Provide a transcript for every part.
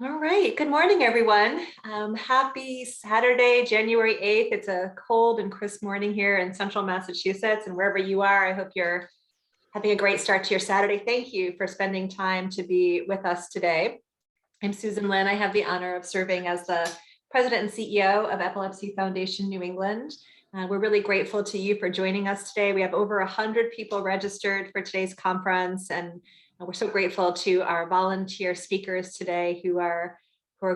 All right, good morning, everyone. Happy Saturday, January 8th. It's a cold and crisp morning here in central Massachusetts, and wherever you are, I hope you're having a great start to your Saturday. Thank you for spending time to be with us today. I'm Susan Lynn. I have the honor of serving as the President and CEO of Epilepsy Foundation New England. We're really grateful to you for joining us today. We have over 100 people registered for today's conference, and we're so grateful to our volunteer speakers today who are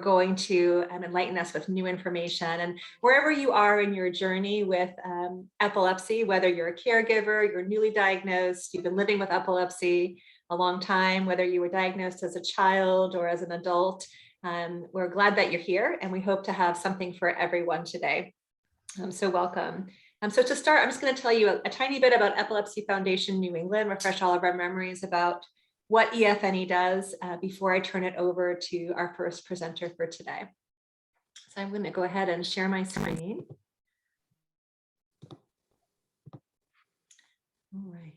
going to enlighten us with new information. And wherever you are in your journey with epilepsy, whether you're a caregiver, you're newly diagnosed, you've been living with epilepsy a long time, whether you were diagnosed as a child or as an adult, we're glad that you're here, and we hope to have something for everyone today. So welcome. So to start, I'm just going to tell you a tiny bit about Epilepsy Foundation New England, refresh all of our memories about what EFNE does before I turn it over to our first presenter for today. So I'm going to go ahead and share my screen. All right.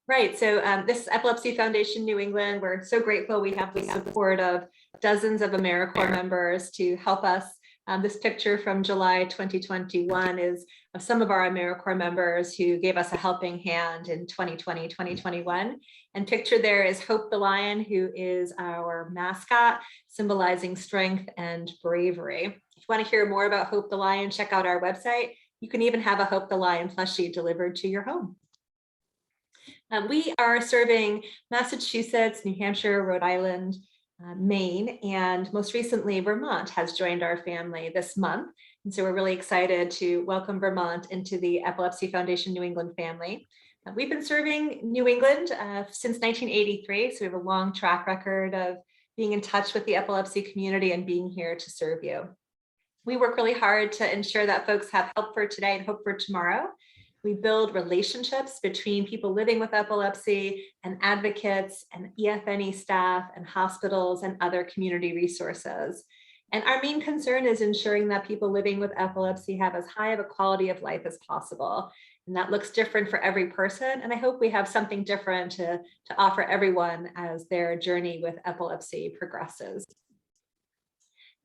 Right, so this is Epilepsy Foundation New England. We're so grateful we have the support of dozens of AmeriCorps members to help us. This picture from July 2021 is of some of our AmeriCorps members who gave us a helping hand in 2020, 2021. And pictured there is Hope the Lion, who is our mascot, symbolizing strength and bravery. If you want to hear more about Hope the Lion, check out our website. You can even have a Hope the Lion plushie delivered to your home. We are serving Massachusetts, New Hampshire, Rhode Island, Maine, and most recently Vermont has joined our family this month. And so we're really excited to welcome Vermont into the Epilepsy Foundation New England family. We've been serving New England since 1983, so we have a long track record of being in touch with the epilepsy community and being here to serve you. We work really hard to ensure that folks have help for today and hope for tomorrow. We build relationships between people living with epilepsy and advocates and EFNE staff and hospitals and other community resources. And our main concern is ensuring that people living with epilepsy have as high of a quality of life as possible. And that looks different for every person. And I hope we have something different to offer everyone as their journey with epilepsy progresses.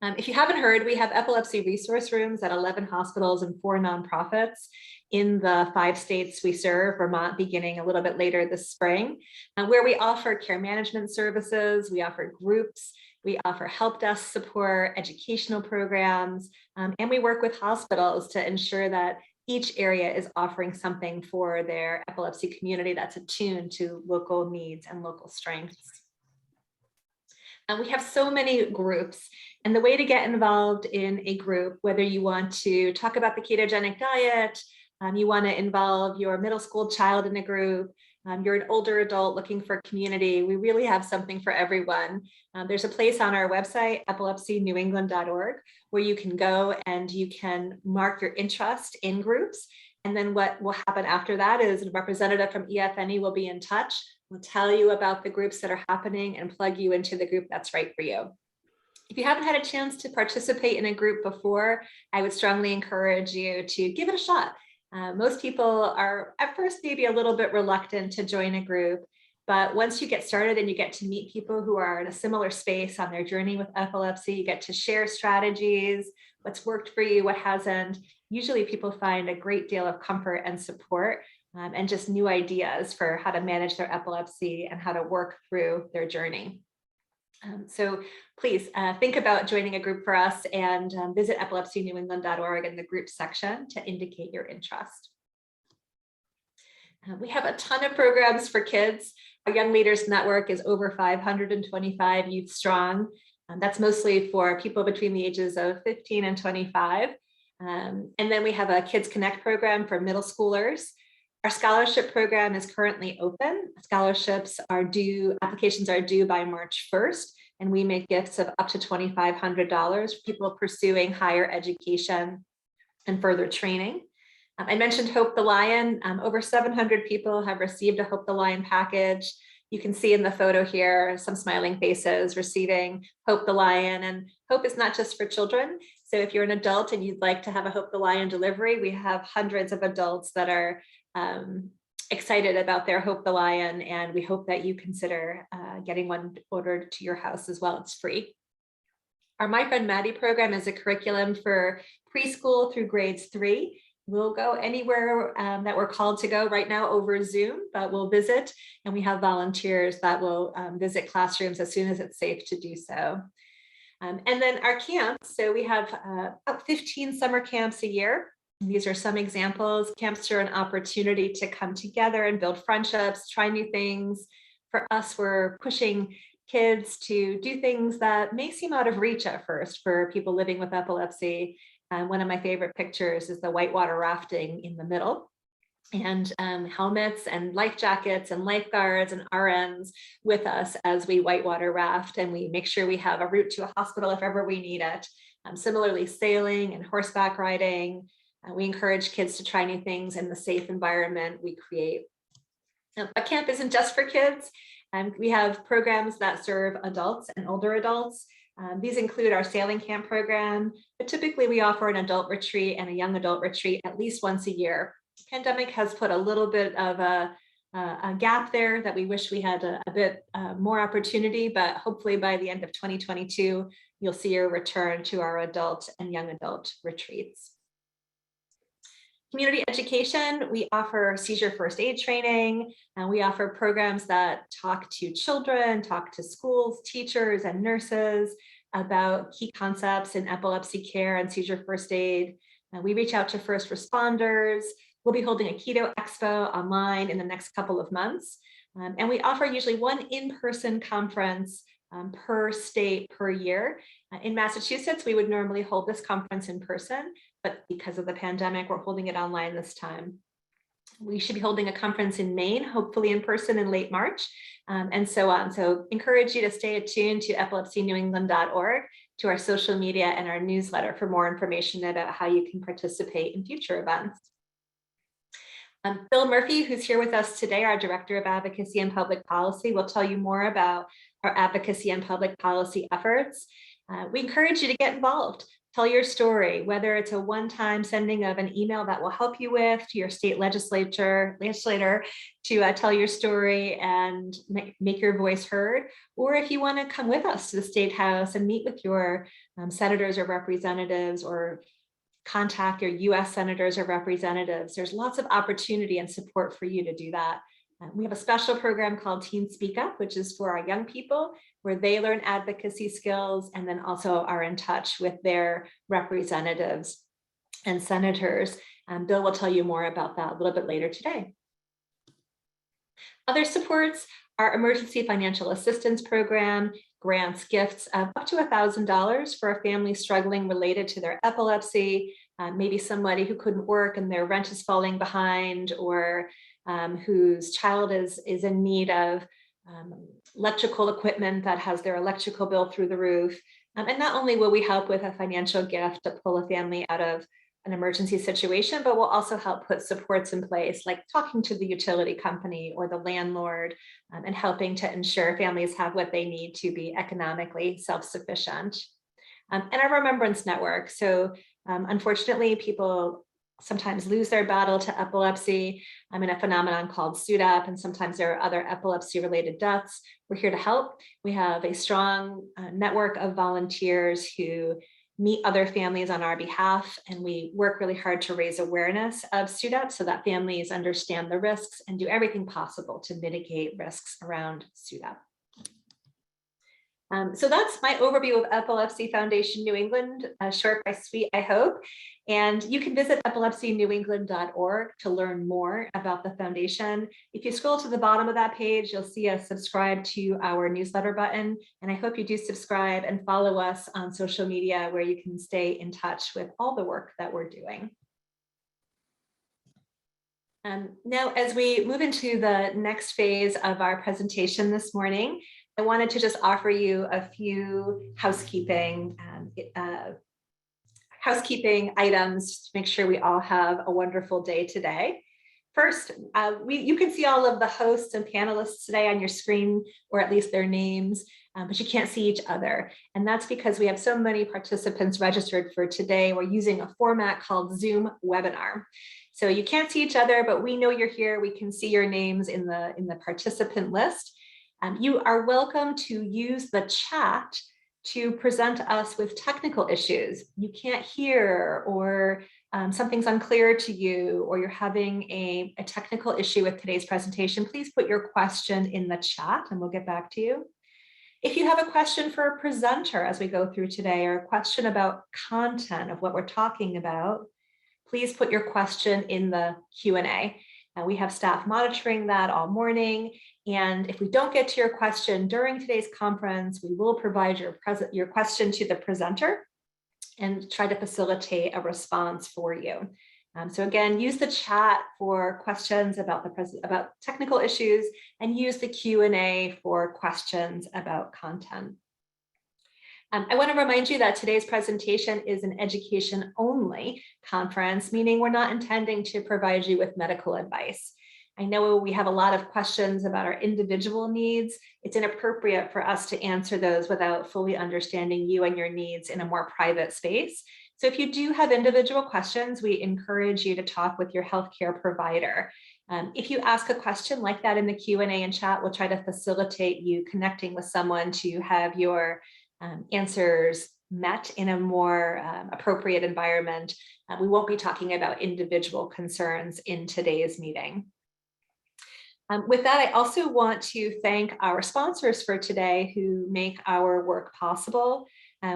If you haven't heard, we have epilepsy resource rooms at 11 hospitals and 4 nonprofits in the 5 states we serve, Vermont beginning a little bit later this spring, where we offer care management services, we offer groups, we offer help desk support, educational programs, and we work with hospitals to ensure that each area is offering something for their epilepsy community that's attuned to local needs and local strengths. We have so many groups, and the way to get involved in a group, whether you want to talk about the ketogenic diet, you want to involve your middle school child in a group, you're an older adult looking for community, we really have something for everyone. There's a place on our website, epilepsynewengland.org, where you can go and you can mark your interest in groups. And then what will happen after that is a representative from EFNE will be in touch. We'll tell you about the groups that are happening and plug you into the group that's right for you. If you haven't had a chance to participate in a group before, I would strongly encourage you to give it a shot. Most people are at first maybe a little bit reluctant to join a group, but once you get started and you get to meet people who are in a similar space on their journey with epilepsy, you get to share strategies, what's worked for you, what hasn't. Usually people find a great deal of comfort and support and just new ideas for how to manage their epilepsy and how to work through their journey. So please think about joining a group for us and visit epilepsynewengland.org in the group section to indicate your interest. We have a ton of programs for kids. Our Young Leaders Network is over 525 youth strong. That's mostly for people between the ages of 15 and 25. And then we have a Kids Connect program for middle schoolers. Our scholarship program is currently open. Scholarships are due, applications are due by March 1st, and we make gifts of up to $2,500 for people pursuing higher education and further training. I mentioned Hope the Lion. Over 700 people have received a Hope the Lion package. You can see in the photo here some smiling faces receiving Hope the Lion, and Hope is not just for children. So if you're an adult and you'd like to have a Hope the Lion delivery, we have hundreds of adults that are excited about their Hope the Lion, and we hope that you consider getting one ordered to your house as well. It's free. Our My Friend Maddie program is a curriculum for preschool through grades 3. We'll go anywhere that we're called to go right now over Zoom, but we'll visit, and we have volunteers that will visit classrooms as soon as it's safe to do so. And then our camps, so we have about 15 summer camps a year. These are some examples. Camps are an opportunity to come together and build friendships, try new things. For us, we're pushing kids to do things that may seem out of reach at first for people living with epilepsy. One of my favorite pictures is the whitewater rafting in the middle, and helmets and life jackets and lifeguards and RNs with us as we whitewater raft, and we make sure we have a route to a hospital if ever we need it. Similarly, sailing and horseback riding. We encourage kids to try new things in the safe environment we create. But camp isn't just for kids. We have programs that serve adults and older adults. These include our sailing camp program, but typically we offer an adult retreat and a young adult retreat at least once a year. The pandemic has put a little bit of a gap there that we wish we had a bit more opportunity, but hopefully by the end of 2022, you'll see a return to our adult and young adult retreats. Community education, we offer seizure first aid training, and we offer programs that talk to children, talk to schools, teachers, and nurses about key concepts in epilepsy care and seizure first aid. We reach out to first responders. We'll be holding a Keto Expo online in the next couple of months. And we offer usually one in-person conference per state per year. In Massachusetts, we would normally hold this conference in person, but because of the pandemic, we're holding it online this time. We should be holding a conference in Maine, hopefully in person in late March, and so on. So encourage you to stay attuned to epilepsynew.england.org, to our social media and our newsletter for more information about how you can participate in future events. Bill Murphy, who's here with us today, our Director of Advocacy and Public Policy, will tell you more about our advocacy and public policy efforts. We encourage you to get involved. Tell your story, whether it's a one-time sending of an email that will help you with to your state legislator to tell your story and make your voice heard, or if you want to come with us to the State House and meet with your senators or representatives, or contact your US senators or representatives. There's lots of opportunity and support for you to do that. We have a special program called Teen Speak Up, which is for our young people, where they learn advocacy skills and then also are in touch with their representatives and senators. Bill will tell you more about that a little bit later today. Other supports, our emergency financial assistance program, grants, gifts of up to $1,000 for a family struggling related to their epilepsy, maybe somebody who couldn't work and their rent is falling behind, or whose child is in need of electrical equipment that has their electrical bill through the roof. And not only will we help with a financial gift to pull a family out of an emergency situation, but we'll also help put supports in place, like talking to the utility company or the landlord, and helping to ensure families have what they need to be economically self-sufficient. And our Remembrance Network. So unfortunately, people sometimes lose their battle to epilepsy in a phenomenon called SUDEP, and sometimes there are other epilepsy-related deaths. We're here to help. We have a strong network of volunteers who meet other families on our behalf, and we work really hard to raise awareness of SUDEP so that families understand the risks and do everything possible to mitigate risks around SUDEP. So that's my overview of Epilepsy Foundation New England, short by sweet, I hope. And you can visit epilepsynew.england.org to learn more about the foundation. If you scroll to the bottom of that page, you'll see a subscribe to our newsletter button. And I hope you do subscribe and follow us on social media, where you can stay in touch with all the work that we're doing. Now, as we move into the next phase of our presentation this morning, I wanted to just offer you a few housekeeping items to make sure we all have a wonderful day today. First, you can see all of the hosts and panelists today on your screen, or at least their names, but you can't see each other. And that's because we have so many participants registered for today. We're using a format called Zoom webinar. So you can't see each other, but we know you're here. We can see your names in the participant list. You are welcome to use the chat to present us with technical issues you can't hear, or something's unclear to you, or you're having a technical issue with today's presentation. Please put your question in the chat and we'll get back to you. If you have a question for a presenter as we go through today, or a question about content of what we're talking about, please put your question in the Q&A. We have staff monitoring that all morning. And if we don't get to your question during today's conference, we will provide your question to the presenter and try to facilitate a response for you. So again, use the chat for questions about about technical issues, and use the Q&A for questions about content. I want to remind you that today's presentation is an education-only conference, meaning we're not intending to provide you with medical advice. I know we have a lot of questions about our individual needs. It's inappropriate for us to answer those without fully understanding you and your needs in a more private space. So if you do have individual questions, we encourage you to talk with your healthcare provider. If you ask a question like that in the Q&A and chat, we'll try to facilitate you connecting with someone to have your answers met in a more appropriate environment. We won't be talking about individual concerns in today's meeting. With that, I also want to thank our sponsors for today who make our work possible.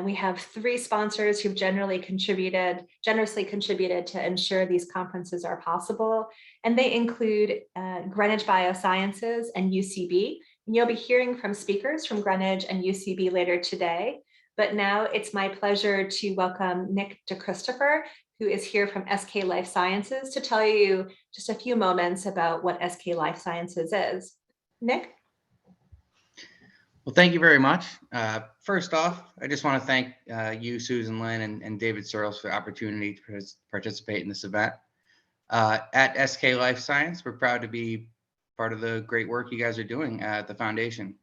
We have 3 sponsors who've generously contributed to ensure these conferences are possible. And they include Greenwich Biosciences and UCB. And you'll be hearing from speakers from Greenwich and UCB later today. But now it's my pleasure to welcome Nick DeChristopher, who is here from SK Life Sciences, to tell you just a few moments about what SK Life Sciences is. Nick? Well, thank you very much. First off, I just want to thank you, Susan Lynn, and David Searles for the opportunity to participate in this event. At SK Life Science, we're proud to be part of the great work you guys are doing at the foundation.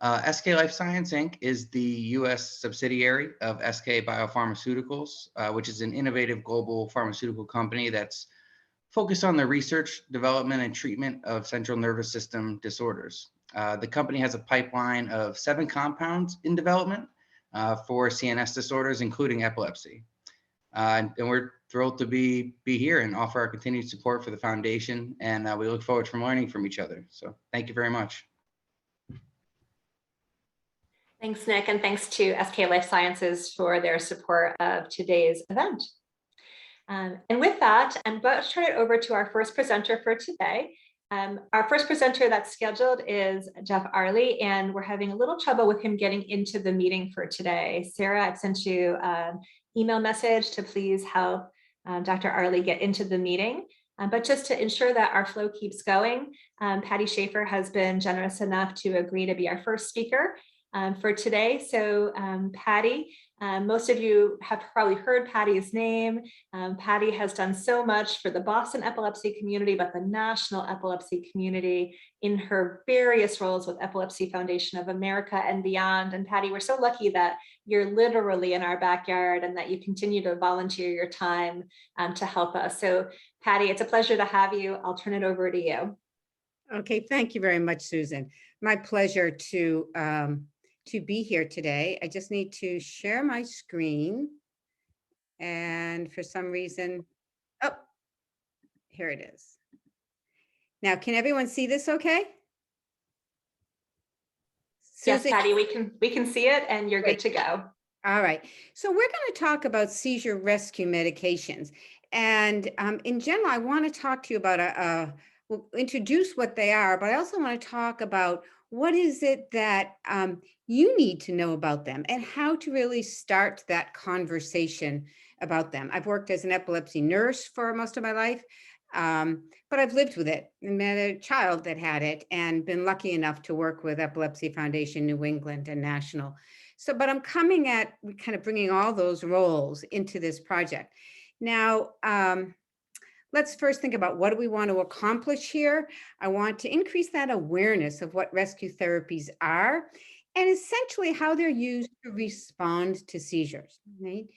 SK Life Science, Inc. is the U.S. subsidiary of SK Biopharmaceuticals, which is an innovative global pharmaceutical company that's focused on the research, development, and treatment of central nervous system disorders. The company has a pipeline of 7 compounds in development for CNS disorders, including epilepsy. And we're thrilled to be here and offer our continued support for the foundation. And we look forward to learning from each other. So thank you very much. Thanks, Nick, and thanks to SK Life Sciences for their support of today's event. And with that, I'm about to turn it over to our first presenter for today. Our first presenter that's scheduled is Jeff Arley, and we're having a little trouble with him getting into the meeting for today. Sarah, I've sent you an email message to please help Dr. Arley get into the meeting. But just to ensure that our flow keeps going, Patty Schaefer has been generous enough to agree to be our first speaker for today. So Patty, most of you have probably heard Patty's name. Patty has done so much for the Boston epilepsy community, but the national epilepsy community in her various roles with Epilepsy Foundation of America and beyond. And Patty, we're so lucky that you're literally in our backyard and that you continue to volunteer your time to help us. So Patty, it's a pleasure to have you. I'll turn it over to you. Okay, thank you very much, Susan. My pleasure to be here today. I just need to share my screen. And for some reason, oh, here it is. Now, can everyone see this okay? Susan? Yes, Patty, we can see it and you're Great. Good to go. All right. So we're going to talk about seizure rescue medications. And in general, I want to talk to you about we'll introduce what they are, but I also want to talk about what is it that you need to know about them and how to really start that conversation about them. I've worked as an epilepsy nurse for most of my life, but I've lived with it and met a child that had it and been lucky enough to work with Epilepsy Foundation New England and national. So, but I'm coming at kind of bringing all those roles into this project. Now, let's first think about what do we want to accomplish here. I want to increase that awareness of what rescue therapies are and essentially how they're used to respond to seizures. Right?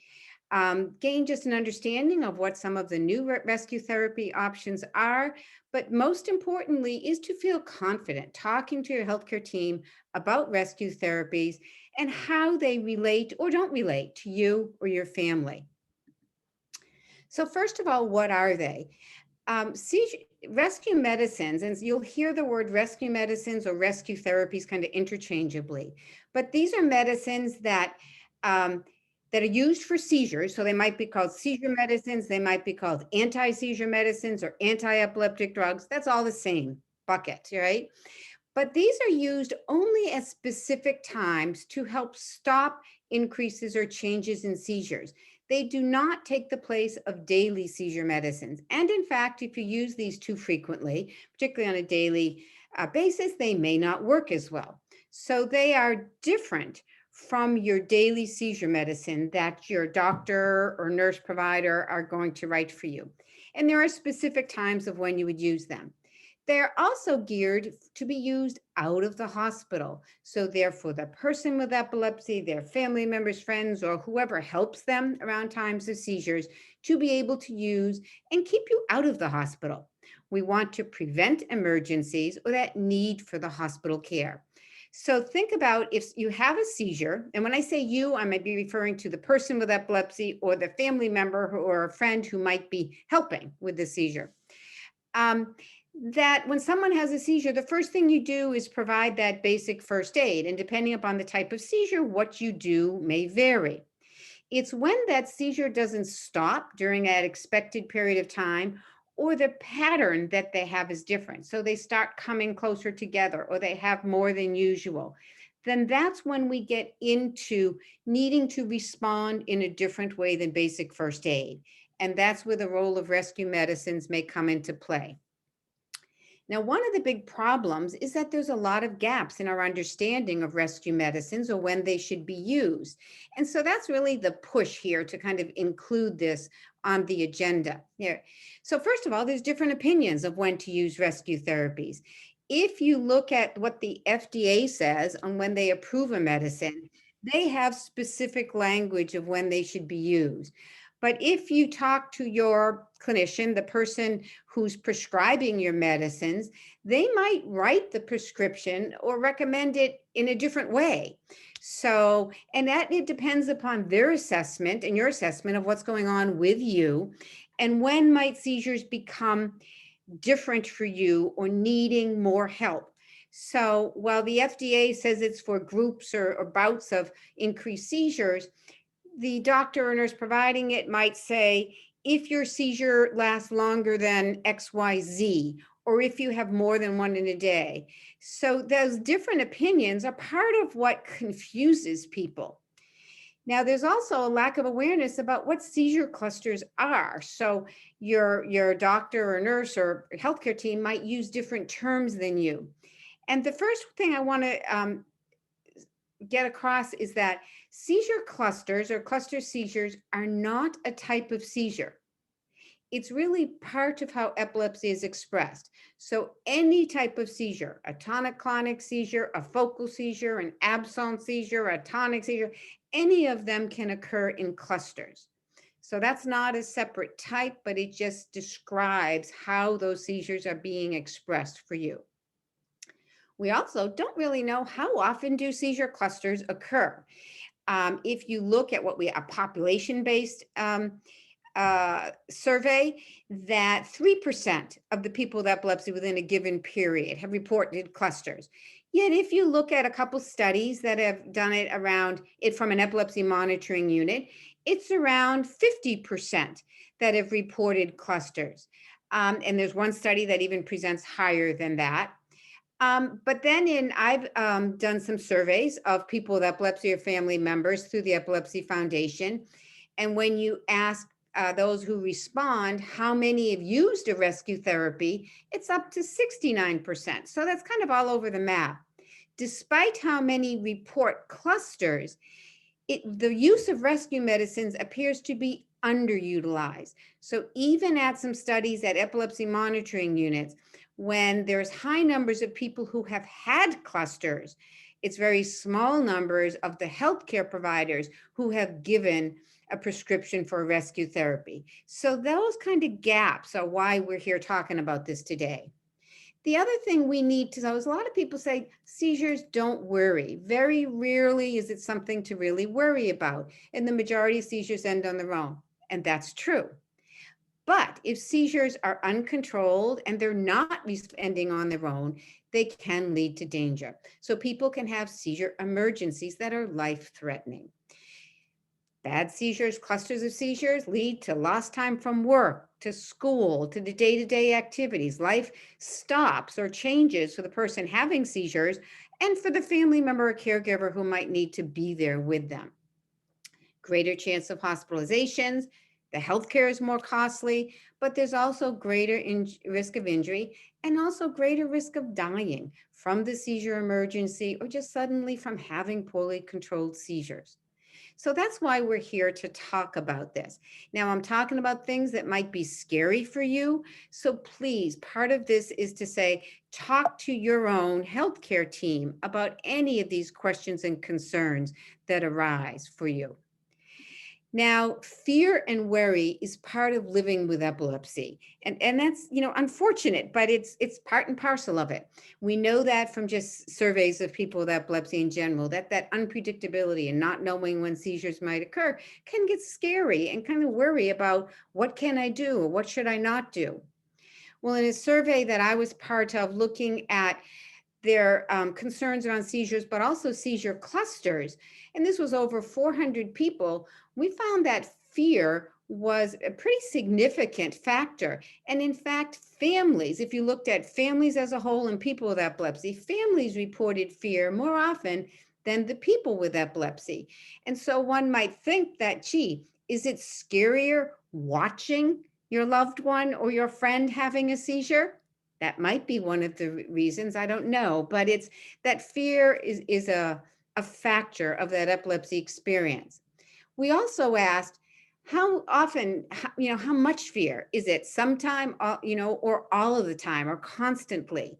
gain just an understanding of what some of the new rescue therapy options are, but most importantly is to feel confident talking to your healthcare team about rescue therapies and how they relate or don't relate to you or your family. So first of all, what are they? Seizure rescue medicines, and you'll hear the word rescue medicines or rescue therapies kind of interchangeably, but these are medicines that that are used for seizures. So they might be called seizure medicines, they might be called anti-seizure medicines or anti-epileptic drugs. That's all the same bucket, right? But these are used only at specific times to help stop increases or changes in seizures. They do not take the place of daily seizure medicines. And in fact, if you use these too frequently, particularly on a daily basis, they may not work as well. So they are different from your daily seizure medicine that your doctor or nurse provider are going to write for you. And there are specific times of when you would use them. They're also geared to be used out of the hospital. So therefore, the person with epilepsy, their family members, friends, or whoever helps them around times of seizures to be able to use and keep you out of the hospital. We want to prevent emergencies or that need for the hospital care. So think about if you have a seizure, and when I say you, I might be referring to the person with epilepsy or the family member or a friend who might be helping with the seizure. That when someone has a seizure, the first thing you do is provide that basic first aid. And depending upon the type of seizure, what you do may vary. It's when that seizure doesn't stop during that expected period of time, or the pattern that they have is different. So they start coming closer together, or they have more than usual. Then that's when we get into needing to respond in a different way than basic first aid. And that's where the role of rescue medicines may come into play. Now, one of the big problems is that there's a lot of gaps in our understanding of rescue medicines or when they should be used. And so that's really the push here to kind of include this on the agenda here. So first of all, there's different opinions of when to use rescue therapies. If you look at what the FDA says on when they approve a medicine, they have specific language of when they should be used. But if you talk to your clinician, the person who's prescribing your medicines, they might write the prescription or recommend it in a different way. So, and that it depends upon their assessment and your assessment of what's going on with you and when might seizures become different for you or needing more help. So while the FDA says it's for groups or bouts of increased seizures, the doctor or nurse providing it might say, if your seizure lasts longer than XYZ, or if you have more than one in a day. So those different opinions are part of what confuses people. Now, there's also a lack of awareness about what seizure clusters are. So your doctor or nurse or healthcare team might use different terms than you. And the first thing I want to get across is that seizure clusters or cluster seizures are not a type of seizure. It's really part of how epilepsy is expressed. So any type of seizure, a tonic-clonic seizure, a focal seizure, an absence seizure, a tonic seizure, any of them can occur in clusters. So that's not a separate type, but it just describes how those seizures are being expressed for you. We also don't really know how often do seizure clusters occur. If you look at a population-based survey, that 3% of the people with epilepsy within a given period have reported clusters. Yet if you look at a couple studies that have done it around it from an epilepsy monitoring unit, it's around 50% that have reported clusters. And there's one study that even presents higher than that. But then I've done some surveys of people with epilepsy or family members through the Epilepsy Foundation. And when you ask those who respond, how many have used a rescue therapy, it's up to 69%. So that's kind of all over the map. Despite how many report clusters, the use of rescue medicines appears to be underutilized. So even at some studies at epilepsy monitoring units, when there's high numbers of people who have had clusters, it's very small numbers of the healthcare providers who have given a prescription for rescue therapy. So those kind of gaps are why we're here talking about this today. The other thing we need to know is a lot of people say seizures don't worry. Very rarely is it something to really worry about. And the majority of seizures end on their own. And that's true. But if seizures are uncontrolled and they're not ending on their own, they can lead to danger. So people can have seizure emergencies that are life-threatening. Bad seizures, clusters of seizures lead to lost time from work, to school, to the day-to-day activities. Life stops or changes for the person having seizures and for the family member or caregiver who might need to be there with them. Greater chance of hospitalizations, the healthcare is more costly, but there's also greater risk of injury and also greater risk of dying from the seizure emergency or just suddenly from having poorly controlled seizures. So that's why we're here to talk about this. Now, I'm talking about things that might be scary for you. So please, part of this is to say, talk to your own healthcare team about any of these questions and concerns that arise for you. Now, fear and worry is part of living with epilepsy. And that's, unfortunate, but it's part and parcel of it. We know that from just surveys of people with epilepsy in general, that unpredictability and not knowing when seizures might occur can get scary and kind of worry about what can I do or what should I not do? Well, in a survey that I was part of looking at their concerns around seizures, but also seizure clusters, and this was over 400 people, we found that fear was a pretty significant factor. And in fact, families, if you looked at families as a whole and people with epilepsy, families reported fear more often than the people with epilepsy. And so one might think that, gee, is it scarier watching your loved one or your friend having a seizure? That might be one of the reasons, I don't know, but it's that fear is a factor of that epilepsy experience. We also asked how often, how much fear? Is it sometime, or all of the time or constantly?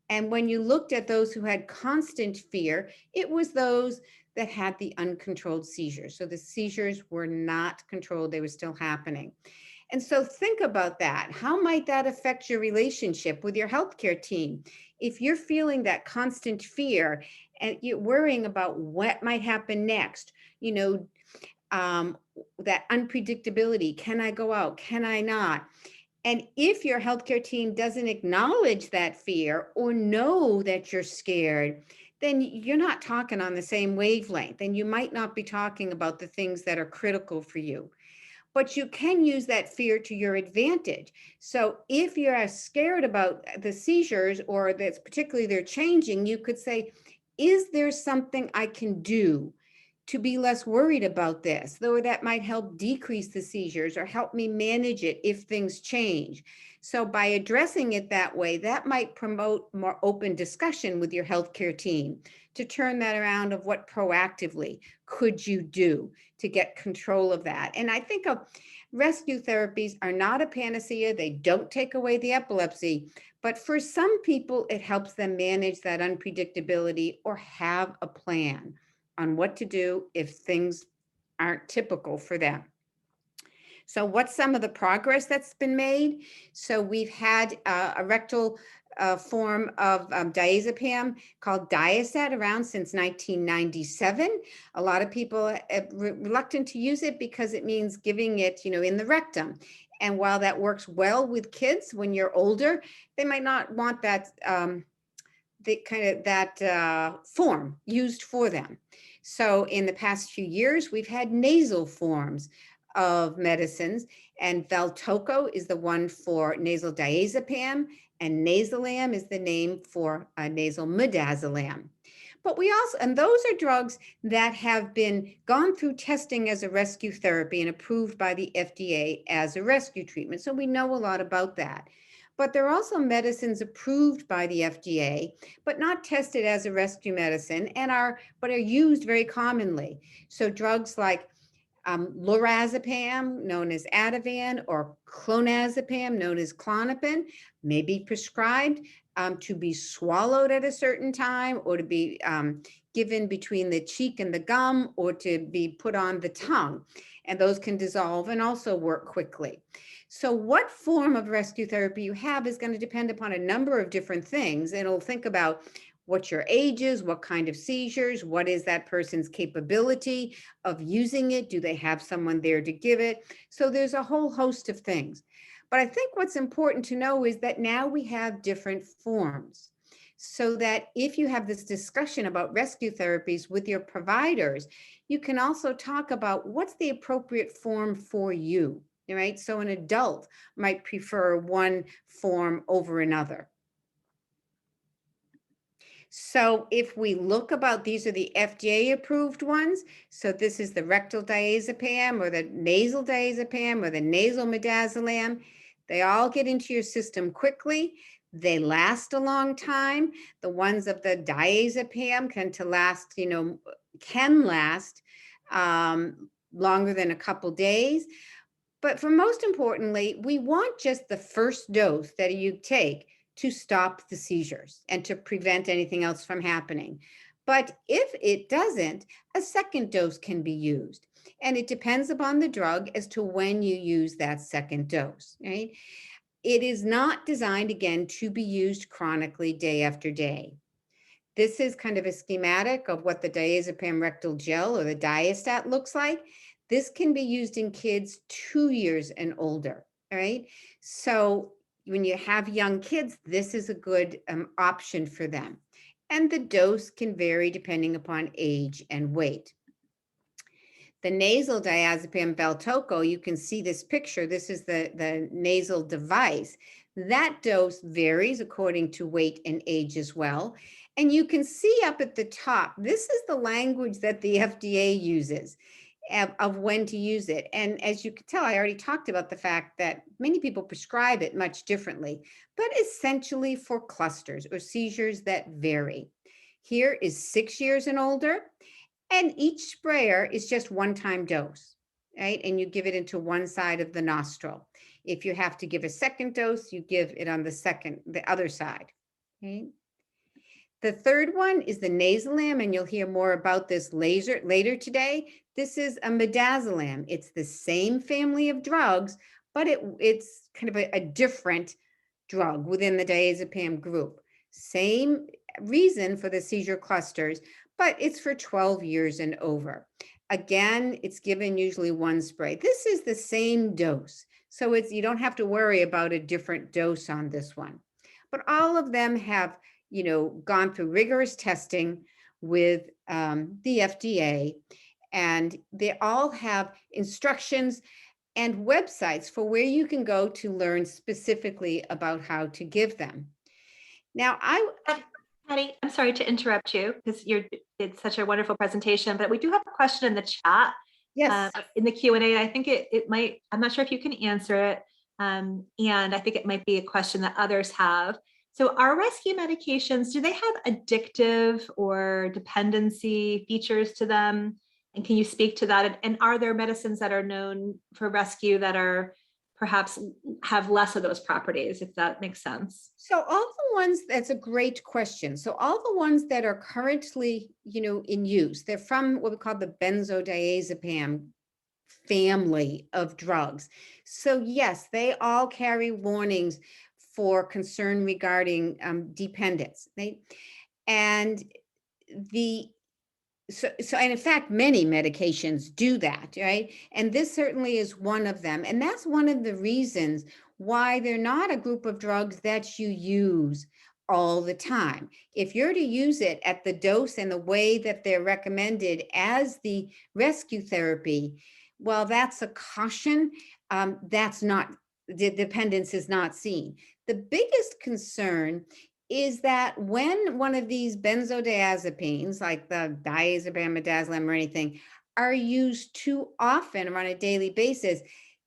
And when you looked at those who had constant fear, it was those that had the uncontrolled seizures. So the seizures were not controlled, they were still happening. And so think about that. How might that affect your relationship with your healthcare team? If you're feeling that constant fear and you're worrying about what might happen next, that unpredictability, can I go out? Can I not? And if your healthcare team doesn't acknowledge that fear or know that you're scared, then you're not talking on the same wavelength, and you might not be talking about the things that are critical for you. But you can use that fear to your advantage. So if you're scared about the seizures or that's particularly they're changing, you could say, is there something I can do to be less worried about this, though that might help decrease the seizures or help me manage it if things change. So by addressing it that way, that might promote more open discussion with your healthcare team to turn that around of what proactively could you do to get control of that. And I think rescue therapies are not a panacea. They don't take away the epilepsy, but for some people, it helps them manage that unpredictability or have a plan on what to do if things aren't typical for them. So what's some of the progress that's been made? So we've had a rectal form of diazepam called Diastat around since 1997. A lot of people are reluctant to use it because it means giving it, in the rectum. And while that works well with kids when you're older, they might not want that form used for them. So in the past few years, we've had nasal forms of medicines, and Valtoco is the one for nasal diazepam, and Nasalam is the name for nasal midazolam. But and those are drugs that have been gone through testing as a rescue therapy and approved by the FDA as a rescue treatment. So we know a lot about that. But there are also medicines approved by the FDA, but not tested as a rescue medicine but are used very commonly. So drugs like lorazepam, known as Ativan, or clonazepam, known as Klonopin, may be prescribed to be swallowed at a certain time, or to be given between the cheek and the gum, or to be put on the tongue. And those can dissolve and also work quickly. So what form of rescue therapy you have is going to depend upon a number of different things. It'll think about what your age is, what kind of seizures, what is that person's capability of using it? Do they have someone there to give it? So there's a whole host of things. But I think what's important to know is that now we have different forms, so that if you have this discussion about rescue therapies with your providers, you can also talk about what's the appropriate form for you, right? So an adult might prefer one form over another. So if we look about, these are the FDA approved ones. So this is the rectal diazepam, or the nasal diazepam, or the nasal midazolam. They all get into your system quickly. They last a long time. The ones of the diazepam can last longer than a couple days. But for most importantly, we want just the first dose that you take to stop the seizures and to prevent anything else from happening. But if it doesn't, a second dose can be used. And it depends upon the drug as to when you use that second dose, right? It is not designed, again, to be used chronically day after day. This is kind of a schematic of what the diazepam rectal gel, or the Diastat, looks like. This can be used in kids 2 years and older, all right? So when you have young kids, this is a good option for them. And the dose can vary depending upon age and weight. The nasal diazepam Valtoco, you can see this picture. This is the nasal device. That dose varies according to weight and age as well. And you can see up at the top, this is the language that the FDA uses of when to use it. And as you can tell, I already talked about the fact that many people prescribe it much differently, but essentially for clusters or seizures that vary. Here is 6 years and older, and each sprayer is just one-time dose, right? And you give it into one side of the nostril. If you have to give a second dose, you give it on the other side, okay? The third one is the Nasolam, and you'll hear more about this later today. This is a midazolam. It's the same family of drugs, but it's kind of a different drug within the diazepam group. Same reason for the seizure clusters, but it's for 12 years and over. Again, it's given usually one spray. This is the same dose, so you don't have to worry about a different dose on this one. But all of them have gone through rigorous testing with the FDA, and they all have instructions and websites for where you can go to learn specifically about how to give them. Now, Patty, I'm sorry to interrupt you because you did such a wonderful presentation, but we do have a question in the chat. yes. In the Q&A. I think it might, I'm not sure if you can answer it. And I think it might be a question that others have. So are rescue medications, do they have addictive or dependency features to them? And can you speak to that? And are there medicines that are known for rescue that are perhaps have less of those properties, if that makes sense? So all the ones, that's a great question. So all the ones that are currently, in use, they're from what we call the benzodiazepam family of drugs. So yes, they all carry warnings for concern regarding dependence. And in fact, many medications do that, right? And this certainly is one of them. And that's one of the reasons why they're not a group of drugs that you use all the time. If you're to use it at the dose and the way that they're recommended as the rescue therapy, well, that's a caution. That's not, the dependence is not seen. The biggest concern is that when one of these benzodiazepines, like the diazepam, midazolam, or anything, are used too often or on a daily basis,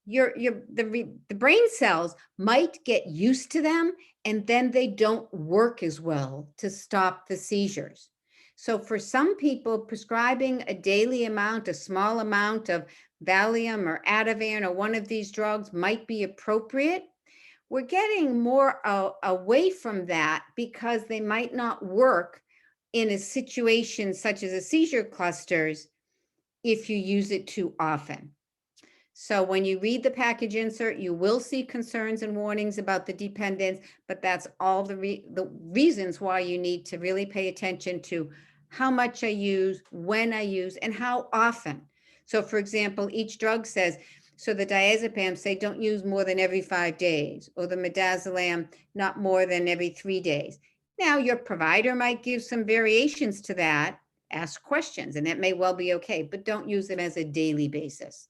the brain cells might get used to them, and then they don't work as well to stop the seizures. So for some people, prescribing a daily amount, a small amount of Valium or Ativan or one of these drugs might be appropriate. we're getting more away from that because they might not work in a situation such as a seizure clusters if you use it too often. So when you read the package insert, you will see concerns and warnings about the dependence, but that's all the reasons why you need to really pay attention to how much I use, when I use, and how often. So for example, each drug says, so the diazepam say don't use more than every 5 days, or the midazolam not more than every 3 days. Now your provider might give some variations to that, ask questions, and that may well be okay, but don't use them as a daily basis.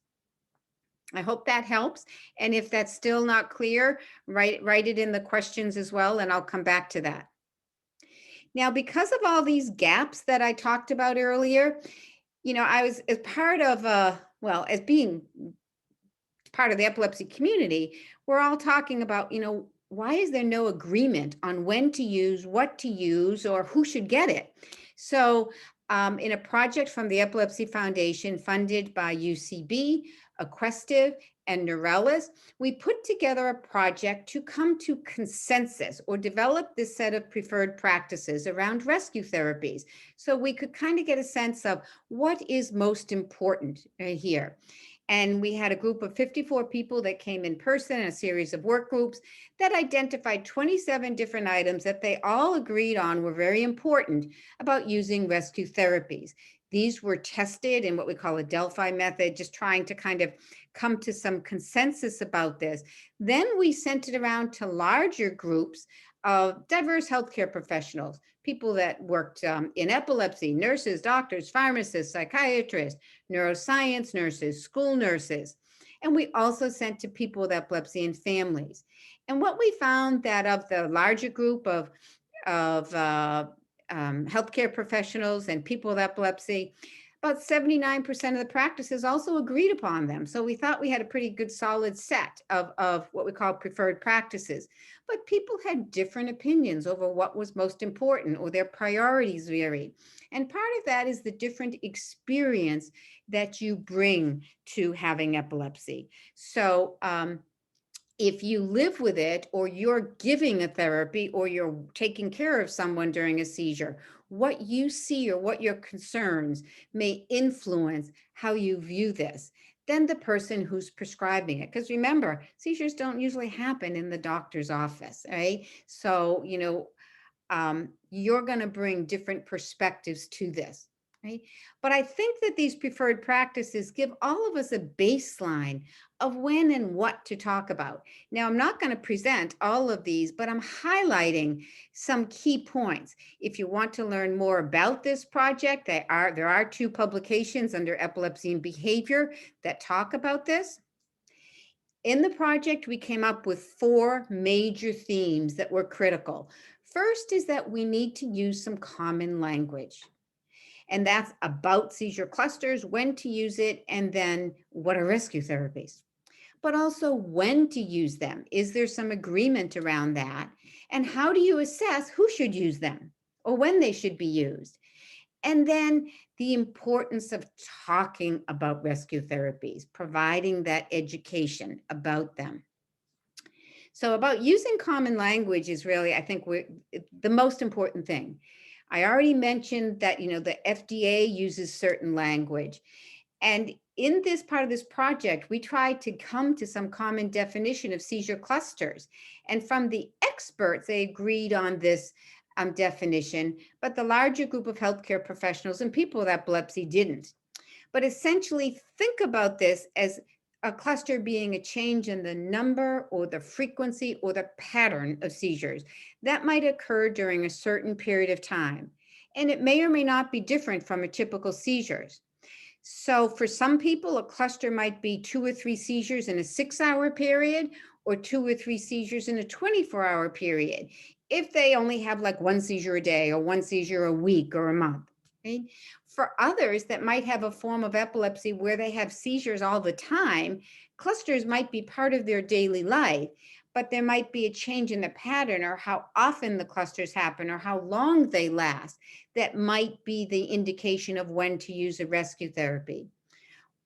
I hope that helps. And if that's still not clear, write it in the questions as well, and I'll come back to that. Now, because of all these gaps that I talked about earlier, I was as part of, as being part of the epilepsy community, we're all talking about, why is there no agreement on when to use, what to use, or who should get it? So in a project from the Epilepsy Foundation funded by UCB, Aquestive, and Neurelis, we put together a project to come to consensus or develop this set of preferred practices around rescue therapies. So we could kind of get a sense of what is most important here. And we had a group of 54 people that came in person in a series of work groups that identified 27 different items that they all agreed on were very important about using rescue therapies. These were tested in what we call a Delphi method, just trying to kind of come to some consensus about this. Then we sent it around to larger groups of diverse healthcare professionals, people that worked in epilepsy, nurses, doctors, pharmacists, psychiatrists, neuroscience nurses, school nurses. And we also sent to people with epilepsy and families. And what we found that of the larger group of healthcare professionals and people with epilepsy, about 79% of the practices also agreed upon them. So we thought we had a pretty good solid set of what we call preferred practices. But people had different opinions over what was most important, or their priorities varied. And part of that is the different experience that you bring to having epilepsy. So if you live with it, or you're giving a therapy, or you're taking care of someone during a seizure, what you see or what your concerns may influence how you view this than the person who's prescribing it. Because remember, seizures don't usually happen in the doctor's office, right? So, you're going to bring different perspectives to this. Right? But I think that these preferred practices give all of us a baseline of when and what to talk about. Now, I'm not going to present all of these, but I'm highlighting some key points. If you want to learn more about this project, there are 2 publications under epilepsy and behavior that talk about this. In the project, we came up with 4 major themes that were critical. First is that we need to use some common language. And that's about seizure clusters, when to use it, and then what are rescue therapies. But also when to use them. Is there some agreement around that? And how do you assess who should use them or when they should be used? And then the importance of talking about rescue therapies, providing that education about them. So about using common language is really, I think, the most important thing. I already mentioned that, the FDA uses certain language. And in this part of this project, we tried to come to some common definition of seizure clusters. And from the experts, they agreed on this definition, but the larger group of healthcare professionals and people with epilepsy didn't. But essentially, think about this as a cluster being a change in the number or the frequency or the pattern of seizures that might occur during a certain period of time. And it may or may not be different from a typical seizures. So for some people, a cluster might be 2 or 3 seizures in a 6-hour period, or 2 or 3 seizures in a 24-hour period, if they only have like 1 seizure a day or 1 seizure a week or a month. Right? For others that might have a form of epilepsy where they have seizures all the time, clusters might be part of their daily life, but there might be a change in the pattern or how often the clusters happen or how long they last that might be the indication of when to use a rescue therapy.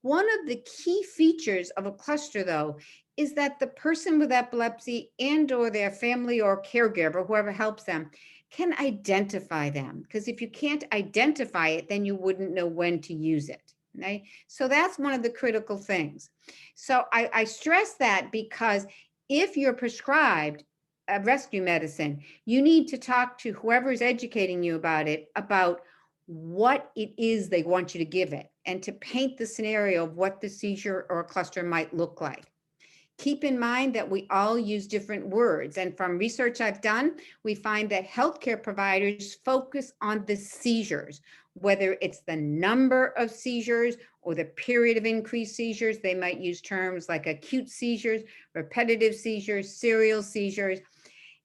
One of the key features of a cluster, though, is that the person with epilepsy and or their family or caregiver, whoever helps them, can identify them. Because if you can't identify it, then you wouldn't know when to use it. Right? So that's one of the critical things. So I stress that because if you're prescribed a rescue medicine, you need to talk to whoever's educating you about it, about what it is they want you to give it, and to paint the scenario of what the seizure or cluster might look like. Keep in mind that we all use different words. And from research I've done, we find that healthcare providers focus on the seizures, whether it's the number of seizures or the period of increased seizures. They might use terms like acute seizures, repetitive seizures, serial seizures.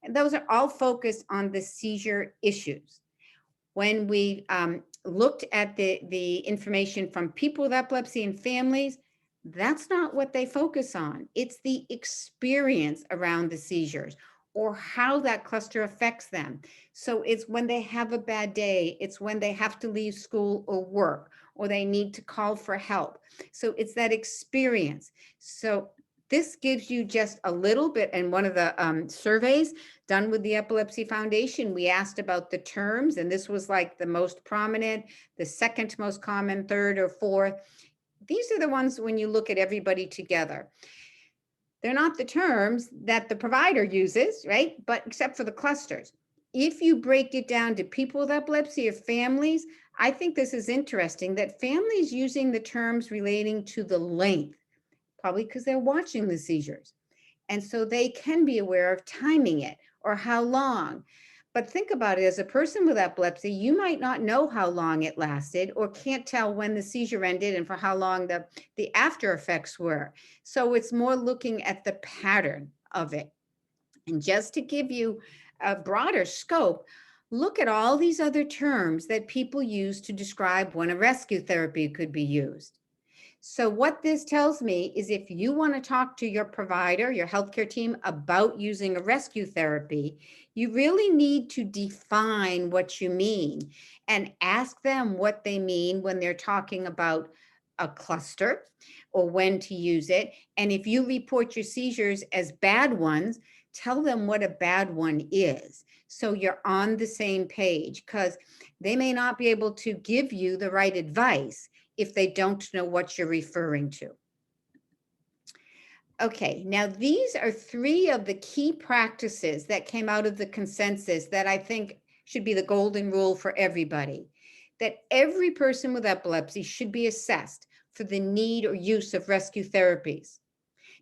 And those are all focused on the seizure issues. When we looked at the information from people with epilepsy and families, that's not what they focus on. It's the experience around the seizures or how that cluster affects them. So it's when they have a bad day, it's when they have to leave school or work, or they need to call for help. So it's that experience. So this gives you just a little bit, and one of the surveys done with the Epilepsy Foundation, we asked about the terms, and this was like the most prominent, the second most common, third or fourth. These are the ones when you look at everybody together. They're not the terms that the provider uses, right? But except for the clusters. If you break it down to people with epilepsy or families, I think this is interesting that families using the terms relating to the length, probably because they're watching the seizures. And so they can be aware of timing it or how long. But think about it, as a person with epilepsy, you might not know how long it lasted or can't tell when the seizure ended and for how long the after effects were. So it's more looking at the pattern of it. And just to give you a broader scope, look at all these other terms that people use to describe when a rescue therapy could be used. So what this tells me is if you want to talk to your provider, your healthcare team about using a rescue therapy, you really need to define what you mean and ask them what they mean when they're talking about a cluster or when to use it. And if you report your seizures as bad ones, tell them what a bad one is. So you're on the same page, because they may not be able to give you the right advice if they don't know what you're referring to. Okay, now these are three of the key practices that came out of the consensus that I think should be the golden rule for everybody. That every person with epilepsy should be assessed for the need or use of rescue therapies.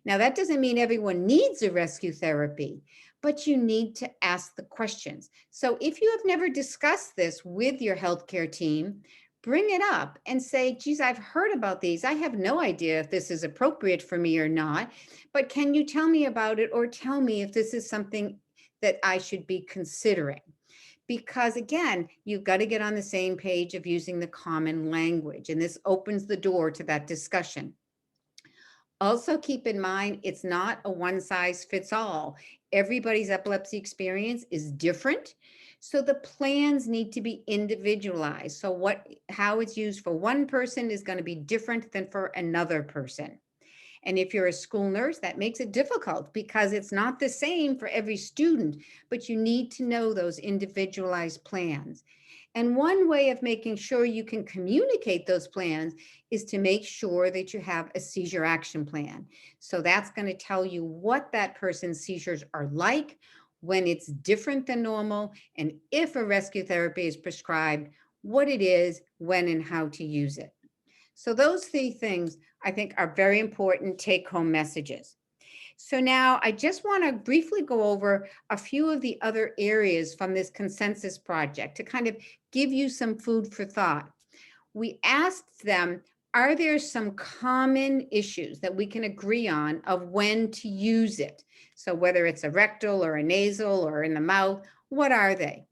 Now, that doesn't mean everyone needs a rescue therapy, but you need to ask the questions. So if you have never discussed this with your healthcare team, bring it up and say, geez, I've heard about these. I have no idea if this is appropriate for me or not, but can you tell me about it, or tell me if this is something that I should be considering? Because again, you've got to get on the same page of using the common language, and this opens the door to that discussion. Also keep in mind, it's not a one size fits all. Everybody's epilepsy experience is different. So the plans need to be individualized. So how it's used for one person is going to be different than for another person. And if you're a school nurse, that makes it difficult because it's not the same for every student, but you need to know those individualized plans. And one way of making sure you can communicate those plans is to make sure that you have a seizure action plan. So that's going to tell you what that person's seizures are like, when it's different than normal, and if a rescue therapy is prescribed, what it is, when and how to use it. So those three things I think are very important take-home messages. So now I just want to briefly go over a few of the other areas from this consensus project to kind of give you some food for thought. We asked them, are there some common issues that we can agree on of when to use it? So whether it's a rectal or a nasal or in the mouth, what are they?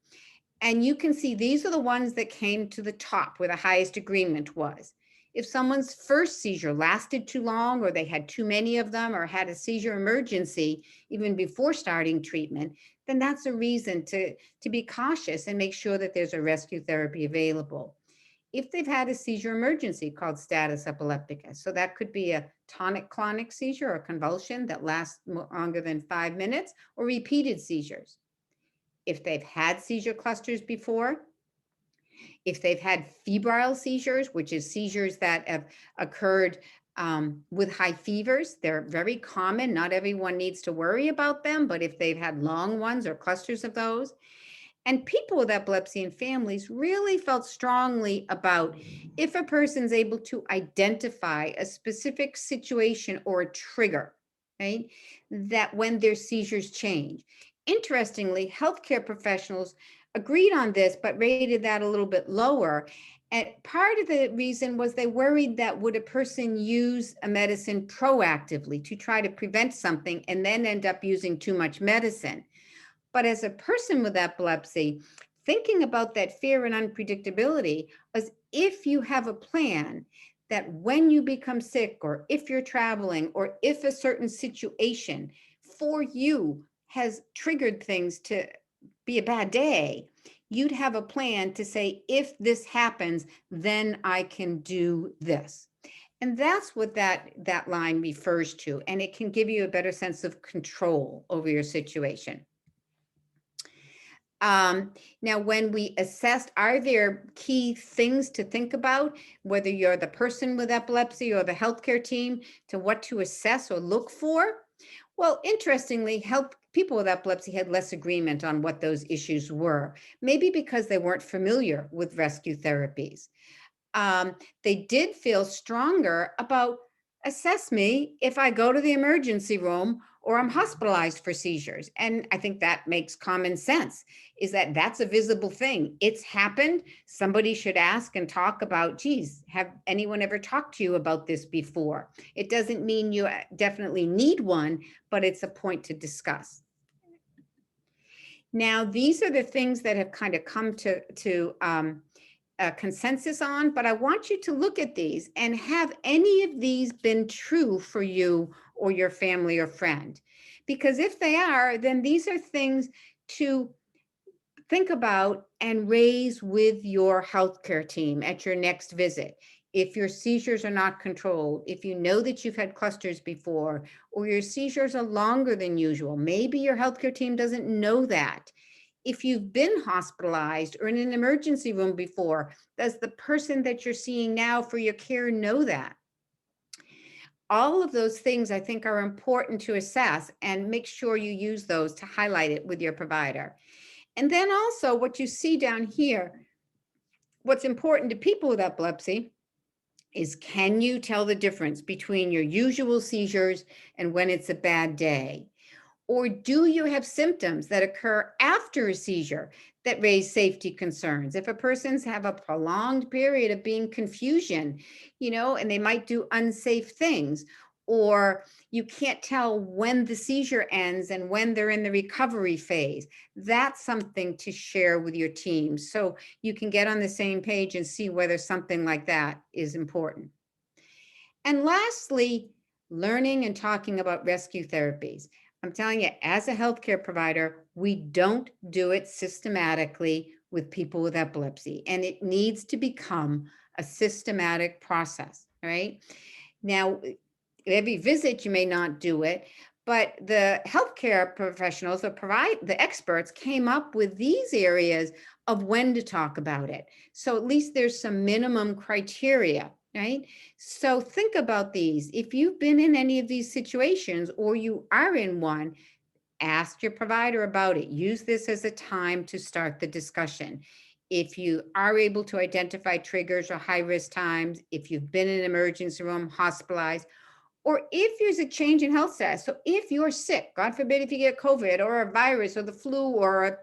And you can see these are the ones that came to the top where the highest agreement was. If someone's first seizure lasted too long, or they had too many of them, or had a seizure emergency even before starting treatment, then that's a reason to be cautious and make sure that there's a rescue therapy available. if they've had a seizure emergency called status epilepticus. So that could be a tonic-clonic seizure or convulsion that lasts longer than 5 minutes, or repeated seizures. If they've had seizure clusters before, if they've had febrile seizures, which is seizures that have occurred with high fevers, they're very common. Not everyone needs to worry about them, but if they've had long ones or clusters of those. And people with epilepsy and families really felt strongly about if a person's able to identify a specific situation or a trigger, right? That when their seizures change. Interestingly, healthcare professionals agreed on this, but rated that a little bit lower. And part of the reason was they worried that would a person use a medicine proactively to try to prevent something and then end up using too much medicine. But as a person with epilepsy, thinking about that fear and unpredictability is if you have a plan that when you become sick, or if you're traveling, or if a certain situation for you has triggered things to be a bad day, you'd have a plan to say, if this happens, then I can do this. And that's what that line refers to. And it can give you a better sense of control over your situation. Now, when we assessed, are there key things to think about, whether you're the person with epilepsy or the healthcare team, to what to assess or look for? Well, interestingly, people with epilepsy had less agreement on what those issues were, maybe because they weren't familiar with rescue therapies. They did feel stronger about assess me if I go to the emergency room or I'm hospitalized for seizures. And I think that makes common sense, is that that's a visible thing. It's happened. Somebody should ask and talk about, geez, have anyone ever talked to you about this before? It doesn't mean you definitely need one, but it's a point to discuss. Now, these are the things that have kind of come to consensus on, but I want you to look at these and have any of these been true for you or your family or friend? Because if they are, then these are things to think about and raise with your healthcare team at your next visit. If your seizures are not controlled, if you know that you've had clusters before, or your seizures are longer than usual, maybe your healthcare team doesn't know that. If you've been hospitalized or in an emergency room before, does the person that you're seeing now for your care know that? All of those things I think are important to assess, and make sure you use those to highlight it with your provider. And then also what you see down here, what's important to people with epilepsy is, can you tell the difference between your usual seizures and when it's a bad day? Or do you have symptoms that occur after a seizure that raise safety concerns? If a person's have a prolonged period of being confusion, and they might do unsafe things, or you can't tell when the seizure ends and when they're in the recovery phase, that's something to share with your team so you can get on the same page and see whether something like that is important. And lastly, learning and talking about rescue therapies. I'm telling you, as a healthcare provider, we don't do it systematically with people with epilepsy, and it needs to become a systematic process, right? Now, every visit, you may not do it, but the healthcare professionals or the experts came up with these areas of when to talk about it. So at least there's some minimum criteria, right? So think about these. If you've been in any of these situations or you are in one, ask your provider about it. Use this as a time to start the discussion. If you are able to identify triggers or high-risk times, if you've been in an emergency room, hospitalized, or if there's a change in health status. So if you're sick, God forbid if you get COVID or a virus or the flu or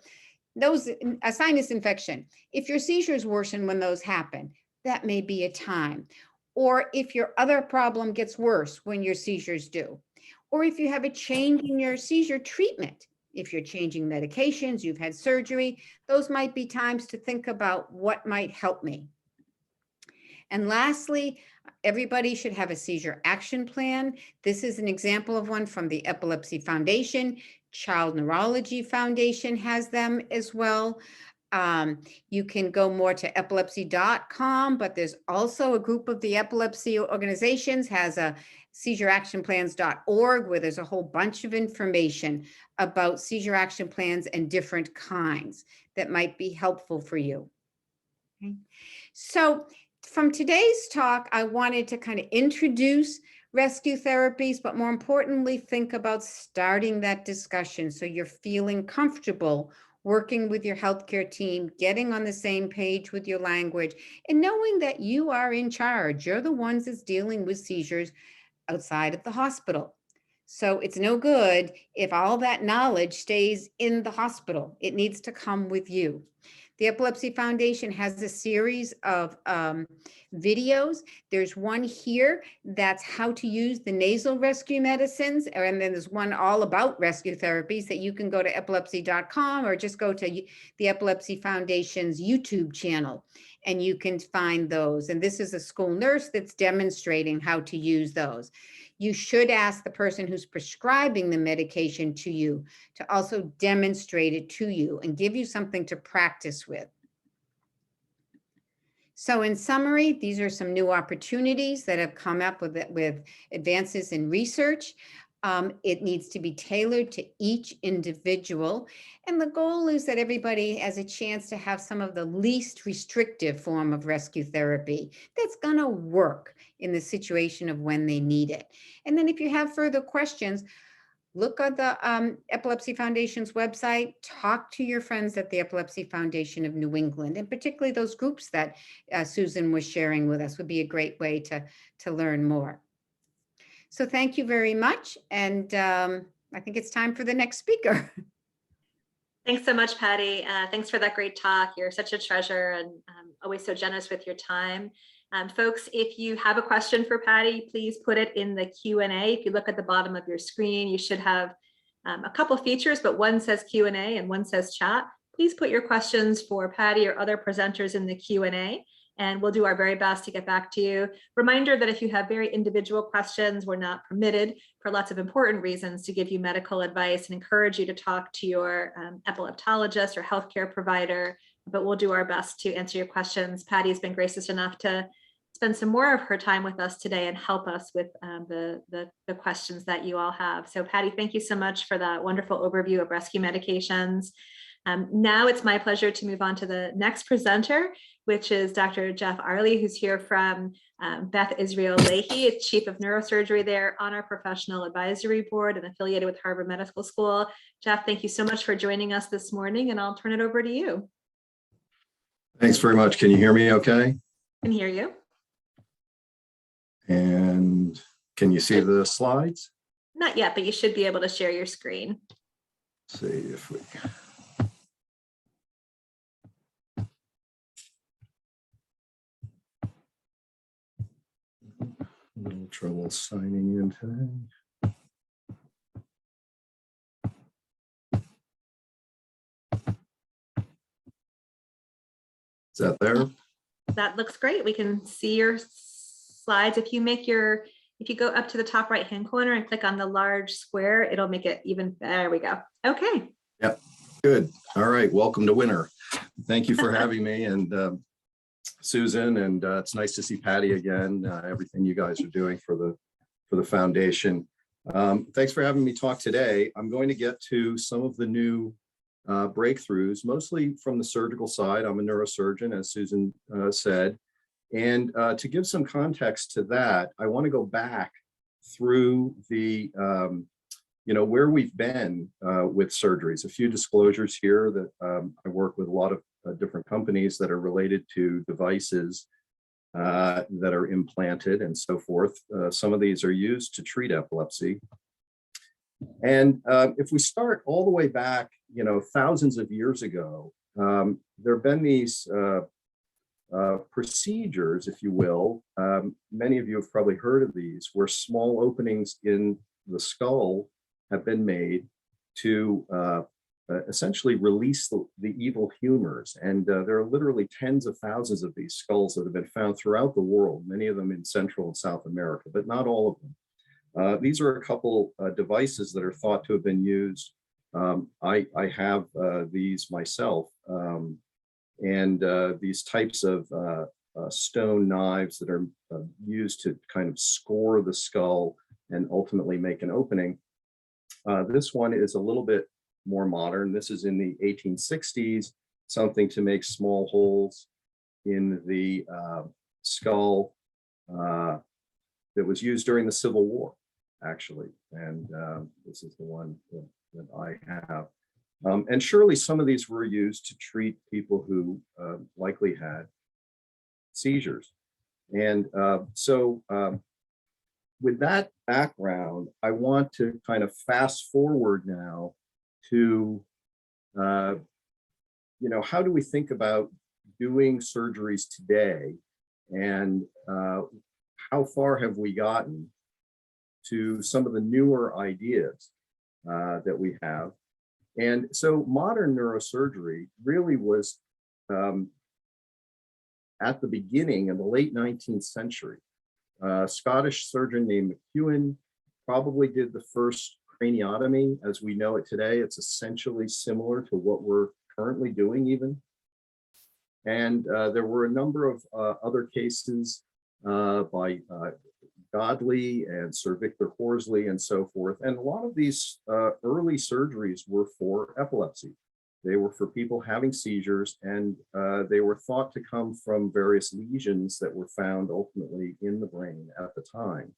a sinus infection, if your seizures worsen when those happen, that may be a time. Or if your other problem gets worse when your seizures do. Or if you have a change in your seizure treatment, if you're changing medications, you've had surgery, those might be times to think about what might help me. And lastly, everybody should have a seizure action plan. This is an example of one from the Epilepsy Foundation. Child Neurology Foundation has them as well. You can go more to epilepsy.com, but there's also a group of the epilepsy organizations has a seizureactionplans.org where there's a whole bunch of information about seizure action plans and different kinds that might be helpful for you. Okay. So from today's talk, I wanted to kind of introduce rescue therapies, but more importantly, think about starting that discussion so you're feeling comfortable working with your healthcare team, getting on the same page with your language, and knowing that you are in charge. You're the ones that's dealing with seizures outside of the hospital. So it's no good if all that knowledge stays in the hospital. It needs to come with you. The Epilepsy Foundation has a series of videos. There's one here that's how to use the nasal rescue medicines. And then there's one all about rescue therapies that you can go to epilepsy.com or just go to the Epilepsy Foundation's YouTube channel and you can find those. And this is a school nurse that's demonstrating how to use those. You should ask the person who's prescribing the medication to you to also demonstrate it to you and give you something to practice with. So in summary, these are some new opportunities that have come up with advances in research. It needs to be tailored to each individual. And the goal is that everybody has a chance to have some of the least restrictive form of rescue therapy that's going to work in the situation of when they need it. And then if you have further questions, look at the Epilepsy Foundation's website, talk to your friends at the Epilepsy Foundation of New England, and particularly those groups that Susan was sharing with us would be a great way to learn more. So thank you very much. And I think it's time for the next speaker. Thanks so much, Patty. Thanks for that great talk. You're such a treasure and always so generous with your time. Folks, if you have a question for Patty, please put it in the Q&A. If you look at the bottom of your screen, you should have a couple features, but one says Q&A and one says chat. Please put your questions for Patty or other presenters in the Q&A, and we'll do our very best to get back to you. Reminder that if you have very individual questions, we're not permitted for lots of important reasons to give you medical advice and encourage you to talk to your epileptologist or healthcare provider, but we'll do our best to answer your questions. Patty has been gracious enough to spend some more of her time with us today and help us with the questions that you all have. So Patty, thank you so much for that wonderful overview of rescue medications. Now it's my pleasure to move on to the next presenter, which is Dr. Jeff Arley, who's here from Beth Israel Lahey, Chief of Neurosurgery there on our Professional Advisory Board and affiliated with Harvard Medical School. Jeff, thank you so much for joining us this morning, and I'll turn it over to you. Thanks very much. Can you hear me okay? I can hear you. And can you see the slides? Not yet, but you should be able to share your screen. Let's see if we... A little trouble signing in today. Is that there? That looks great. We can see your slides. If you go up to the top right-hand corner and click on the large square, it'll make it even, there we go. Okay. Yep, good. All right, welcome to winter. Thank you for having me, and Susan, and it's nice to see Patty again, everything you guys are doing for the foundation. Thanks for having me talk today. I'm going to get to some of the new breakthroughs, mostly from the surgical side. I'm a neurosurgeon, as Susan said. And to give some context to that, I want to go back through the, where we've been with surgeries. A few disclosures here that I work with a lot of different companies that are related to devices that are implanted and so forth. Some of these are used to treat epilepsy. And if we start all the way back, thousands of years ago, there have been these procedures, if you will. Many of you have probably heard of these, where small openings in the skull have been made to essentially release the evil humors. And there are literally tens of thousands of these skulls that have been found throughout the world, many of them in Central and South America, but not all of them. These are a couple devices that are thought to have been used. I have these myself. And these types of stone knives that are used to kind of score the skull and ultimately make an opening. This one is a little bit more modern. This is in the 1860s, something to make small holes in the skull that was used during the Civil War, actually. And this is the one that I have. And surely some of these were used to treat people who likely had seizures. And so with that background, I want to kind of fast forward now to, how do we think about doing surgeries today, and how far have we gotten to some of the newer ideas that we have. And so modern neurosurgery really was at the beginning in the late 19th century. A Scottish surgeon named McEwen probably did the first craniotomy as we know it today. It's essentially similar to what we're currently doing even. And there were a number of other cases by Godley and Sir Victor Horsley and so forth. And a lot of these early surgeries were for epilepsy. They were for people having seizures, and they were thought to come from various lesions that were found ultimately in the brain at the time.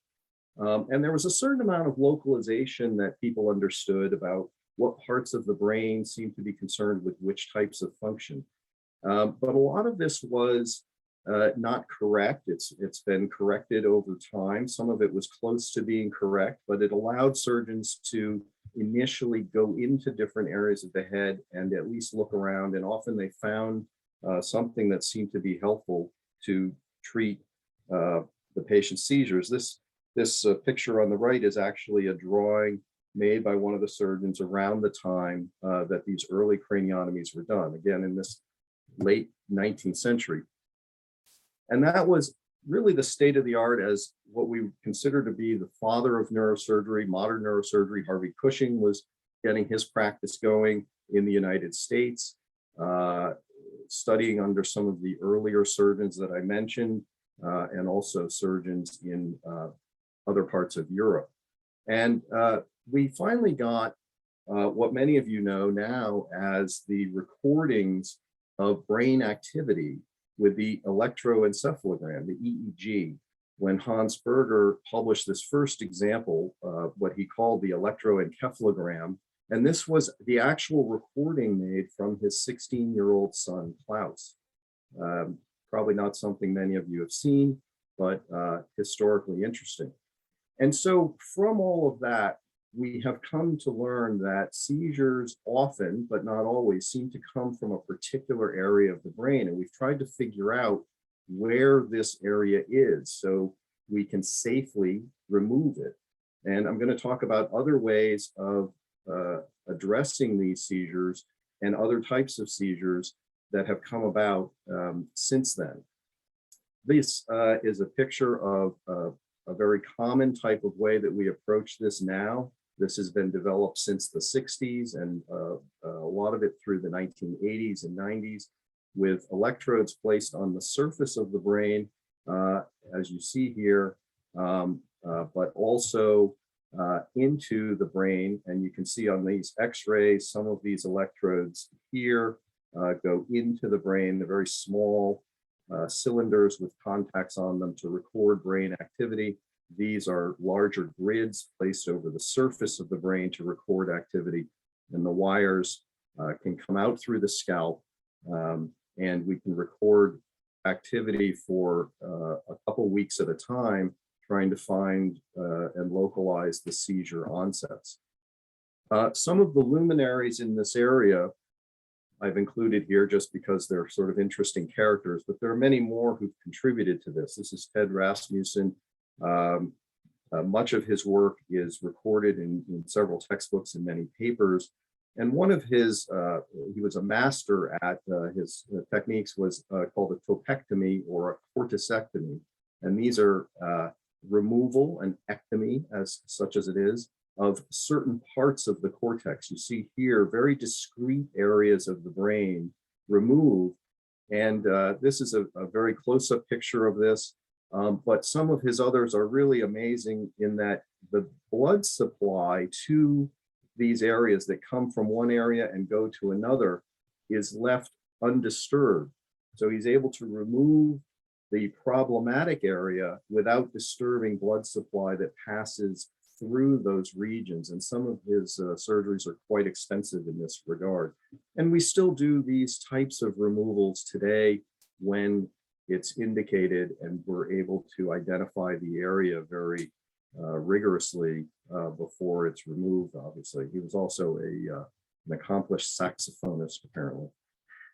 And there was a certain amount of localization that people understood about what parts of the brain seemed to be concerned with which types of function. But a lot of this was not correct. It's been corrected over time. Some of it was close to being correct, but it allowed surgeons to initially go into different areas of the head and at least look around. And often they found something that seemed to be helpful to treat the patient's seizures. This picture on the right is actually a drawing made by one of the surgeons around the time that these early craniotomies were done, again, in this late 19th century. And that was really the state of the art as what we consider to be the father of neurosurgery, modern neurosurgery. Harvey Cushing was getting his practice going in the United States, studying under some of the earlier surgeons that I mentioned, and also surgeons in other parts of Europe. And we finally got what many of you know now as the recordings of brain activity with the electroencephalogram, the EEG, when Hans Berger published this first example of what he called the electroencephalogram. And this was the actual recording made from his 16-year-old son, Klaus. Probably not something many of you have seen, but historically interesting. And so from all of that, we have come to learn that seizures often, but not always, seem to come from a particular area of the brain. And we've tried to figure out where this area is so we can safely remove it. And I'm going to talk about other ways of addressing these seizures and other types of seizures that have come about since then. This is a picture of a very common type of way that we approach this now. This has been developed since the 60s and a lot of it through the 1980s and 90s, with electrodes placed on the surface of the brain, as you see here, but also into the brain. And you can see on these x-rays, some of these electrodes here go into the brain. They're very small cylinders with contacts on them to record brain activity. These are larger grids placed over the surface of the brain to record activity. And the wires can come out through the scalp, and we can record activity for a couple weeks at a time, trying to find and localize the seizure onsets. Some of the luminaries in this area I've included here just because they're sort of interesting characters, but there are many more who've contributed to this. This is Ted Rasmussen. Much of his work is recorded in several textbooks and many papers. And one of his, he was a master at his techniques was called a topectomy or a corticectomy. And these are removal and ectomy, as such as it is, of certain parts of the cortex. You see here very discrete areas of the brain removed And this is a very close-up picture of this, but some of his others are really amazing in that the blood supply to these areas that come from one area and go to another is left undisturbed. So he's able to remove the problematic area without disturbing blood supply that passes through those regions. And some of his surgeries are quite extensive in this regard. And we still do these types of removals today when it's indicated, and we're able to identify the area very rigorously before it's removed, obviously. He was also an accomplished saxophonist, apparently.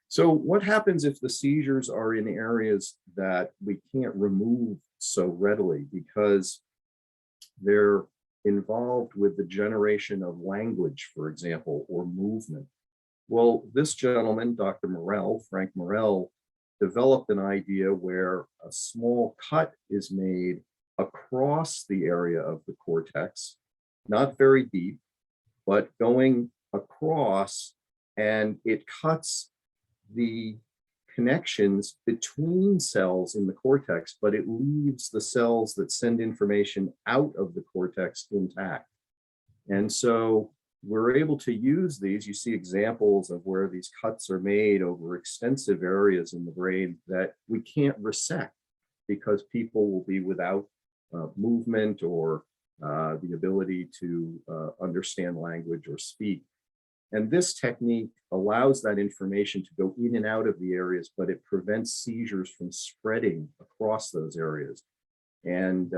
So what happens if the seizures are in areas that we can't remove so readily because they're involved with the generation of language, for example, or movement? Well, this gentleman, Dr. Morell, Frank Morell, developed an idea where a small cut is made across the area of the cortex, not very deep, but going across, and it cuts the connections between cells in the cortex, but it leaves the cells that send information out of the cortex intact. And so we're able to use these. You see examples of where these cuts are made over extensive areas in the brain that we can't resect because people will be without movement or the ability to understand language or speak. And this technique allows that information to go in and out of the areas, but it prevents seizures from spreading across those areas. And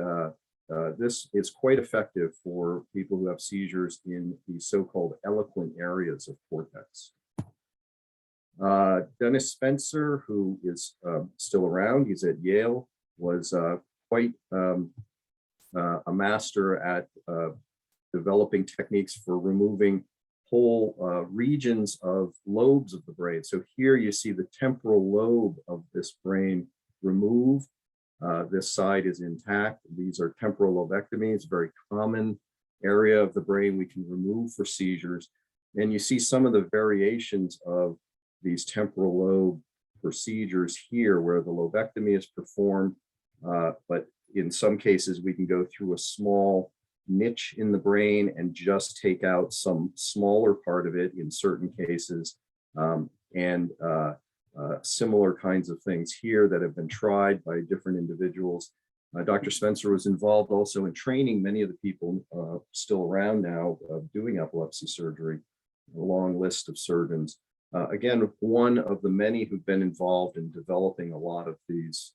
this is quite effective for people who have seizures in the so-called eloquent areas of cortex. Dennis Spencer, who is still around, he's at Yale, was quite a master at developing techniques for removing whole regions of lobes of the brain. So here you see the temporal lobe of this brain removed. This side is intact. These are temporal lobectomies, very common area of the brain we can remove for seizures. And you see some of the variations of these temporal lobe procedures here where the lobectomy is performed, but in some cases we can go through a small niche in the brain and just take out some smaller part of it in certain cases, and similar kinds of things here that have been tried by different individuals. Dr. Spencer was involved also in training many of the people still around now doing epilepsy surgery, a long list of surgeons. Again, one of the many who've been involved in developing a lot of these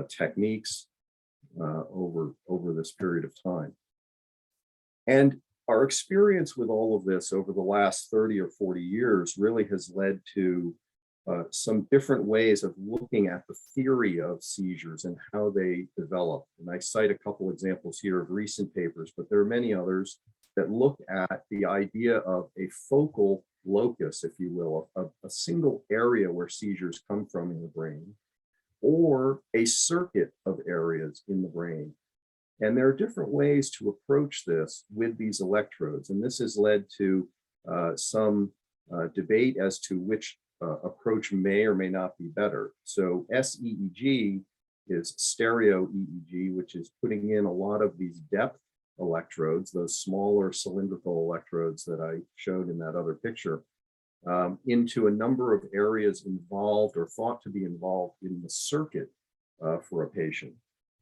techniques over this period of time. And our experience with all of this over the last 30 or 40 years really has led to some different ways of looking at the theory of seizures and how they develop. And I cite a couple examples here of recent papers, but there are many others that look at the idea of a focal locus, if you will, a single area where seizures come from in the brain, or a circuit of areas in the brain. And there are different ways to approach this with these electrodes. And this has led to some debate as to which approach may or may not be better. So SEEG is stereo EEG, which is putting in a lot of these depth electrodes, those smaller cylindrical electrodes that I showed in that other picture, into a number of areas involved or thought to be involved in the circuit for a patient.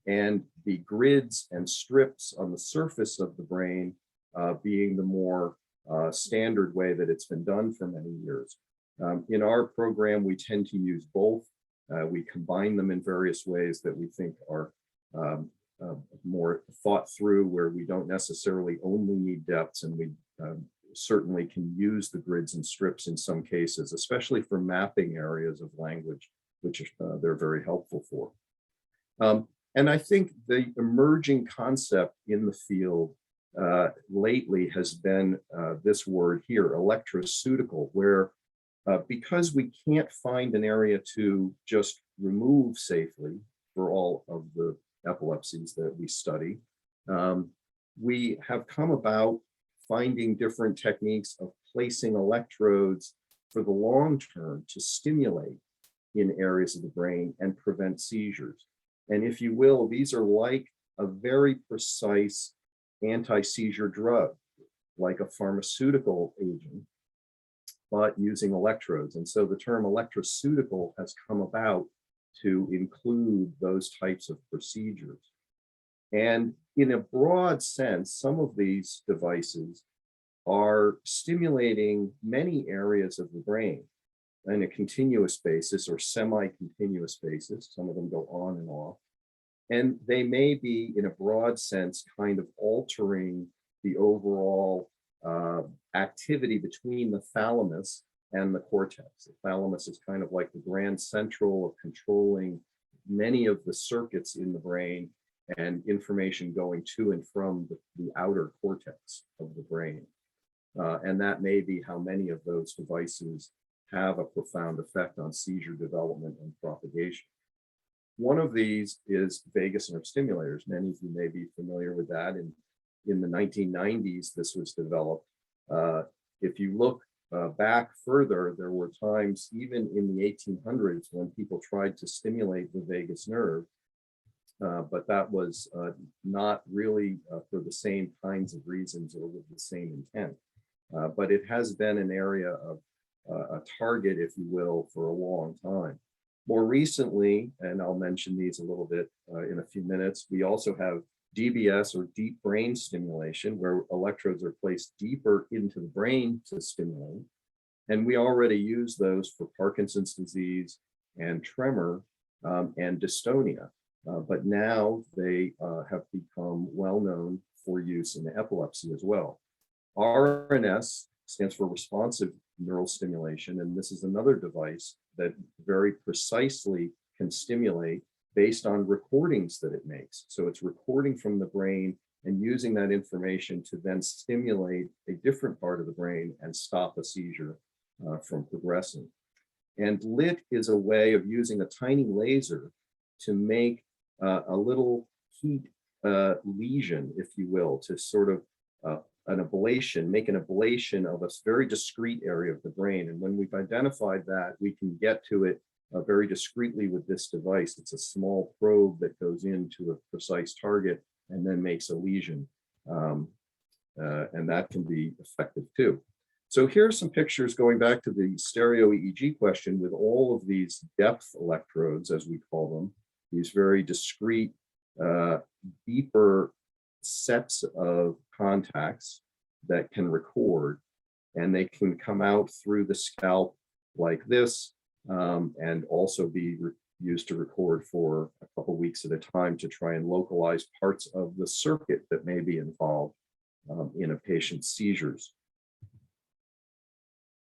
And the grids and strips on the surface of the brain being the more standard way that it's been done for many years. In our program, we tend to use both. We combine them in various ways that we think are more thought through, where we don't necessarily only need depths, and we certainly can use the grids and strips in some cases, especially for mapping areas of language, which they're very helpful for. And I think the emerging concept in the field lately has been this word here, electroceutical, where because we can't find an area to just remove safely for all of the epilepsies that we study, we have come about finding different techniques of placing electrodes for the long term to stimulate in areas of the brain and prevent seizures. And if you will, these are like a very precise anti-seizure drug, like a pharmaceutical agent, but using electrodes. And so the term electroceutical has come about to include those types of procedures. And in a broad sense, some of these devices are stimulating many areas of the brain on a continuous basis or semi-continuous basis. Some of them go on and off. And they may be, in a broad sense, kind of altering the overall activity between the thalamus and the cortex. The thalamus is kind of like the grand central of controlling many of the circuits in the brain and information going to and from the outer cortex of the brain. And that may be how many of those devices have a profound effect on seizure development and propagation. One of these is vagus nerve stimulators. Many of you may be familiar with that. In the 1990s, this was developed. If you look back further, there were times even in the 1800s when people tried to stimulate the vagus nerve, but that was not really for the same kinds of reasons or with the same intent. But it has been an area of a target, if you will, for a long time. More recently, and I'll mention these a little bit in a few minutes, we also have DBS, or deep brain stimulation, where electrodes are placed deeper into the brain to stimulate. And we already use those for Parkinson's disease and tremor and dystonia. But now they have become well known for use in epilepsy as well. RNS stands for responsive neural stimulation, and this is another device that very precisely can stimulate based on recordings that it makes. So it's recording from the brain and using that information to then stimulate a different part of the brain and stop a seizure from progressing. And LIT is a way of using a tiny laser to make a little heat lesion, if you will, to sort of an ablation, make an ablation of a very discrete area of the brain. And when we've identified that, we can get to it very discreetly with this device. It's a small probe that goes into a precise target and then makes a lesion. And that can be effective too. So here are some pictures going back to the stereo EEG question with all of these depth electrodes, as we call them, these very discrete, deeper sets of contacts that can record, and they can come out through the scalp like this, and also be used to record for a couple weeks at a time to try and localize parts of the circuit that may be involved in a patient's seizures.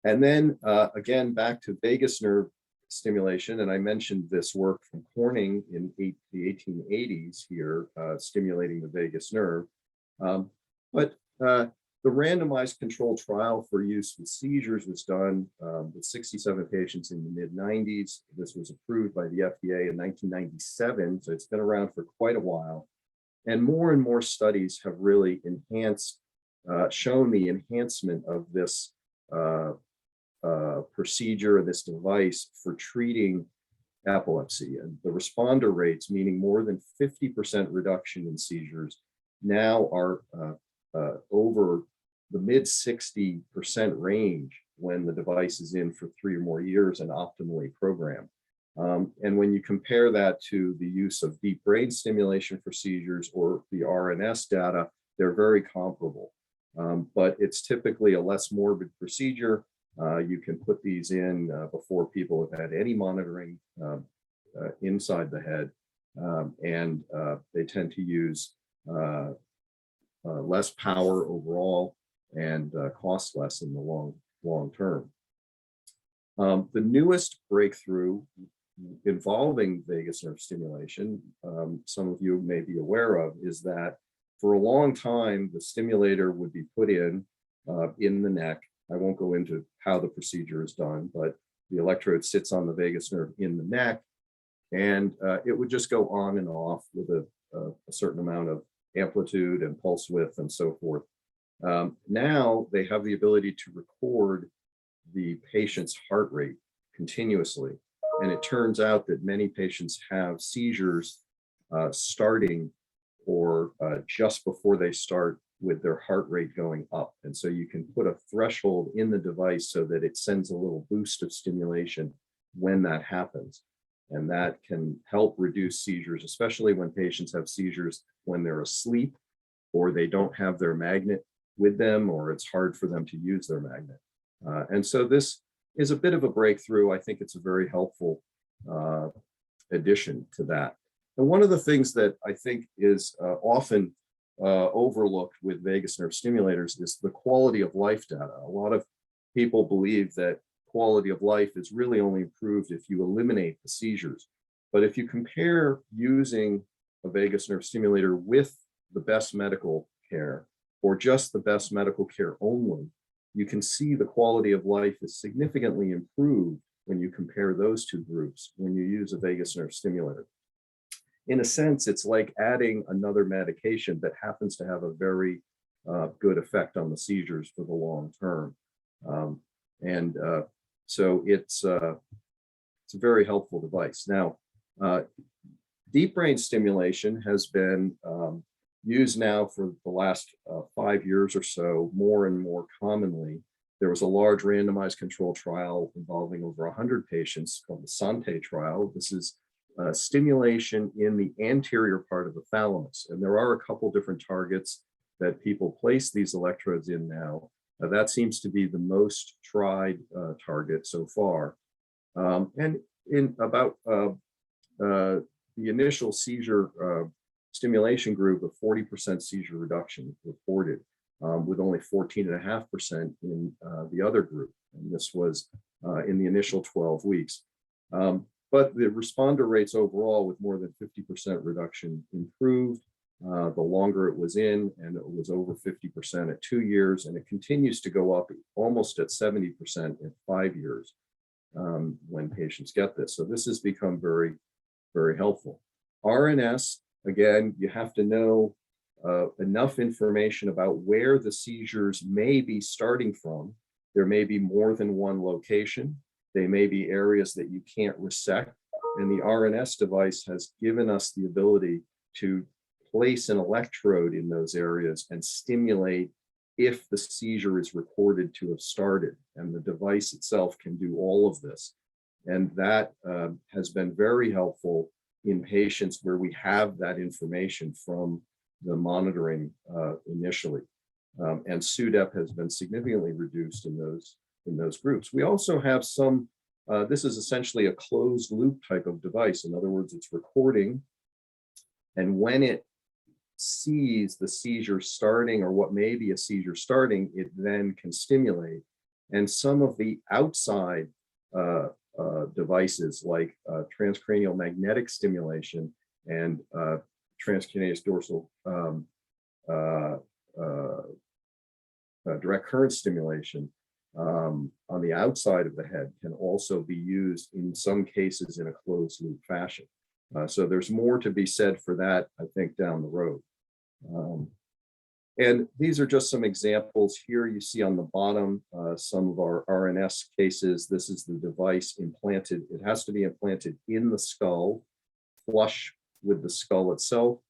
And then again, back to vagus nerve stimulation, and I mentioned this work from Corning in the 1880s here, stimulating the vagus nerve. But the randomized controlled trial for use with seizures was done with 67 patients in the mid-90s. This was approved by the FDA in 1997, so it's been around for quite a while. And more studies have really enhanced, shown the enhancement of this procedure, this device for treating epilepsy. And the responder rates, meaning more than 50% reduction in seizures, now are over the mid 60% range when the device is in for 3 or more years and optimally programmed. And when you compare that to the use of deep brain stimulation for seizures or the RNS data, they're very comparable. But it's typically a less morbid procedure. You can put these in before people have had any monitoring inside the head, and they tend to use less power overall and cost less in the long term. The newest breakthrough involving vagus nerve stimulation, some of you may be aware of, is that for a long time the stimulator would be put in the neck. I won't go into how the procedure is done, but the electrode sits on the vagus nerve in the neck, and it would just go on and off with a certain amount of amplitude and pulse width and so forth. Now they have the ability to record the patient's heart rate continuously. And it turns out that many patients have seizures starting or just before they start with their heart rate going up. And so you can put a threshold in the device so that it sends a little boost of stimulation when that happens. And that can help reduce seizures, especially when patients have seizures when they're asleep or they don't have their magnet with them, or it's hard for them to use their magnet. And so this is a bit of a breakthrough. I think it's a very helpful addition to that. And one of the things that I think is often overlooked with vagus nerve stimulators is the quality of life data. A lot of people believe that quality of life is really only improved if you eliminate the seizures. But if you compare using a vagus nerve stimulator with the best medical care, or just the best medical care only, you can see the quality of life is significantly improved when you compare those two groups when you use a vagus nerve stimulator. In a sense, it's like adding another medication that happens to have a very good effect on the seizures for the long term. So it's a very helpful device. Now, deep brain stimulation has been used now for the last 5 years or so, more and more commonly. There was a large randomized control trial involving over 100 patients called the Sante trial. This is stimulation in the anterior part of the thalamus. And there are a couple different targets that people place these electrodes in now. That seems to be the most tried target so far. And in about the initial seizure stimulation group, of 40% seizure reduction reported, with only 14.5% in the other group. And this was in the initial 12 weeks. But the responder rates overall with more than 50% reduction improved the longer it was in, and it was over 50% at 2 years, and it continues to go up almost at 70% in 5 years when patients get this. So this has become very, very helpful. RNS, again, you have to know enough information about where the seizures may be starting from. There may be more than one location. They may be areas that you can't resect. And the RNS device has given us the ability to place an electrode in those areas and stimulate if the seizure is reported to have started. And the device itself can do all of this. And that has been very helpful in patients where we have that information from the monitoring initially. And SUDEP has been significantly reduced in those groups. We also have some, this is essentially a closed loop type of device. In other words, it's recording, and when it sees the seizure starting, or what may be a seizure starting, it then can stimulate. And some of the outside devices like transcranial magnetic stimulation and transcutaneous dorsal direct current stimulation on the outside of the head can also be used in some cases in a closed loop fashion. So there's more to be said for that, I think, down the road. And these are just some examples. Here you see on the bottom some of our RNS cases. This is the device implanted. It has to be implanted in the skull, flush with the skull itself.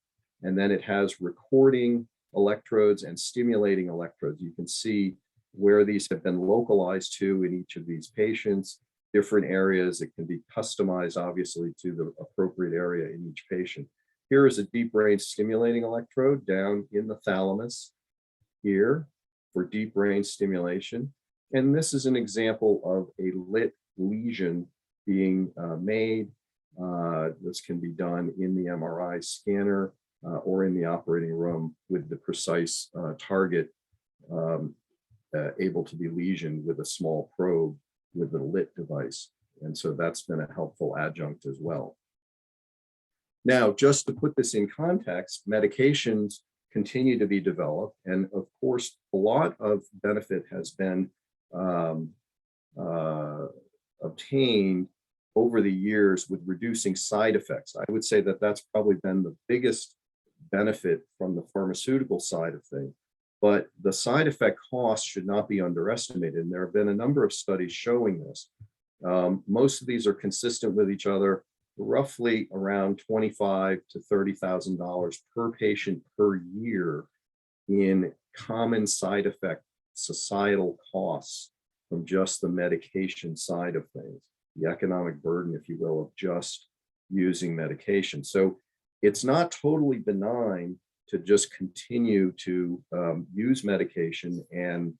And then it has recording electrodes and stimulating electrodes. You can see where these have been localized to in each of these patients, different areas. It can be customized, obviously, to the appropriate area in each patient. Here is a deep brain stimulating electrode down in the thalamus here for deep brain stimulation. And this is an example of a lit lesion being made. This can be done in the MRI scanner or in the operating room with the precise target able to be lesioned with a small probe with the lit device. And so that's been a helpful adjunct as well. Now, just to put this in context, medications continue to be developed. And of course, a lot of benefit has been obtained over the years with reducing side effects. I would say that that's probably been the biggest benefit from the pharmaceutical side of things. But the side effect costs should not be underestimated. And there have been a number of studies showing this. Most of these are consistent with each other, roughly around $25,000 to $30,000 per patient per year in common side effect societal costs from just the medication side of things, the economic burden, if you will, of just using medication. So it's not totally benign to just continue to use medication and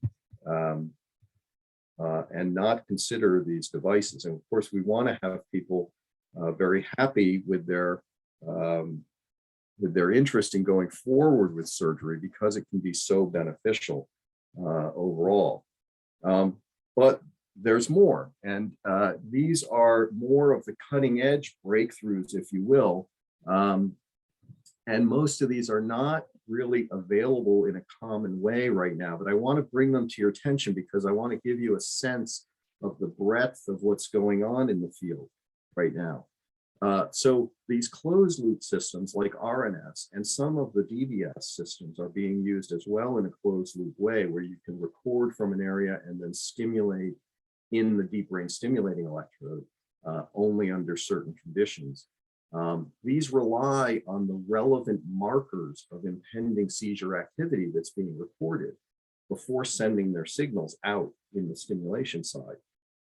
not consider these devices. And of course, we want to have people very happy with their interest in going forward with surgery because it can be so beneficial overall. But there's more, and these are more of the cutting edge breakthroughs, if you will. And most of these are not really available in a common way right now, but I want to bring them to your attention because I want to give you a sense of the breadth of what's going on in the field right now. So these closed loop systems like RNS and some of the DBS systems are being used as well in a closed loop way where you can record from an area and then stimulate in the deep brain stimulating electrode only under certain conditions. These rely on the relevant markers of impending seizure activity that's being recorded before sending their signals out in the stimulation side.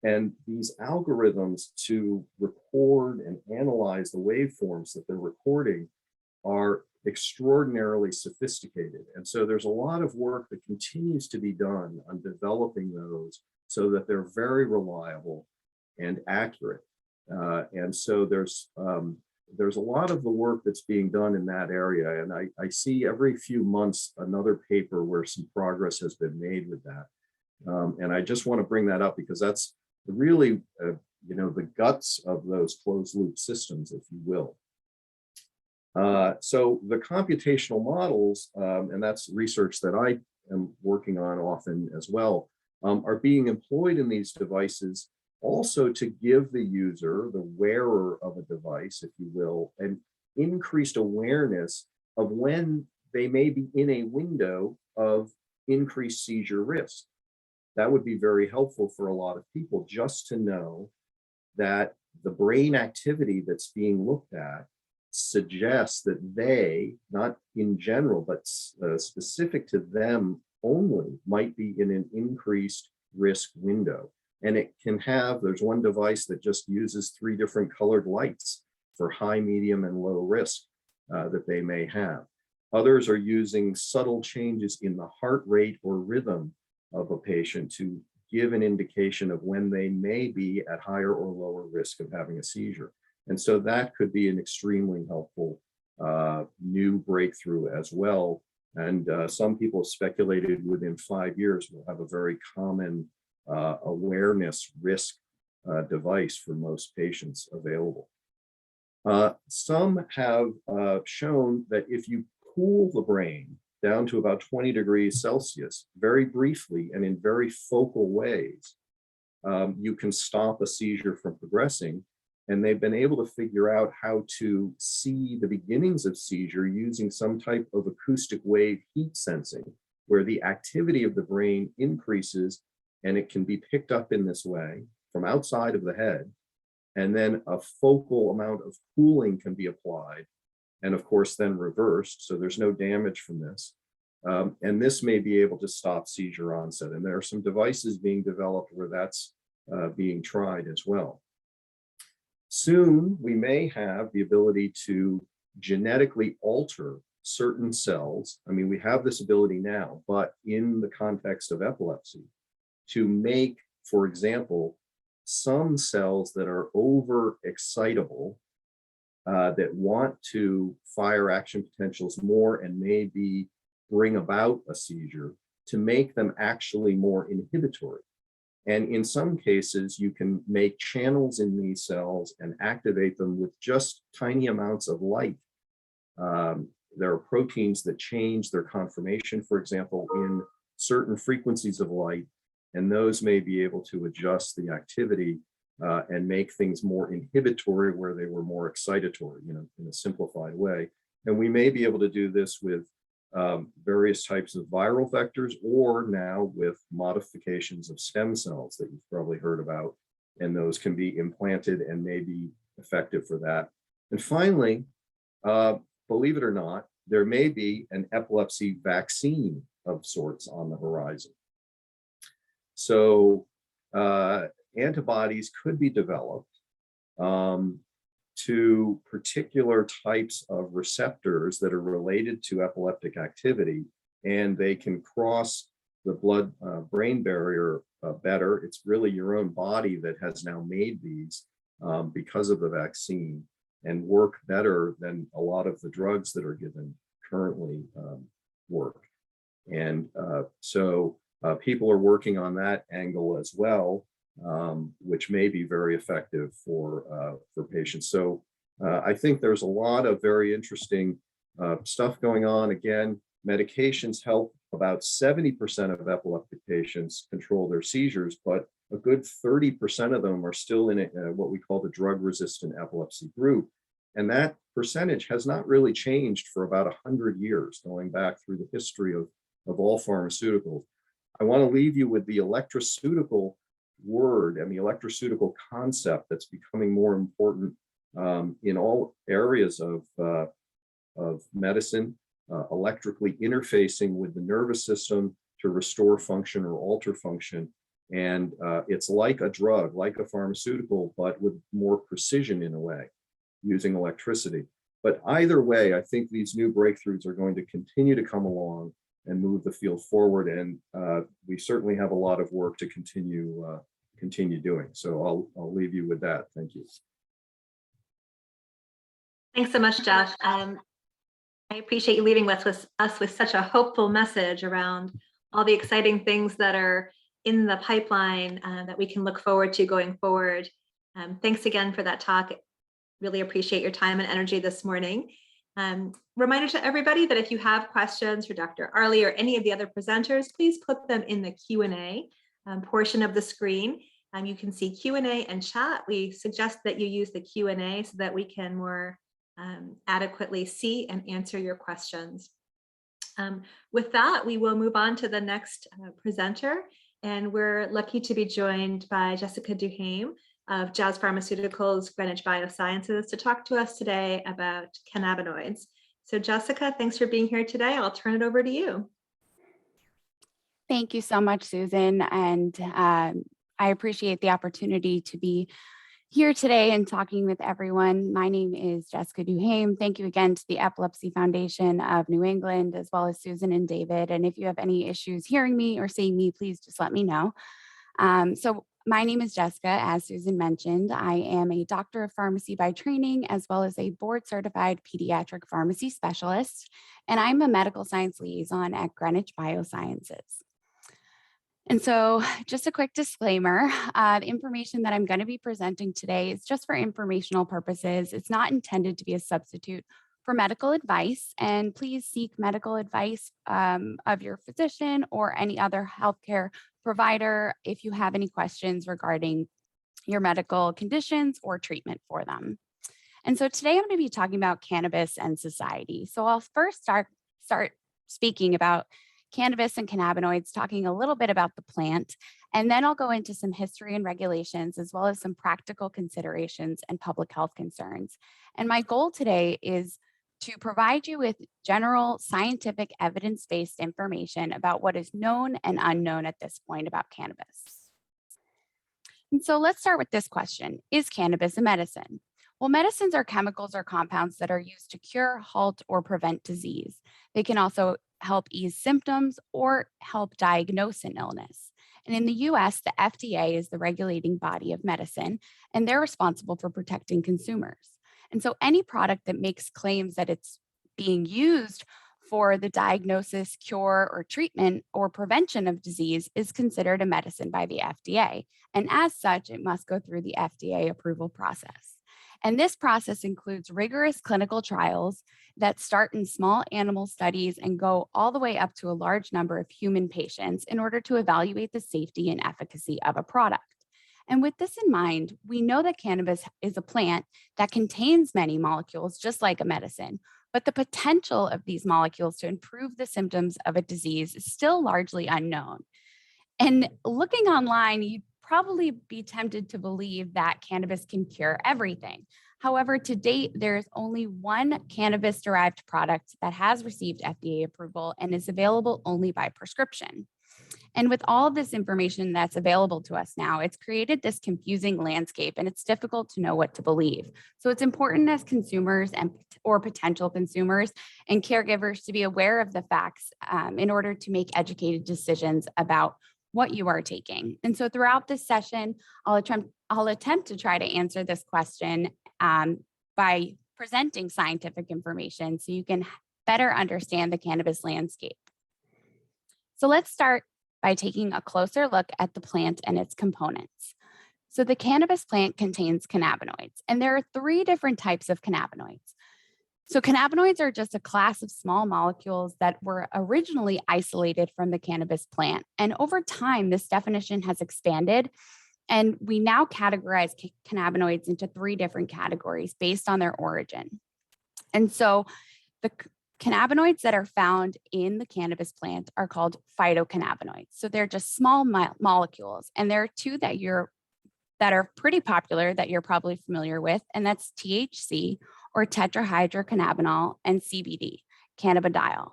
And these algorithms to record and analyze the waveforms that they're recording are extraordinarily sophisticated. And so there's a lot of work that continues to be done on developing those so that they're very reliable and accurate. And so there's a lot of the work that's being done in that area. And I see every few months another paper where some progress has been made with that. And I just want to bring that up because that's really, the guts of those closed loop systems, if you will. So the computational models, and that's research that I am working on often as well, are being employed in these devices also to give the user, the wearer of a device, if you will, an increased awareness of when they may be in a window of increased seizure risk. That would be very helpful for a lot of people just to know that the brain activity that's being looked at suggests that they, not in general, but specific to them only, might be in an increased risk window. And it can have, there's one device that just uses 3 different colored lights for high, medium, and low risk that they may have. Others are using subtle changes in the heart rate or rhythm of a patient to give an indication of when they may be at higher or lower risk of having a seizure. And so that could be an extremely helpful new breakthrough as well. And some people have speculated within 5 years we'll have a very common awareness risk device for most patients available. Some have shown that if you cool the brain down to about 20 degrees Celsius, very briefly and in very focal ways, you can stop a seizure from progressing. And they've been able to figure out how to see the beginnings of seizure using some type of acoustic wave heat sensing, where the activity of the brain increases and it can be picked up in this way from outside of the head. And then a focal amount of cooling can be applied and of course then reversed. So there's no damage from this. And this may be able to stop seizure onset. And there are some devices being developed where that's being tried as well. Soon, we may have the ability to genetically alter certain cells. I mean, we have this ability now, but in the context of epilepsy, to make, for example, some cells that are overexcitable, that want to fire action potentials more and maybe bring about a seizure, to make them actually more inhibitory. And in some cases, you can make channels in these cells and activate them with just tiny amounts of light. There are proteins that change their conformation, for example, in certain frequencies of light, and those may be able to adjust the activity and make things more inhibitory where they were more excitatory, in a simplified way. And we may be able to do this with various types of viral vectors, or now with modifications of stem cells that you've probably heard about and those can be implanted and may be effective for that. And finally, believe it or not, there may be an epilepsy vaccine of sorts on the horizon. So antibodies could be developed to particular types of receptors that are related to epileptic activity, and they can cross the blood-brain barrier better. It's really your own body that has now made these because of the vaccine, and work better than a lot of the drugs that are given currently work. And so people are working on that angle as well, which may be very effective for patients. So I think there's a lot of very interesting stuff going on. Again, medications help about 70% of epileptic patients control their seizures, but a good 30% of them are still in what we call the drug-resistant epilepsy group. And that percentage has not really changed for about 100 years, going back through the history of all pharmaceuticals. I want to leave you with the electroceutical word and the electroceutical concept that's becoming more important in all areas of medicine, electrically interfacing with the nervous system to restore function or alter function. And it's like a drug, like a pharmaceutical, but with more precision in a way, using electricity. But either way, I think these new breakthroughs are going to continue to come along and move the field forward. And we certainly have a lot of work to continue doing. So I'll leave you with that. Thank you. Thanks so much, Jeff. I appreciate you leaving us with such a hopeful message around all the exciting things that are in the pipeline that we can look forward to going forward. Thanks again for that talk. Really appreciate your time and energy this morning. Reminder to everybody that if you have questions for Dr. Arley or any of the other presenters, please put them in the Q&A portion of the screen. You can see Q&A and chat. We suggest that you use the Q&A so that we can more adequately see and answer your questions. With that, we will move on to the next presenter, and we're lucky to be joined by Jessica Duhame of Jazz Pharmaceuticals Greenwich Biosciences to talk to us today about cannabinoids. So Jessica, thanks for being here today. I'll turn it over to you. Thank you so much, Susan. And I appreciate the opportunity to be here today and talking with everyone. My name is Jessica Duhame. Thank you again to the Epilepsy Foundation of New England, as well as Susan and David. And if you have any issues hearing me or seeing me, please just let me know. So my name is Jessica, as Susan mentioned. I am a doctor of pharmacy by training, as well as a board certified pediatric pharmacy specialist. And I'm a medical science liaison at Greenwich Biosciences. And so just a quick disclaimer, the information that I'm going to be presenting today is just for informational purposes. It's not intended to be a substitute for medical advice, and please seek medical advice of your physician or any other healthcare provider if you have any questions regarding your medical conditions or treatment for them. And so today I'm going to be talking about cannabis and society. So I'll first start speaking about cannabis and cannabinoids, talking a little bit about the plant, and then I'll go into some history and regulations, as well as some practical considerations and public health concerns. And my goal today is to provide you with general scientific evidence-based information about what is known and unknown at this point about cannabis. And so let's start with this question: is cannabis a medicine? Well, medicines are chemicals or compounds that are used to cure, halt, or prevent disease. They can also help ease symptoms or help diagnose an illness. And in the US, the FDA is the regulating body of medicine, and they're responsible for protecting consumers. And so any product that makes claims that it's being used for the diagnosis, cure, or treatment or prevention of disease is considered a medicine by the FDA. And as such, it must go through the FDA approval process. And this process includes rigorous clinical trials that start in small animal studies and go all the way up to a large number of human patients in order to evaluate the safety and efficacy of a product. And with this in mind, we know that cannabis is a plant that contains many molecules, just like a medicine, but the potential of these molecules to improve the symptoms of a disease is still largely unknown. And looking online, you probably be tempted to believe that cannabis can cure everything. However, to date, there is only one cannabis-derived product that has received FDA approval and is available only by prescription. And with all of this information that's available to us now, it's created this confusing landscape, and it's difficult to know what to believe. So it's important as consumers or potential consumers and caregivers to be aware of the facts in order to make educated decisions about what you are taking. And so throughout this session, I'll attempt to try to answer this question by presenting scientific information so you can better understand the cannabis landscape. So let's start by taking a closer look at the plant and its components. So the cannabis plant contains cannabinoids, and there are 3 different types of cannabinoids. So cannabinoids are just a class of small molecules that were originally isolated from the cannabis plant. And over time, this definition has expanded, and we now categorize cannabinoids into 3 different categories based on their origin. And so the cannabinoids that are found in the cannabis plant are called phytocannabinoids. So they're just small molecules. And there are 2 that are pretty popular that you're probably familiar with, and that's THC, or tetrahydrocannabinol, and CBD, cannabidiol.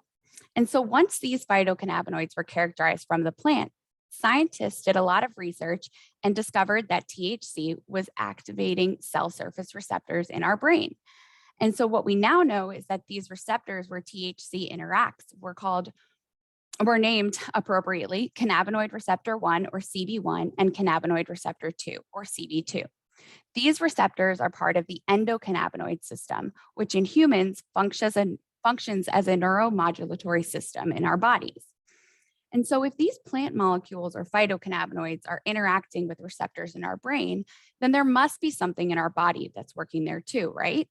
And so once these phytocannabinoids were characterized from the plant, scientists did a lot of research and discovered that THC was activating cell surface receptors in our brain. And so what we now know is that these receptors where THC interacts were named appropriately cannabinoid receptor 1, or CB1, and cannabinoid receptor 2, or CB2. These receptors are part of the endocannabinoid system, which in humans functions as a neuromodulatory system in our bodies. And so if these plant molecules or phytocannabinoids are interacting with receptors in our brain, then there must be something in our body that's working there too, right?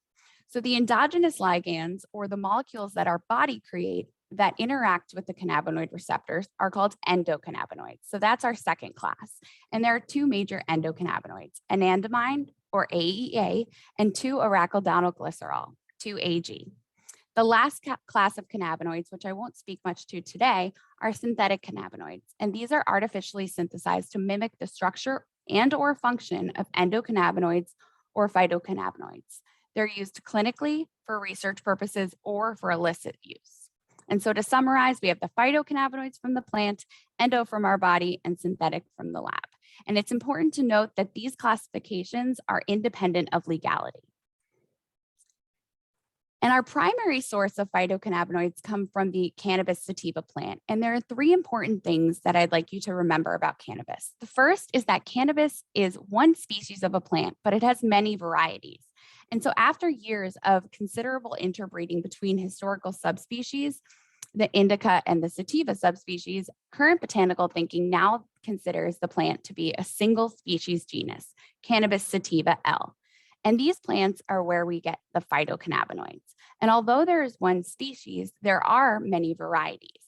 So the endogenous ligands, or the molecules that our body create that interact with the cannabinoid receptors, are called endocannabinoids. So that's our second class. And there are 2 major endocannabinoids, anandamide, or AEA, and 2-arachidonoglycerol, 2-AG. The last class of cannabinoids, which I won't speak much to today, are synthetic cannabinoids. And these are artificially synthesized to mimic the structure and or function of endocannabinoids or phytocannabinoids. They're used clinically, for research purposes, or for illicit use. And so to summarize, we have the phytocannabinoids from the plant, endo from our body, and synthetic from the lab. And it's important to note that these classifications are independent of legality. And our primary source of phytocannabinoids come from the cannabis sativa plant. And there are 3 important things that I'd like you to remember about cannabis. The first is that cannabis is one species of a plant, but it has many varieties. And so after years of considerable interbreeding between historical subspecies, the indica and the sativa subspecies, current botanical thinking now considers the plant to be a single species genus, Cannabis sativa L. And these plants are where we get the phytocannabinoids. And although there is one species, there are many varieties.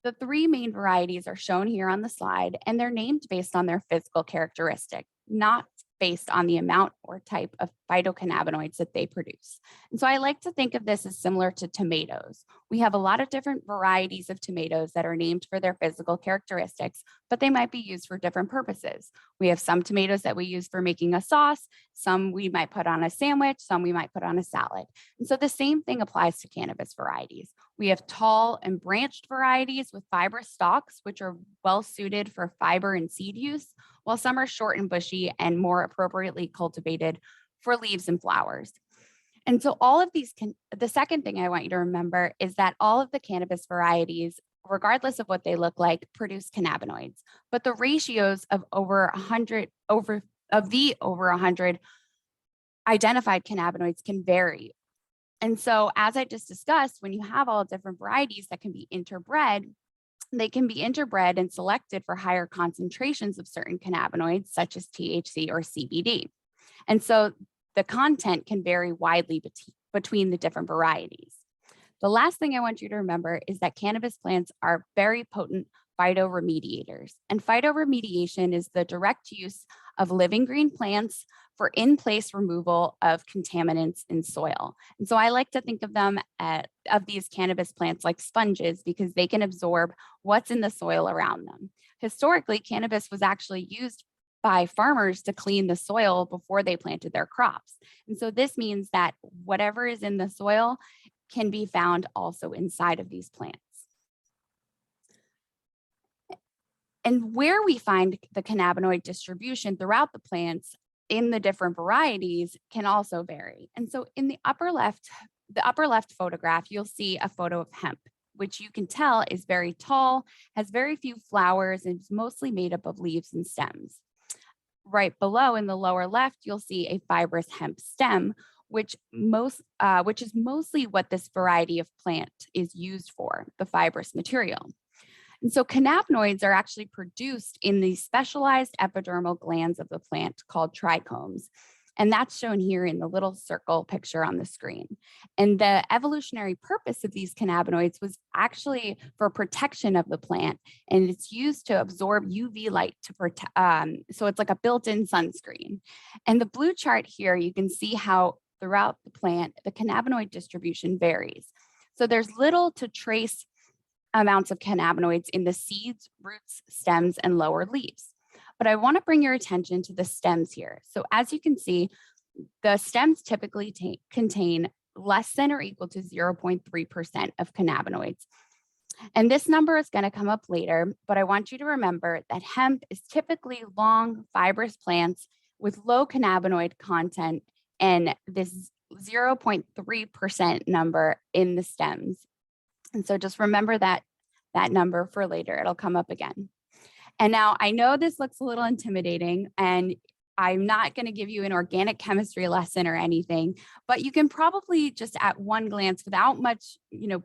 The 3 main varieties are shown here on the slide, and they're named based on their physical characteristic, not based on the amount or type of phytocannabinoids that they produce. And so I like to think of this as similar to tomatoes. We have a lot of different varieties of tomatoes that are named for their physical characteristics, but they might be used for different purposes. We have some tomatoes that we use for making a sauce, some we might put on a sandwich, some we might put on a salad. And so the same thing applies to cannabis varieties. We have tall and branched varieties with fibrous stalks, which are well suited for fiber and seed use, while some are short and bushy and more appropriately cultivated for leaves and flowers. And so all of these the second thing I want you to remember is that all of the cannabis varieties, regardless of what they look like, produce cannabinoids, but the ratios of over 100 identified cannabinoids can vary. And so as I just discussed, when you have all different varieties that can be interbred, they can be interbred and selected for higher concentrations of certain cannabinoids, such as THC or CBD. And so the content can vary widely between the different varieties. The last thing I want you to remember is that cannabis plants are very potent phytoremediators. And phytoremediation is the direct use of living green plants for in-place removal of contaminants in soil. And so I like to think of them of these cannabis plants like sponges because they can absorb what's in the soil around them. Historically, cannabis was actually used by farmers to clean the soil before they planted their crops. And so this means that whatever is in the soil can be found also inside of these plants. And where we find the cannabinoid distribution throughout the plants in the different varieties can also vary. And so in the upper left photograph, you'll see a photo of hemp, which you can tell is very tall, has very few flowers, and is mostly made up of leaves and stems. Right below in the lower left, you'll see a fibrous hemp stem, which is mostly what this variety of plant is used for, the fibrous material. And so cannabinoids are actually produced in these specialized epidermal glands of the plant called trichomes. And that's shown here in the little circle picture on the screen. And the evolutionary purpose of these cannabinoids was actually for protection of the plant. And it's used to absorb UV light to protect, so it's like a built-in sunscreen. And the blue chart here, you can see how throughout the plant, the cannabinoid distribution varies. So there's little to trace amounts of cannabinoids in the seeds, roots, stems, and lower leaves. But I want to bring your attention to the stems here. So as you can see, the stems typically contain less than or equal to 0.3% of cannabinoids. And this number is going to come up later, but I want you to remember that hemp is typically long, fibrous plants with low cannabinoid content and this 0.3% number in the stems. And so just remember that number for later. It'll come up again. And now I know this looks a little intimidating, and I'm not going to give you an organic chemistry lesson or anything, but you can probably just at one glance, without much,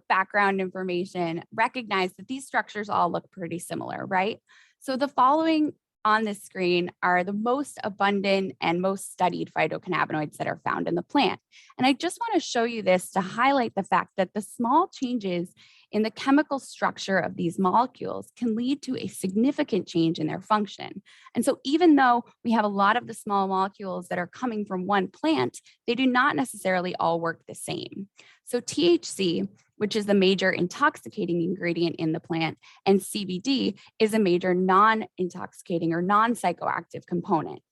background information, recognize that these structures all look pretty similar, right? So the following on this screen are the most abundant and most studied phytocannabinoids that are found in the plant. And I just want to show you this to highlight the fact that the small changes in the chemical structure of these molecules can lead to a significant change in their function. And so even though we have a lot of the small molecules that are coming from one plant, they do not necessarily all work the same. So THC, which is the major intoxicating ingredient in the plant, and CBD is a major non-intoxicating or non-psychoactive component.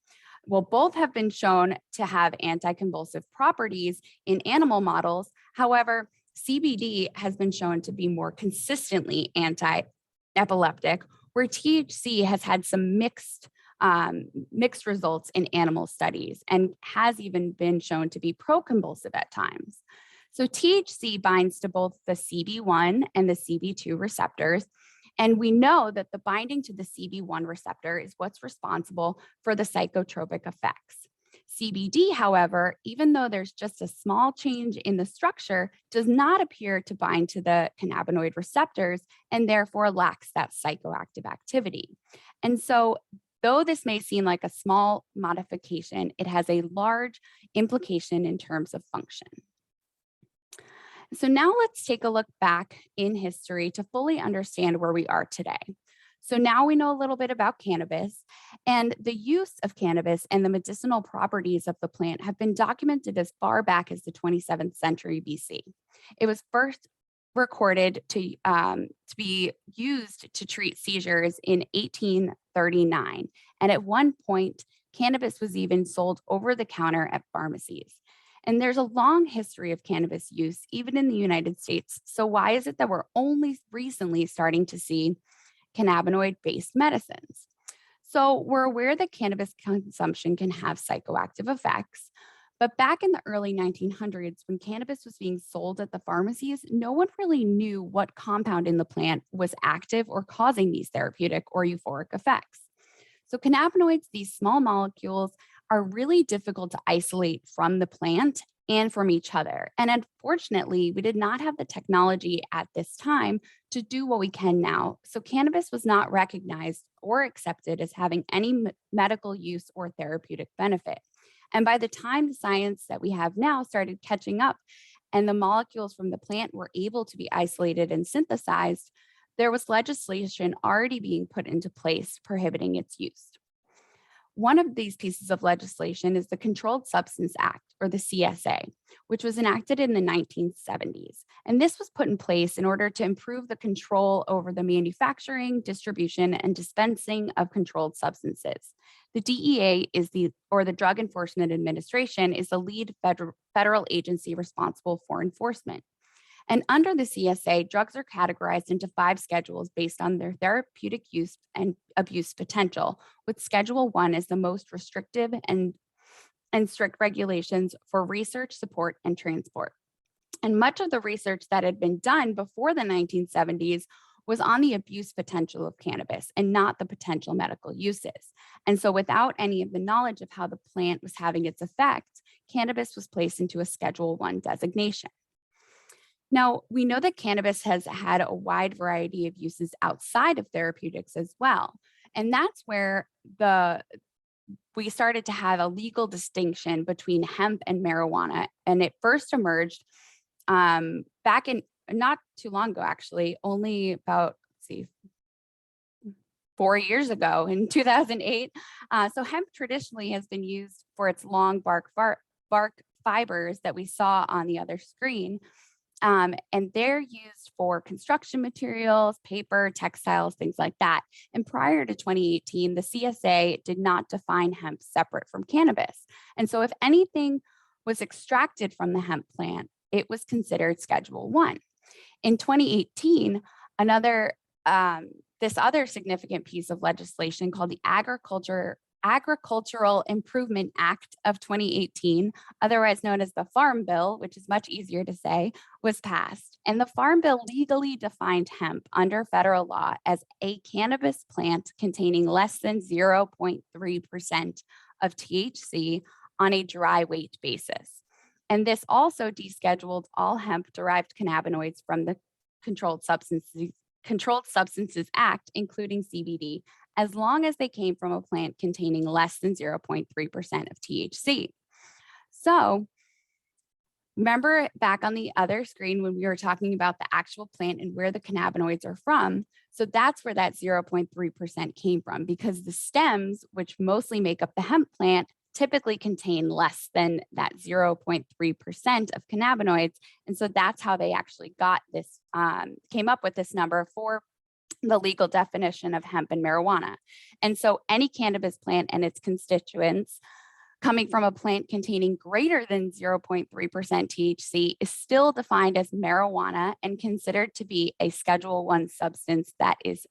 Well, both have been shown to have anticonvulsive properties in animal models. However, CBD has been shown to be more consistently anti-epileptic, where THC has had some mixed results in animal studies and has even been shown to be proconvulsive at times. So THC binds to both the CB1 and the CB2 receptors. And we know that the binding to the CB1 receptor is what's responsible for the psychotropic effects. CBD, however, even though there's just a small change in the structure, does not appear to bind to the cannabinoid receptors and therefore lacks that psychoactive activity. And so, though this may seem like a small modification, it has a large implication in terms of function. So now let's take a look back in history to fully understand where we are today. So now we know a little bit about cannabis, and the use of cannabis and the medicinal properties of the plant have been documented as far back as the 27th century BC. It was first recorded to be used to treat seizures in 1839. And at one point, cannabis was even sold over the counter at pharmacies. And there's a long history of cannabis use, even in the United States. So why is it that we're only recently starting to see cannabinoid-based medicines? So we're aware that cannabis consumption can have psychoactive effects, but back in the early 1900s, when cannabis was being sold at the pharmacies, no one really knew what compound in the plant was active or causing these therapeutic or euphoric effects. So cannabinoids, these small molecules, are really difficult to isolate from the plant and from each other. And unfortunately, we did not have the technology at this time to do what we can now. So cannabis was not recognized or accepted as having any medical use or therapeutic benefit. And by the time the science that we have now started catching up and the molecules from the plant were able to be isolated and synthesized, there was legislation already being put into place prohibiting its use. One of these pieces of legislation is the Controlled Substance Act, or the CSA, which was enacted in the 1970s. And this was put in place in order to improve the control over the manufacturing, distribution, and dispensing of controlled substances. The DEA the Drug Enforcement Administration is the lead federal agency responsible for enforcement. And under the CSA, drugs are categorized into 5 schedules based on their therapeutic use and abuse potential, with Schedule 1 as the most restrictive and strict regulations for research, support, and transport. And much of the research that had been done before the 1970s was on the abuse potential of cannabis and not the potential medical uses. And so without any of the knowledge of how the plant was having its effect, cannabis was placed into a Schedule 1 designation. Now, we know that cannabis has had a wide variety of uses outside of therapeutics as well. And that's where we started to have a legal distinction between hemp and marijuana. And it first emerged back in not too long ago, actually, only about, 4 years ago in 2008. So hemp traditionally has been used for its long bark fibers that we saw on the other screen. And they're used for construction materials, paper, textiles, things like that. And prior to 2018, the CSA did not define hemp separate from cannabis. And so if anything was extracted from the hemp plant, it was considered Schedule 1. In 2018, this other significant piece of legislation called the Agricultural Improvement Act of 2018, otherwise known as the Farm Bill, which is much easier to say, was passed. And the Farm Bill legally defined hemp under federal law as a cannabis plant containing less than 0.3% of THC on a dry weight basis. And this also descheduled all hemp-derived cannabinoids from the Controlled Substances Act, including CBD, as long as they came from a plant containing less than 0.3% of THC. So remember back on the other screen when we were talking about the actual plant and where the cannabinoids are from. So that's where that 0.3% came from, because the stems, which mostly make up the hemp plant, typically contain less than that 0.3% of cannabinoids. And so that's how they actually got this, came up with this number for the legal definition of hemp and marijuana. And so any cannabis plant and its constituents coming from a plant containing greater than 0.3% THC is still defined as marijuana and considered to be a Schedule 1 substance that is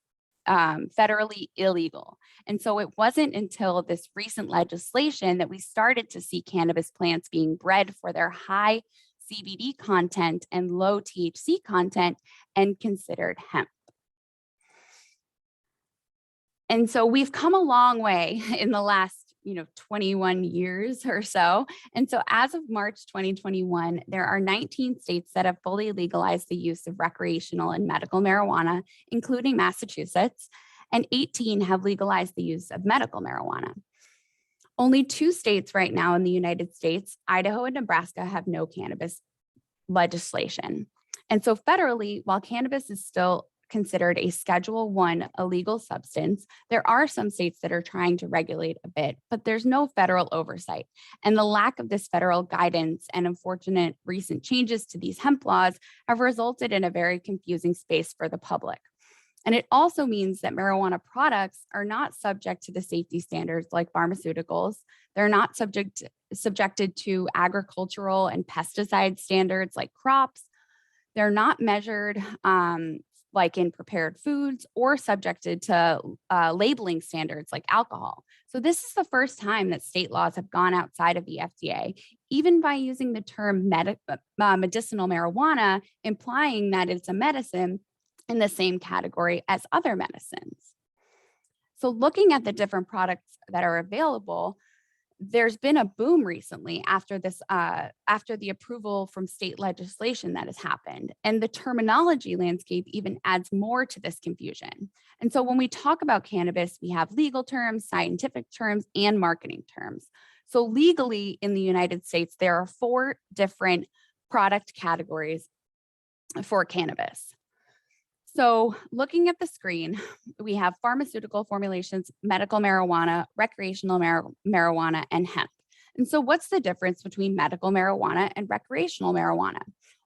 federally illegal. And so it wasn't until this recent legislation that we started to see cannabis plants being bred for their high CBD content and low THC content and considered hemp. And so we've come a long way in the last 21 years or so. And so as of March 2021, there are 19 states that have fully legalized the use of recreational and medical marijuana, including Massachusetts, and 18 have legalized the use of medical marijuana. Only 2 states right now in the United States, Idaho and Nebraska, have no cannabis legislation. And so federally, while cannabis is still considered a Schedule 1 illegal substance, there are some states that are trying to regulate a bit, but there's no federal oversight. And the lack of this federal guidance and unfortunate recent changes to these hemp laws have resulted in a very confusing space for the public. And it also means that marijuana products are not subject to the safety standards like pharmaceuticals. They're not subjected to agricultural and pesticide standards like crops. They're not measured like in prepared foods, or subjected to labeling standards like alcohol. So this is the first time that state laws have gone outside of the FDA, even by using the term medicinal marijuana, implying that it's a medicine in the same category as other medicines. So looking at the different products that are available, there's been a boom recently after the approval from state legislation that has happened. And the terminology landscape even adds more to this confusion. And so when we talk about cannabis, we have legal terms, scientific terms, and marketing terms. So legally in the United States, there are 4 different product categories for cannabis. So looking at the screen, we have pharmaceutical formulations, medical marijuana, recreational marijuana, and hemp. And so what's the difference between medical marijuana and recreational marijuana?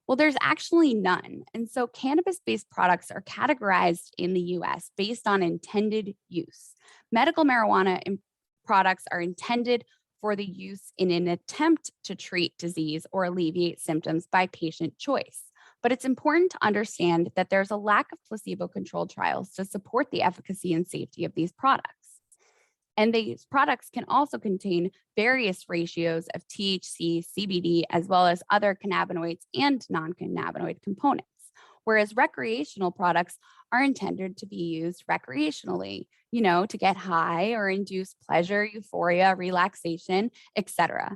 Well, there's actually none. And so cannabis-based products are categorized in the US based on intended use. Medical marijuana products are intended for the use in an attempt to treat disease or alleviate symptoms by patient choice. But it's important to understand that there's a lack of placebo-controlled trials to support the efficacy and safety of these products. And these products can also contain various ratios of THC, CBD, as well as other cannabinoids and non-cannabinoid components, whereas recreational products are intended to be used recreationally, to get high or induce pleasure, euphoria, relaxation, etc.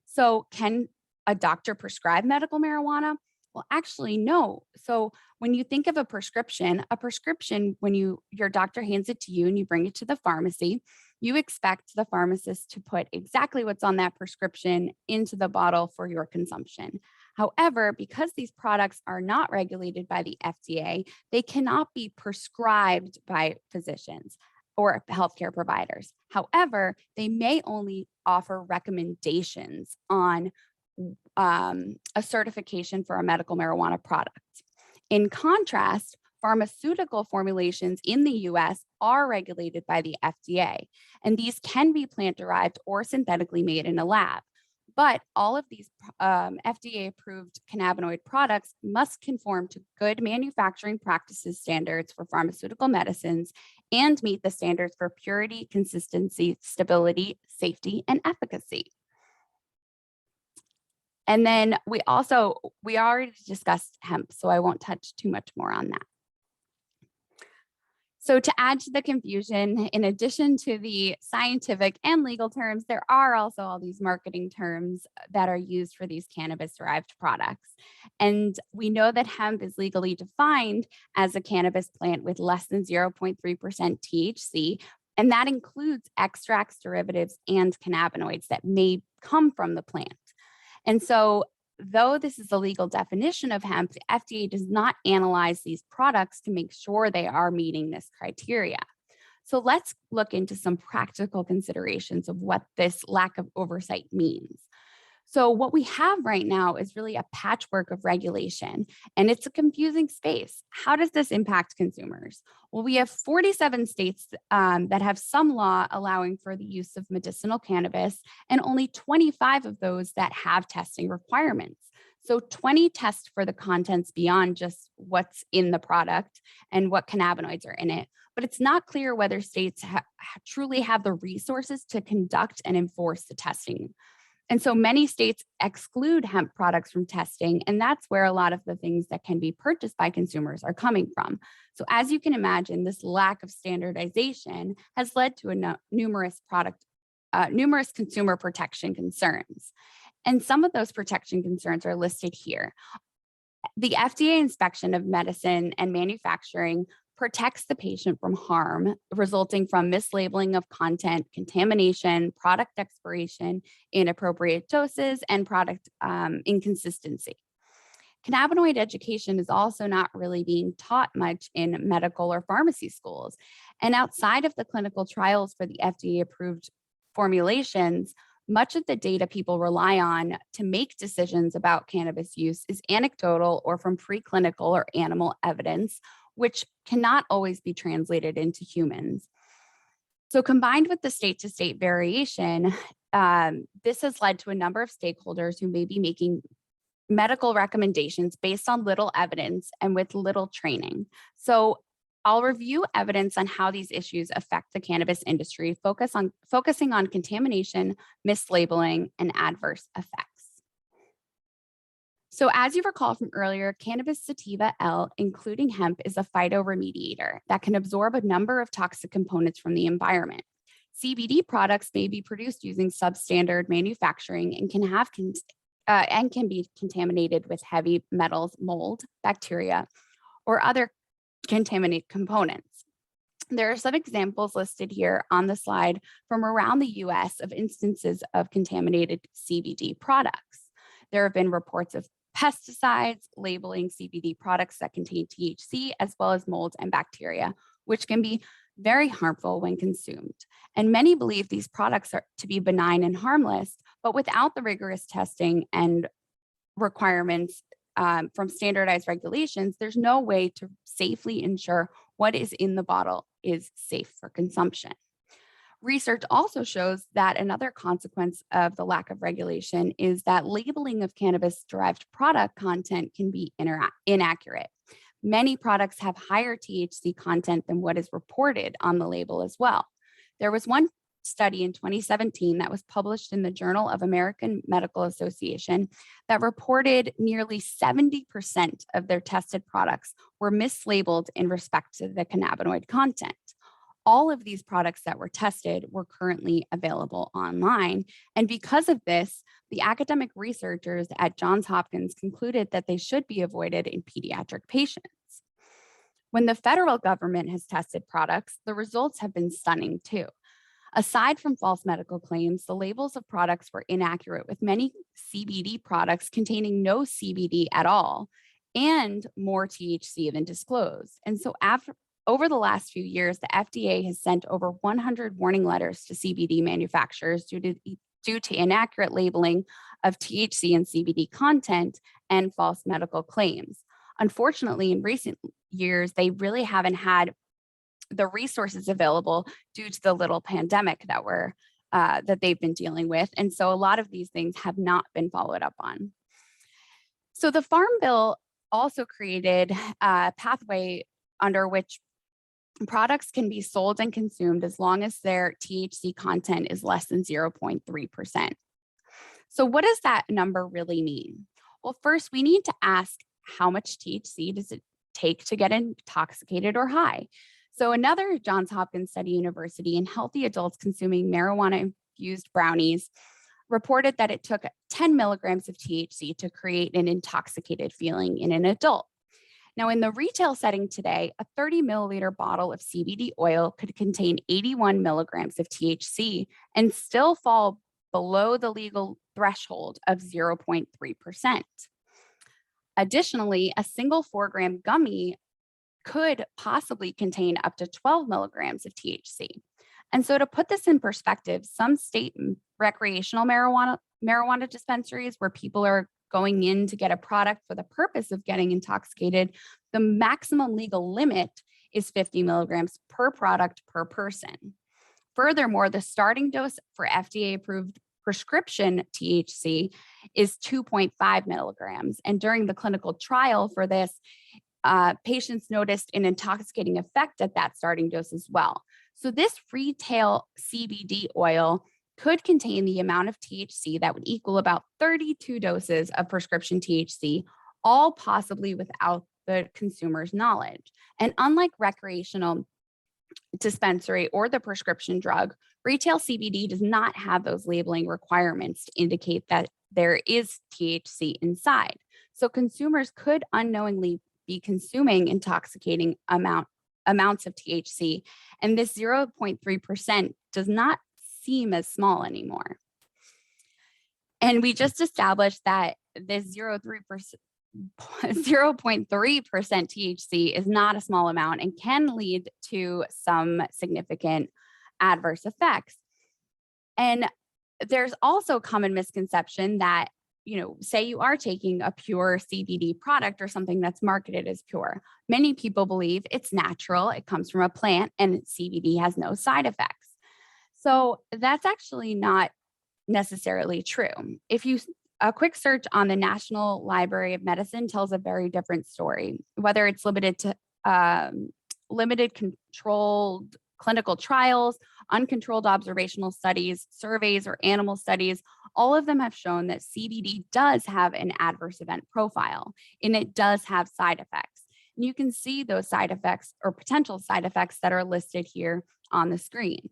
So can a doctor prescribe medical marijuana? Well, actually, no. So when you think of a prescription, when your doctor hands it to you and you bring it to the pharmacy, you expect the pharmacist to put exactly what's on that prescription into the bottle for your consumption. However, because these products are not regulated by the FDA, they cannot be prescribed by physicians or healthcare providers. However, they may only offer recommendations on a certification for a medical marijuana product. In contrast, pharmaceutical formulations in the US are regulated by the FDA, and these can be plant-derived or synthetically made in a lab. But all of these FDA-approved cannabinoid products must conform to good manufacturing practices standards for pharmaceutical medicines and meet the standards for purity, consistency, stability, safety, and efficacy. And then we already discussed hemp, so I won't touch too much more on that. So to add to the confusion, in addition to the scientific and legal terms, there are also all these marketing terms that are used for these cannabis-derived products. And we know that hemp is legally defined as a cannabis plant with less than 0.3% THC, and that includes extracts, derivatives, and cannabinoids that may come from the plant. And so though this is a legal definition of hemp, the FDA does not analyze these products to make sure they are meeting this criteria. So let's look into some practical considerations of what this lack of oversight means. So what we have right now is really a patchwork of regulation, and it's a confusing space. How does this impact consumers? Well, we have 47 states that have some law allowing for the use of medicinal cannabis, and only 25 of those that have testing requirements. So 20 test for the contents beyond just what's in the product and what cannabinoids are in it. But it's not clear whether states truly have the resources to conduct and enforce the testing. And so many states exclude hemp products from testing, and that's where a lot of the things that can be purchased by consumers are coming from. So as you can imagine, this lack of standardization has led to numerous consumer protection concerns. And some of those protection concerns are listed here. The FDA inspection of medicine and manufacturing protects the patient from harm resulting from mislabeling of content, contamination, product expiration, inappropriate doses, and product inconsistency. Cannabinoid education is also not really being taught much in medical or pharmacy schools. And outside of the clinical trials for the FDA-approved formulations, much of the data people rely on to make decisions about cannabis use is anecdotal or from preclinical or animal evidence, which cannot always be translated into humans. So combined with the state-to-state variation, this has led to a number of stakeholders who may be making medical recommendations based on little evidence and with little training. So I'll review evidence on how these issues affect the cannabis industry, focusing on contamination, mislabeling, and adverse effects. So as you recall from earlier, cannabis sativa L, including hemp, is a phytoremediator that can absorb a number of toxic components from the environment. CBD products may be produced using substandard manufacturing and can be contaminated with heavy metals, mold, bacteria, or other contaminated components. There are some examples listed here on the slide from around the US of instances of contaminated CBD products. There have been reports of pesticides, labeling CBD products that contain THC, as well as mold and bacteria, which can be very harmful when consumed. And many believe these products are to be benign and harmless, but without the rigorous testing and requirements from standardized regulations, there's no way to safely ensure what is in the bottle is safe for consumption. Research also shows that another consequence of the lack of regulation is that labeling of cannabis-derived product content can be inaccurate. Many products have higher THC content than what is reported on the label as well. There was one study in 2017 that was published in the Journal of American Medical Association that reported nearly 70% of their tested products were mislabeled in respect to the cannabinoid content. All of these products that were tested were currently available online. And because of this, the academic researchers at Johns Hopkins concluded that they should be avoided in pediatric patients. When the federal government has tested products, the results have been stunning too. Aside from false medical claims, the labels of products were inaccurate, with many CBD products containing no CBD at all and more THC than disclosed. And so over the last few years, the FDA has sent over 100 warning letters to CBD manufacturers due to inaccurate labeling of THC and CBD content and false medical claims. Unfortunately, in recent years, they really haven't had the resources available due to the little pandemic that they've been dealing with. And so a lot of these things have not been followed up on. So the Farm Bill also created a pathway under which products can be sold and consumed as long as their THC content is less than 0.3%. So what does that number really mean? Well, first we need to ask, how much THC does it take to get intoxicated or high? So another Johns Hopkins Study University in healthy adults consuming marijuana-infused brownies reported that it took 10 milligrams of THC to create an intoxicated feeling in an adult. Now, in the retail setting today, a 30 milliliter bottle of CBD oil could contain 81 milligrams of THC and still fall below the legal threshold of 0.3%. Additionally, a single 4-gram gummy could possibly contain up to 12 milligrams of THC. And so to put this in perspective, some state recreational marijuana dispensaries where people are going in to get a product for the purpose of getting intoxicated, the maximum legal limit is 50 milligrams per product per person. Furthermore, the starting dose for FDA-approved prescription THC is 2.5 milligrams. And during the clinical trial for this, patients noticed an intoxicating effect at that starting dose as well. So this retail CBD oil could contain the amount of THC that would equal about 32 doses of prescription THC, all possibly without the consumer's knowledge. And unlike recreational dispensary or the prescription drug, retail CBD does not have those labeling requirements to indicate that there is THC inside. So consumers could unknowingly be consuming intoxicating amounts of THC, and this 0.3% does not seem as small anymore. And we just established that this 0.3% THC is not a small amount and can lead to some significant adverse effects. And there's also a common misconception that, say you are taking a pure CBD product or something that's marketed as pure. Many people believe it's natural, it comes from a plant, and CBD has no side effects. So that's actually not necessarily true. A quick search on the National Library of Medicine tells a very different story, whether it's limited to limited controlled clinical trials, uncontrolled observational studies, surveys, or animal studies. All of them have shown that CBD does have an adverse event profile, and it does have side effects. And you can see those side effects or potential side effects that are listed here on the screen.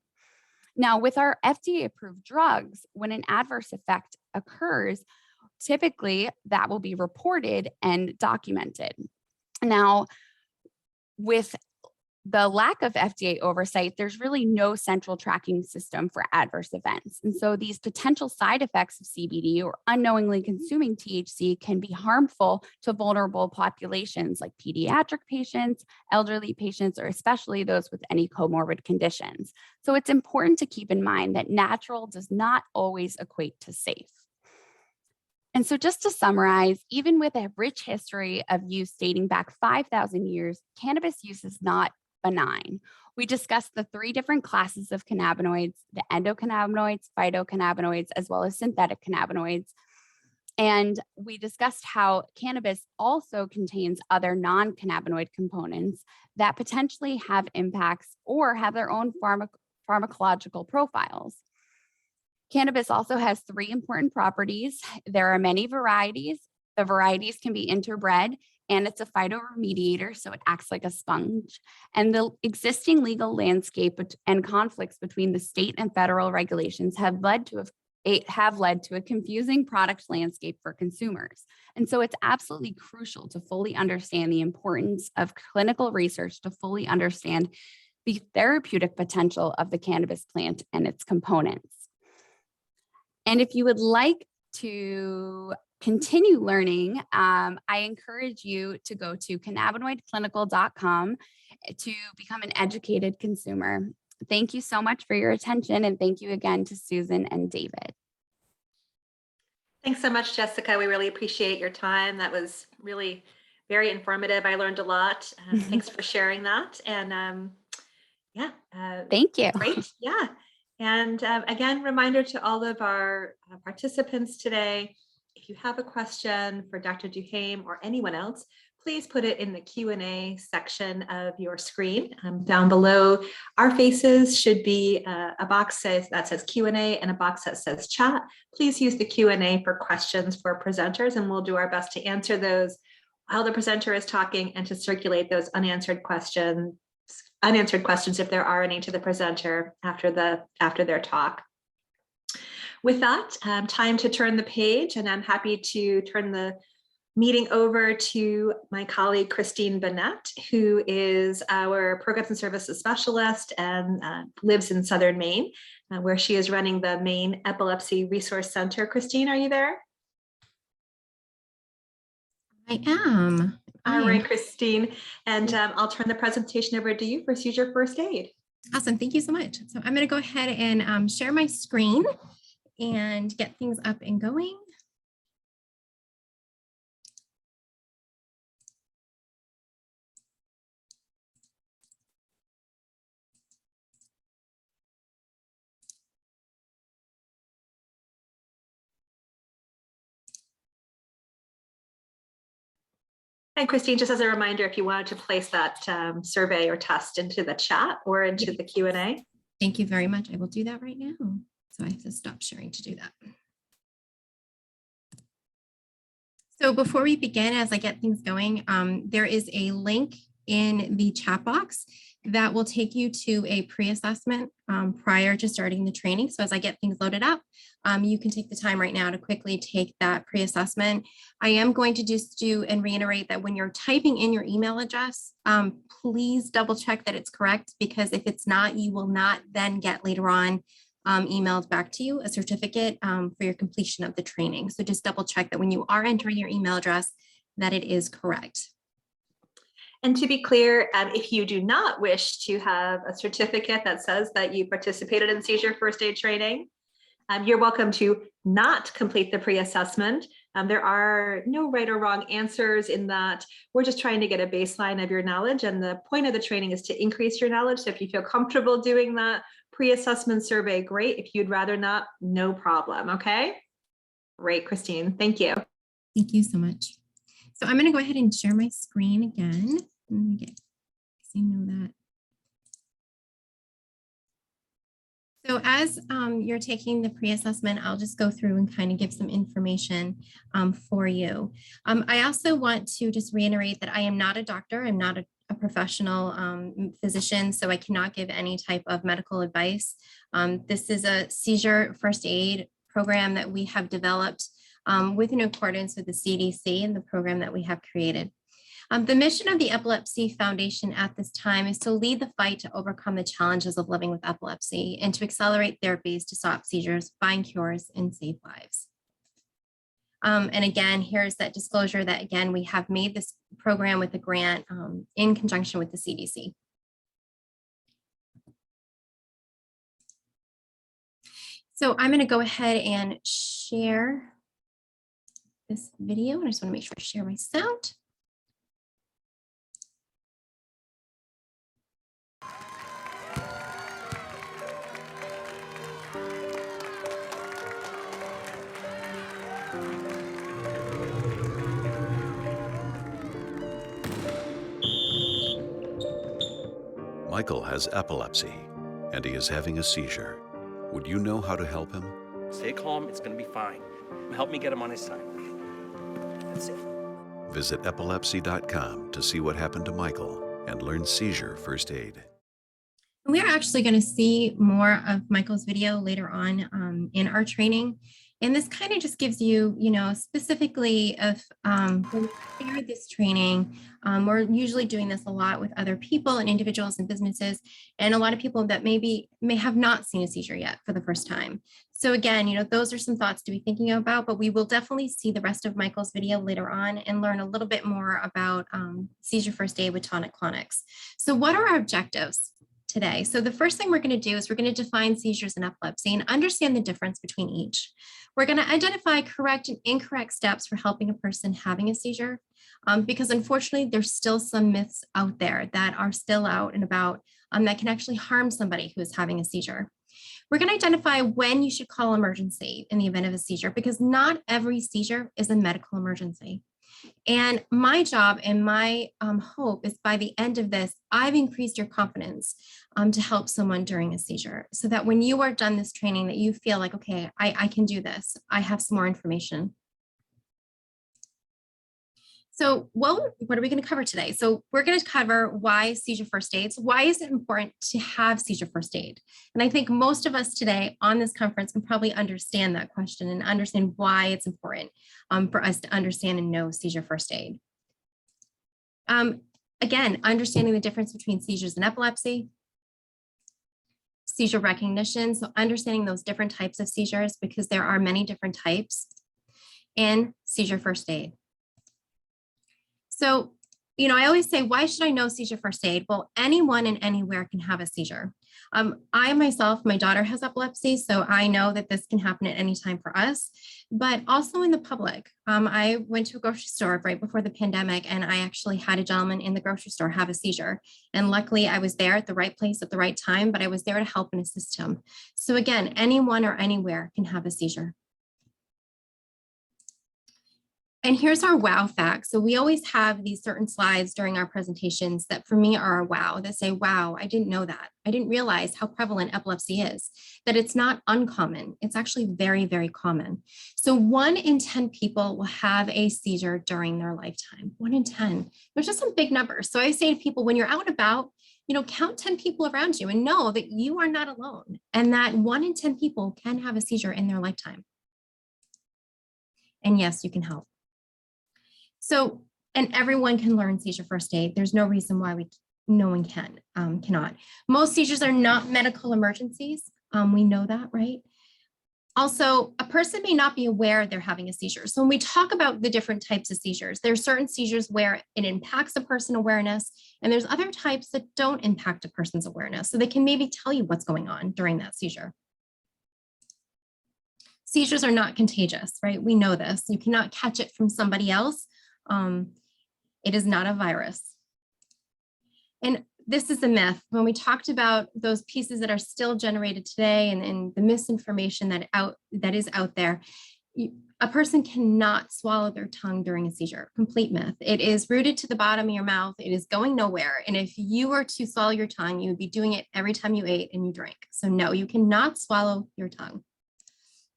Now, with our FDA-approved drugs, when an adverse effect occurs, typically that will be reported and documented. Now, with the lack of FDA oversight, there's really no central tracking system for adverse events. And so these potential side effects of CBD or unknowingly consuming THC can be harmful to vulnerable populations like pediatric patients, elderly patients, or especially those with any comorbid conditions. So it's important to keep in mind that natural does not always equate to safe. And so just to summarize, even with a rich history of use dating back 5,000 years, cannabis use is not benign. We discussed the 3 different classes of cannabinoids, the endocannabinoids, phytocannabinoids, as well as synthetic cannabinoids. And we discussed how cannabis also contains other non-cannabinoid components that potentially have impacts or have their own pharmacological profiles. Cannabis also has 3 important properties. There are many varieties. The varieties can be interbred, and it's a phytoremediator, so it acts like a sponge. And the existing legal landscape and conflicts between the state and federal regulations have led to a confusing product landscape for consumers. And so it's absolutely crucial to fully understand the importance of clinical research to fully understand the therapeutic potential of the cannabis plant and its components. And if you would like to continue learning, I encourage you to go to cannabinoidclinical.com to become an educated consumer. Thank you so much for your attention, and thank you again to Susan and David. Thanks so much, Jessica. We really appreciate your time. That was really very informative. I learned a lot. Thanks for sharing that. And Thank you. Great. Yeah. And again, reminder to all of our participants today, if you have a question for Dr. Duhaime or anyone else, please put it in the Q&A section of your screen. Down below our faces should be a box that says Q&A and a box that says chat. Please use the Q&A for questions for presenters, and we'll do our best to answer those while the presenter is talking and to circulate those unanswered questions if there are any to the presenter after their talk. With that, time to turn the page, and I'm happy to turn the meeting over to my colleague, Christine Bennett, who is our Programs and Services Specialist and lives in Southern Maine, where she is running the Maine Epilepsy Resource Center. Christine, are you there? I am. All right, Christine, and I'll turn the presentation over to you for Seizure First Aid. Awesome. Thank you so much. So I'm going to go ahead and share my screen and get things up and going. And Christine, just as a reminder, if you wanted to place that survey or test into the chat or into the Q&A. Thank you very much. I will do that right now. So I have to stop sharing to do that. So before we begin, as I get things going, there is a link in the chat box that will take you to a pre-assessment prior to starting the training. So as I get things loaded up, you can take the time right now to quickly take that pre-assessment. I am going to just do and reiterate that when you're typing in your email address, please double check that it's correct, because if it's not, you will not then get later on emailed back to you a certificate for your completion of the training. So just double check that when you are entering your email address, that it is correct. And to be clear, if you do not wish to have a certificate that says that you participated in seizure first aid training, you're welcome to not complete the pre-assessment. There are no right or wrong answers in that. We're just trying to get a baseline of your knowledge, and the point of the training is to increase your knowledge. So if you feel comfortable doing that pre-assessment survey, great. If you'd rather not, no problem. Okay. Great, Christine. Thank you. Thank you so much. So I'm going to go ahead and share my screen again. Let me get, so you know that. So as you're taking the pre-assessment, I'll just go through and kind of give some information for you. I also want to just reiterate that I am not a doctor. I'm not a professional physician, so I cannot give any type of medical advice. This is a seizure first aid program that we have developed in accordance with the CDC and the program that we have created. The mission of the Epilepsy Foundation at this time is to lead the fight to overcome the challenges of living with epilepsy and to accelerate therapies to stop seizures, find cures, and save lives. And again, here's that disclosure that, again, we have made this program with a grant in conjunction with the CDC. So I'm going to go ahead and share this video. And I just want to make sure I share my sound. Michael has epilepsy, and he is having a seizure. Would you know how to help him? Stay calm, it's gonna be fine. Help me get him on his side. That's it. Visit epilepsy.com to see what happened to Michael and learn seizure first aid. We are actually going to see more of Michael's video later on in our training. And this kind of just gives you, specifically if when we prepare this training, we're usually doing this a lot with other people and individuals and businesses, and a lot of people that may have not seen a seizure yet for the first time. So again, those are some thoughts to be thinking about, but we will definitely see the rest of Michael's video later on and learn a little bit more about seizure first aid with tonic-clonics. So what are our objectives today? So the first thing we're going to do is we're going to define seizures and epilepsy and understand the difference between each. We're going to identify correct and incorrect steps for helping a person having a seizure, because unfortunately, there's still some myths out there that are still out and about that can actually harm somebody who is having a seizure. We're going to identify when you should call emergency in the event of a seizure, because not every seizure is a medical emergency. And my job and my hope is by the end of this, I've increased your confidence to help someone during a seizure, so that when you are done this training, that you feel like, okay, I can do this. I have some more information. So what are we going to cover today? So we're going to cover why seizure first aids. Why is it important to have seizure first aid? And I think most of us today on this conference can probably understand that question and understand why it's important for us to understand and know seizure first aid. Again, understanding the difference between seizures and epilepsy, seizure recognition, so understanding those different types of seizures, because there are many different types, and seizure first aid. So, I always say, why should I know seizure first aid? Well, anyone and anywhere can have a seizure. I myself, my daughter has epilepsy, so I know that this can happen at any time for us, but also in the public. I went to a grocery store right before the pandemic, and I actually had a gentleman in the grocery store have a seizure. And luckily I was there at the right place at the right time, but I was there to help and assist him. So again, anyone or anywhere can have a seizure. And here's our wow fact. So we always have these certain slides during our presentations that for me are a wow, that say, wow, I didn't know that. I didn't realize how prevalent epilepsy is, that it's not uncommon. It's actually very, very common. So 1 in 10 people will have a seizure during their lifetime. 1 in 10. There's just some big numbers. So I say to people, when you're out and about, count 10 people around you and know that you are not alone, and that 1 in 10 people can have a seizure in their lifetime. And yes, you can help. So, and everyone can learn seizure first aid. There's no reason why no one cannot. Most seizures are not medical emergencies. We know that, right? Also, a person may not be aware they're having a seizure. So when we talk about the different types of seizures, there are certain seizures where it impacts a person's awareness, and there's other types that don't impact a person's awareness. So they can maybe tell you what's going on during that seizure. Seizures are not contagious, right? We know this. You cannot catch it from somebody else. It is not a virus. And this is a myth. When we talked about those pieces that are still generated today and the misinformation that is out there, a person cannot swallow their tongue during a seizure. Complete myth. It is rooted to the bottom of your mouth. It is going nowhere. And if you were to swallow your tongue, you would be doing it every time you ate and you drank. So no, you cannot swallow your tongue.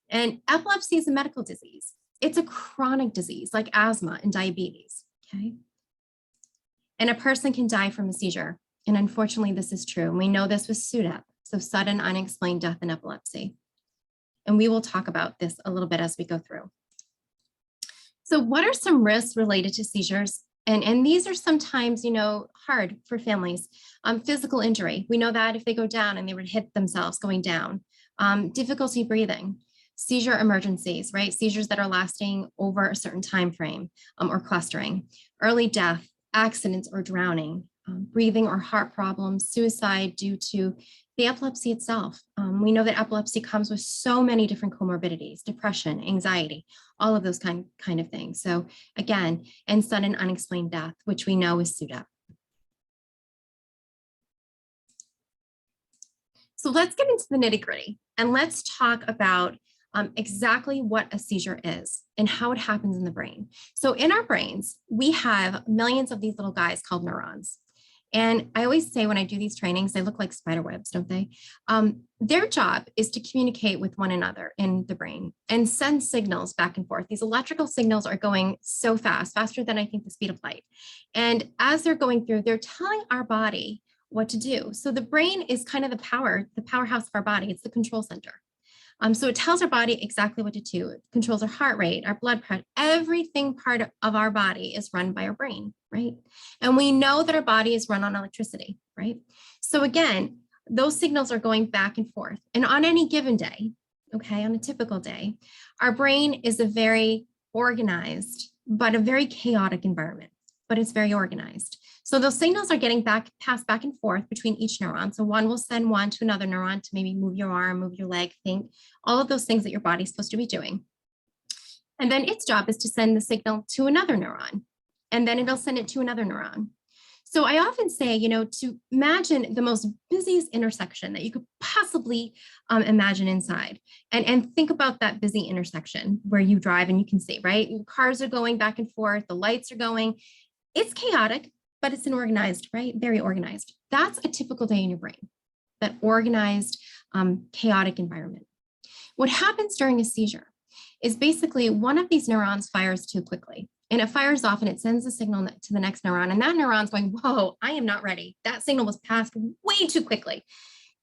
And epilepsy is a medical disease. It's a chronic disease like asthma and diabetes, okay? And a person can die from a seizure. And unfortunately, this is true. And we know this with SUDEP, so sudden unexplained death in epilepsy. And we will talk about this a little bit as we go through. So what are some risks related to seizures And these are sometimes, hard for families. Physical injury, we know that if they go down and they would hit themselves going down. Difficulty breathing, seizure emergencies, right? Seizures that are lasting over a certain time frame, or clustering, early death, accidents or drowning, breathing or heart problems, suicide due to the epilepsy itself. We know that epilepsy comes with so many different comorbidities, depression, anxiety, all of those kind of things. So again, and sudden unexplained death, which we know is SUDEP. So let's get into the nitty gritty and let's talk about exactly what a seizure is and how it happens in the brain. So in our brains, we have millions of these little guys called neurons. And I always say when I do these trainings, they look like spider webs, don't they? Their job is to communicate with one another in the brain and send signals back and forth. These electrical signals are going so fast, faster than I think the speed of light. And as they're going through, they're telling our body what to do. So the brain is kind of the powerhouse of our body. It's the control center. So it tells our body exactly what to do. It controls our heart rate, our blood pressure, everything part of our body is run by our brain, right? And we know that our body is run on electricity, right? So again, those signals are going back and forth. And on any given day, okay, on a typical day, our brain is a very organized, but a very chaotic environment, but it's very organized. So those signals are getting passed back and forth between each neuron. So one will send one to another neuron to maybe move your arm, move your leg, think, all of those things that your body's supposed to be doing. And then its job is to send the signal to another neuron, and then it'll send it to another neuron. So I often say, to imagine the most busiest intersection that you could possibly imagine inside, and think about that busy intersection where you drive and you can see, right? Cars are going back and forth, the lights are going. It's chaotic, but it's an organized, right? Very organized. That's a typical day in your brain, that organized, chaotic environment. What happens during a seizure is basically one of these neurons fires too quickly, and it fires off and it sends a signal to the next neuron, and that neuron's going, whoa, I am not ready. That signal was passed way too quickly.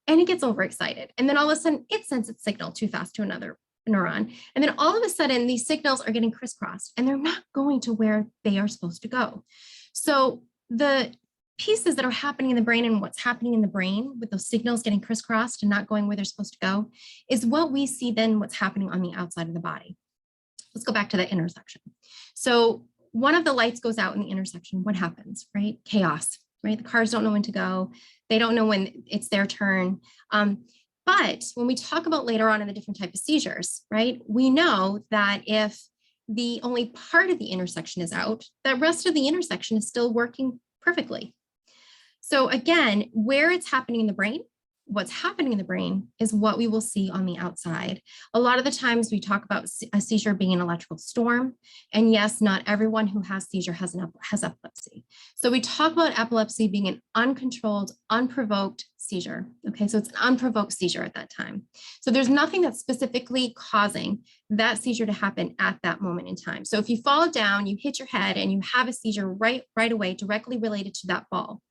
And it gets overexcited. And then all of a sudden it sends its signal too fast to another neuron. And then all of a sudden these signals are getting crisscrossed and they're not going to where they are supposed to go. So the pieces that are happening in the brain and what's happening in the brain with those signals getting crisscrossed and not going where they're supposed to go is what we see then what's happening on the outside of the body. Let's go back to that intersection. So one of the lights goes out in the intersection. What happens, right? Chaos, right? The cars don't know when to go. They don't know when it's their turn. But when we talk about later on in the different type of seizures, right? We know that if the only part of the intersection is out, the rest of the intersection is still working perfectly. So again, where it's happening in the brain, what's happening in the brain is what we will see on the outside. A lot of the times we talk about a seizure being an electrical storm. And yes, not everyone who has seizure has epilepsy. So we talk about epilepsy being an uncontrolled, unprovoked seizure. Okay, so it's an unprovoked seizure at that time. So there's nothing that's specifically causing that seizure to happen at that moment in time. So if you fall down, you hit your head and you have a seizure right away directly related to that fall,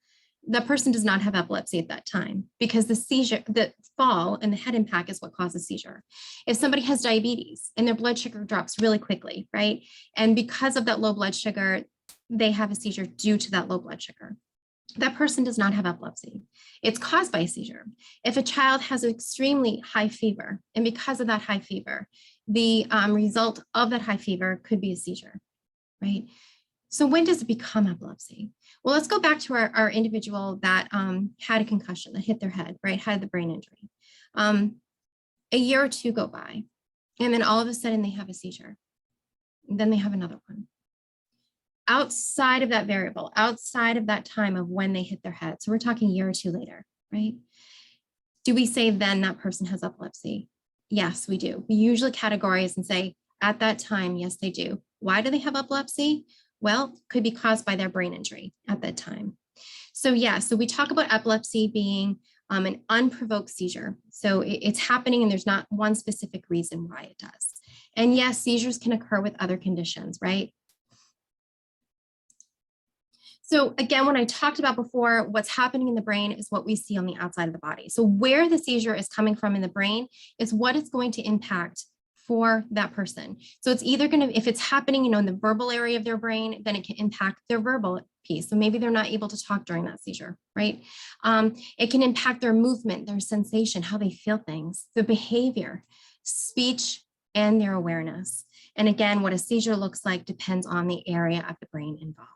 that person does not have epilepsy at that time because the fall and the head impact is what causes seizure. If somebody has diabetes and their blood sugar drops really quickly, right? And because of that low blood sugar, they have a seizure due to that low blood sugar. That person does not have epilepsy. It's caused by a seizure. If a child has an extremely high fever, and because of that high fever, the result of that high fever could be a seizure, right? So when does it become epilepsy? Well, let's go back to our individual that had a concussion, that hit their head, right, had the brain injury. A year or two go by, and then all of a sudden they have a seizure. And then they have another one. Outside of that variable, outside of that time of when they hit their head, so we're talking a year or two later, right? Do we say then that person has epilepsy? Yes, we do. We usually categorize and say, at that time, yes, they do. Why do they have epilepsy? Well, could be caused by their brain injury at that time. So yeah, so we talk about epilepsy being an unprovoked seizure. So it's happening and there's not one specific reason why it does. And yes, seizures can occur with other conditions, right? So again, when I talked about before, what's happening in the brain is what we see on the outside of the body. So where the seizure is coming from in the brain is what it's going to impact for that person. So it's either going to, if it's happening, in the verbal area of their brain, then it can impact their verbal piece. So maybe they're not able to talk during that seizure, right? It can impact their movement, their sensation, how they feel things, the behavior, speech, and their awareness. And again, what a seizure looks like depends on the area of the brain involved.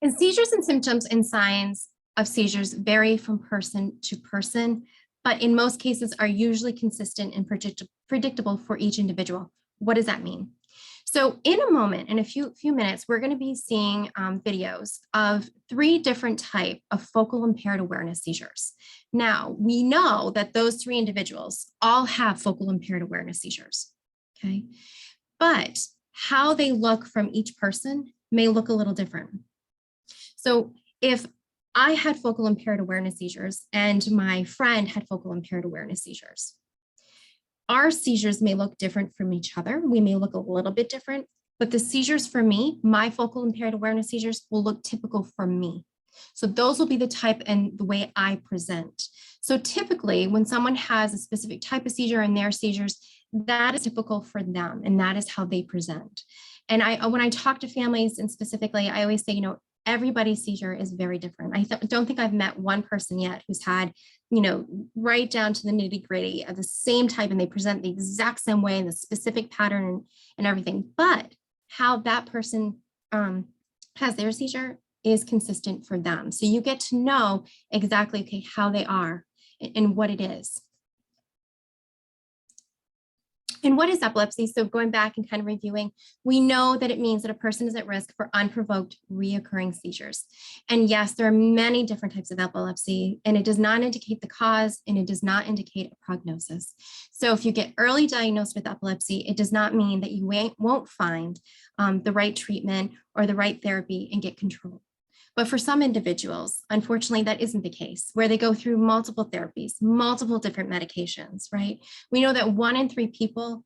And seizures and symptoms and signs of seizures vary from person to person, but in most cases are usually consistent and predictable for each individual. What does that mean? So in a moment, in a few minutes, we're going to be seeing videos of 3 different types of focal impaired awareness seizures. Now, we know that those 3 individuals all have focal impaired awareness seizures, okay? But how they look from each person may look a little different. So if I had focal impaired awareness seizures and my friend had focal impaired awareness seizures, our seizures may look different from each other. We may look a little bit different, but the seizures for me, my focal impaired awareness seizures will look typical for me. So those will be the type and the way I present. So typically when someone has a specific type of seizure and their seizures, that is typical for them and that is how they present. And when I talk to families and specifically, I always say, everybody's seizure is very different. I don't think I've met one person yet who's had, right down to the nitty gritty of the same type and they present the exact same way and the specific pattern and everything. But how that person has their seizure is consistent for them. So you get to know exactly, okay, how they are and what it is. And what is epilepsy? So going back and kind of reviewing, we know that it means that a person is at risk for unprovoked reoccurring seizures. And yes, there are many different types of epilepsy, and it does not indicate the cause, and it does not indicate a prognosis. So if you get early diagnosed with epilepsy, it does not mean that you won't find the right treatment or the right therapy and get control. But for some individuals, unfortunately, that isn't the case, where they go through multiple therapies, multiple different medications, right? We know that 1 in 3 people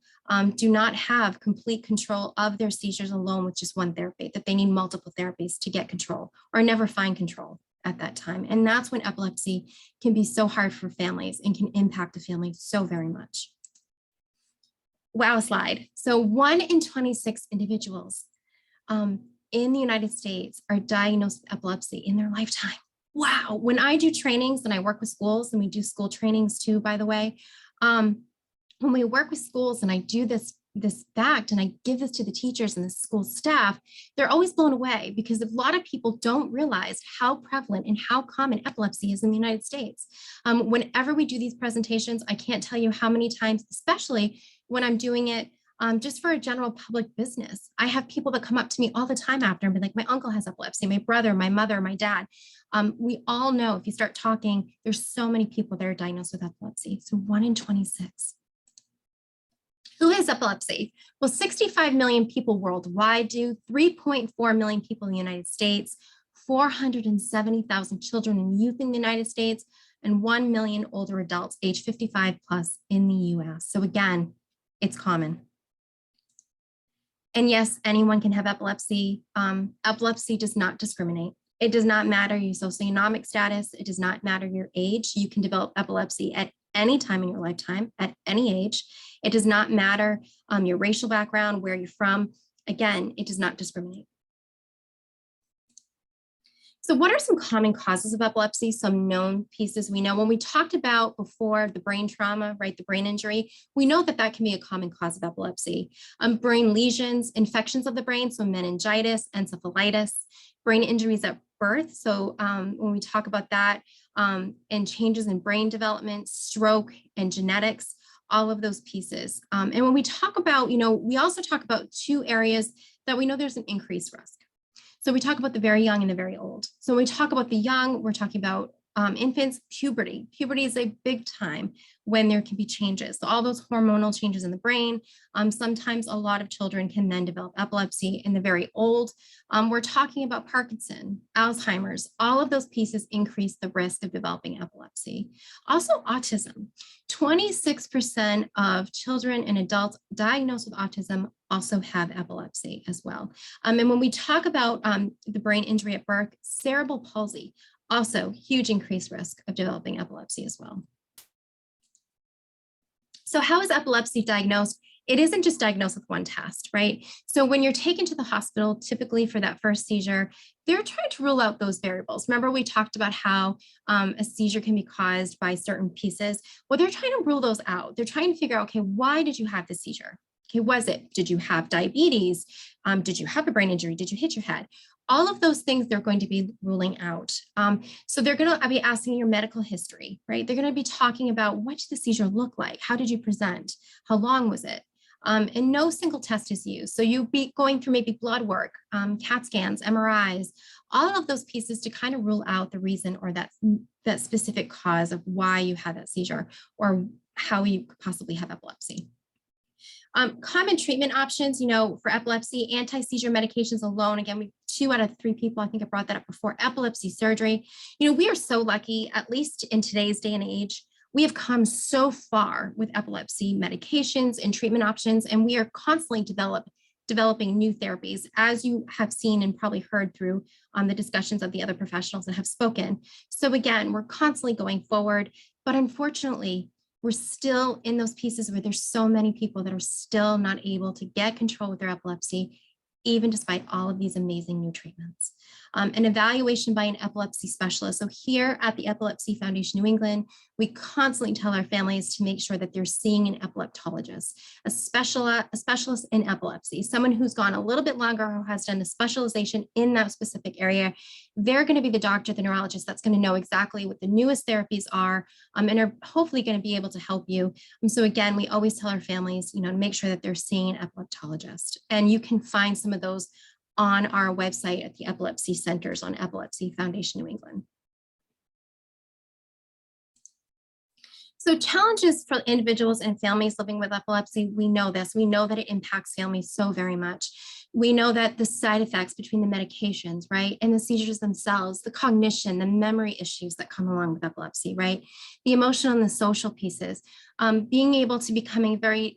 do not have complete control of their seizures alone with just one therapy, that they need multiple therapies to get control or never find control at that time. And that's when epilepsy can be so hard for families and can impact a family so very much. Wow, slide. So 1 in 26 individuals in the United States are diagnosed with epilepsy in their lifetime. Wow. When I do trainings and I work with schools, and we do school trainings too, by the way, when we work with schools and I do this fact and I give this to the teachers and the school staff, they're always blown away because a lot of people don't realize how prevalent and how common epilepsy is in the United States. Whenever we do these presentations, I can't tell you how many times, especially when I'm doing it just for a general public business. I have people that come up to me all the time after and be like, my uncle has epilepsy, my brother, my mother, my dad. We all know if you start talking, there's so many people that are diagnosed with epilepsy. So 1 in 26. Who has epilepsy? Well, 65 million people worldwide do, 3.4 million people in the United States, 470,000 children and youth in the United States, and 1 million older adults age 55 plus in the US. So again, it's common. And yes, anyone can have epilepsy. Epilepsy does not discriminate. It does not matter your socioeconomic status. It does not matter your age. You can develop epilepsy at any time in your lifetime, at any age. It does not matter your racial background, where you're from. Again, it does not discriminate. So what are some common causes of epilepsy? Some known pieces we know. When we talked about before the brain trauma, right, the brain injury, we know that that can be a common cause of epilepsy. Brain lesions, infections of the brain, so meningitis, encephalitis, brain injuries at birth. So when we talk about that, and changes in brain development, stroke, and genetics, all of those pieces. And when we talk about, we also talk about 2 areas that we know there's an increased risk. So we talk about the very young and the very old. So when we talk about the young, we're talking about infants, puberty. Puberty is a big time when there can be changes. So all those hormonal changes in the brain. Sometimes a lot of children can then develop epilepsy in the very old. We're talking about Parkinson, Alzheimer's. All of those pieces increase the risk of developing epilepsy. Also autism. 26% of children and adults diagnosed with autism also have epilepsy as well. And when we talk about the brain injury at birth, cerebral palsy, also huge increased risk of developing epilepsy as well. So how is epilepsy diagnosed? It isn't just diagnosed with one test, right? So when you're taken to the hospital, typically for that first seizure, they're trying to rule out those variables. Remember, we talked about how a seizure can be caused by certain pieces. Well, they're trying to rule those out. They're trying to figure out, okay, why did you have the seizure? Okay, did you have diabetes? Did you have a brain injury? Did you hit your head? All of those things they're going to be ruling out. So they're going to be asking your medical history, right? They're going to be talking about what did the seizure look like? How did you present? How long was it? And no single test is used. So you'll be going through maybe blood work, CAT scans, MRIs, all of those pieces to kind of rule out the reason or that specific cause of why you had that seizure or how you could possibly have epilepsy. Common treatment options, for epilepsy, anti-seizure medications alone. Again, 2 out of 3 people, I think I brought that up before, epilepsy surgery. We are so lucky, at least in today's day and age, we have come so far with epilepsy medications and treatment options, and we are constantly developing new therapies, as you have seen and probably heard through the discussions of the other professionals that have spoken. So again, we're constantly going forward, but unfortunately, we're still in those pieces where there's so many people that are still not able to get control with their epilepsy, even despite all of these amazing new treatments. An evaluation by an epilepsy specialist. So here at the Epilepsy Foundation New England, we constantly tell our families to make sure that they're seeing an epileptologist, a specialist in epilepsy, someone who's gone a little bit longer, who has done a specialization in that specific area. They're going to be the doctor, the neurologist that's going to know exactly what the newest therapies are, and are hopefully going to be able to help you. So again, we always tell our families, to make sure that they're seeing an epileptologist. And you can find some of those on our website at the Epilepsy Centers on Epilepsy Foundation New England. So challenges for individuals and families living with epilepsy, we know this. We know that it impacts families so very much. We know that the side effects between the medications, right, and the seizures themselves, the cognition, the memory issues that come along with epilepsy, right, the emotional and the social pieces, being able to becoming very,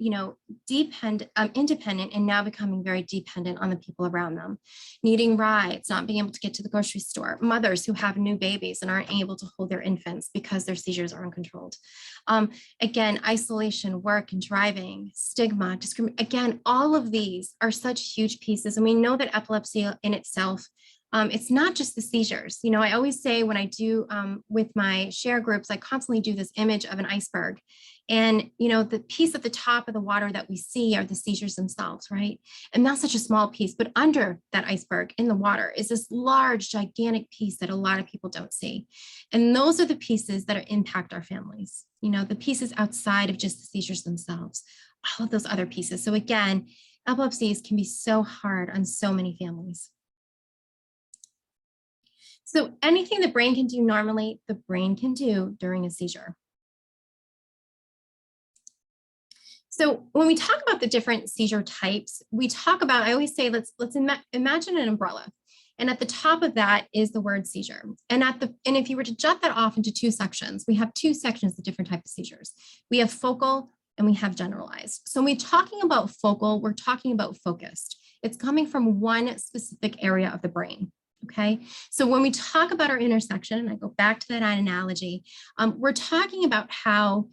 independent and now becoming very dependent on the people around them, needing rides, not being able to get to the grocery store, mothers who have new babies and aren't able to hold their infants because their seizures are uncontrolled. Again, isolation, work and driving, stigma, discrimination, again, all of these are such huge pieces. And we know that epilepsy in itself, it's not just the seizures. I always say when I do with my share groups, I constantly do this image of an iceberg. And, the piece at the top of the water that we see are the seizures themselves, right? And that's such a small piece, but under that iceberg in the water is this large, gigantic piece that a lot of people don't see. And those are the pieces that impact our families, the pieces outside of just the seizures themselves, all of those other pieces. So again, epilepsies can be so hard on so many families. So anything the brain can do normally, the brain can do during a seizure. So when we talk about the different seizure types, we talk about, I always say, let's imagine an umbrella. And at the top of that is the word seizure. And if you were to jot that off into 2 sections, we have 2 sections of different types of seizures. We have focal and we have generalized. So when we're talking about focal, we're talking about focused. It's coming from one specific area of the brain. Okay, so when we talk about our intersection, and I go back to that analogy, we're talking about how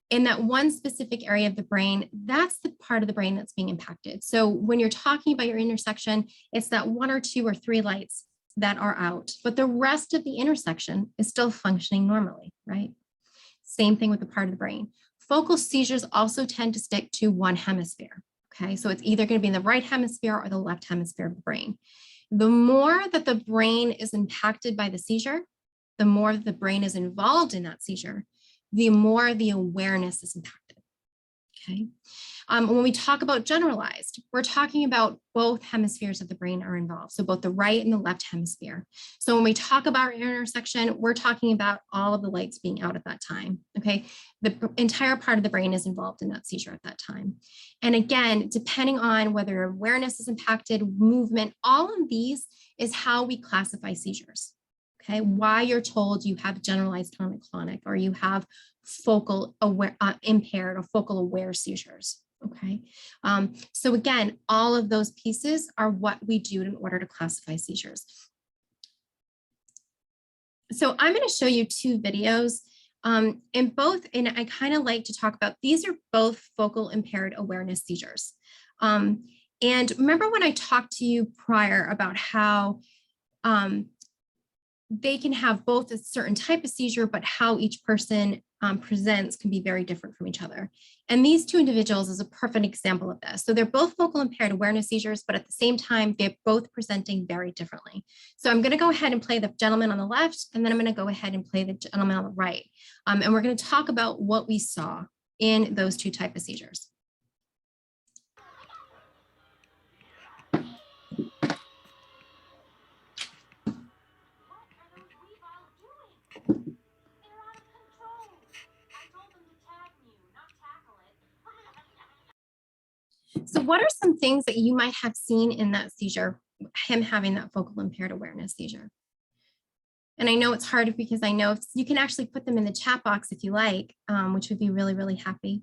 in that one specific area of the brain, that's the part of the brain that's being impacted. So when you're talking about your intersection, it's that 1 or 2 or 3 lights that are out, but the rest of the intersection is still functioning normally, right? Same thing with the part of the brain. Focal seizures also tend to stick to one hemisphere. Okay, so it's either going to be in the right hemisphere or the left hemisphere of the brain. The more that the brain is impacted by the seizure, the more the brain is involved in that seizure, the more the awareness is impacted. Okay. When we talk about generalized, we're talking about both hemispheres of the brain are involved. So both the right and the left hemisphere. So when we talk about our intersection, we're talking about all of the lights being out at that time. Okay. The entire part of the brain is involved in that seizure at that time. And again, depending on whether awareness is impacted, movement, all of these is how we classify seizures. Okay, why you're told you have generalized tonic-clonic or you have focal aware, impaired or focal aware seizures. Okay, so again, all of those pieces are what we do in order to classify seizures. So I'm going to show you 2 videos And I kind of like to talk about, these are both focal impaired awareness seizures. And remember when I talked to you prior about how they can have both a certain type of seizure, but how each person presents can be very different from each other. And these two individuals is a perfect example of this. So they're both focal impaired awareness seizures, but at the same time, they're both presenting very differently. So I'm going to go ahead and play the gentleman on the left, and then I'm going to go ahead and play the gentleman on the right. And we're going to talk about what we saw in those two types of seizures. So what are some things that you might have seen in that seizure, him having that focal impaired awareness seizure? And I know it's hard because I know you can actually put them in the chat box if you like, which would be really, really happy,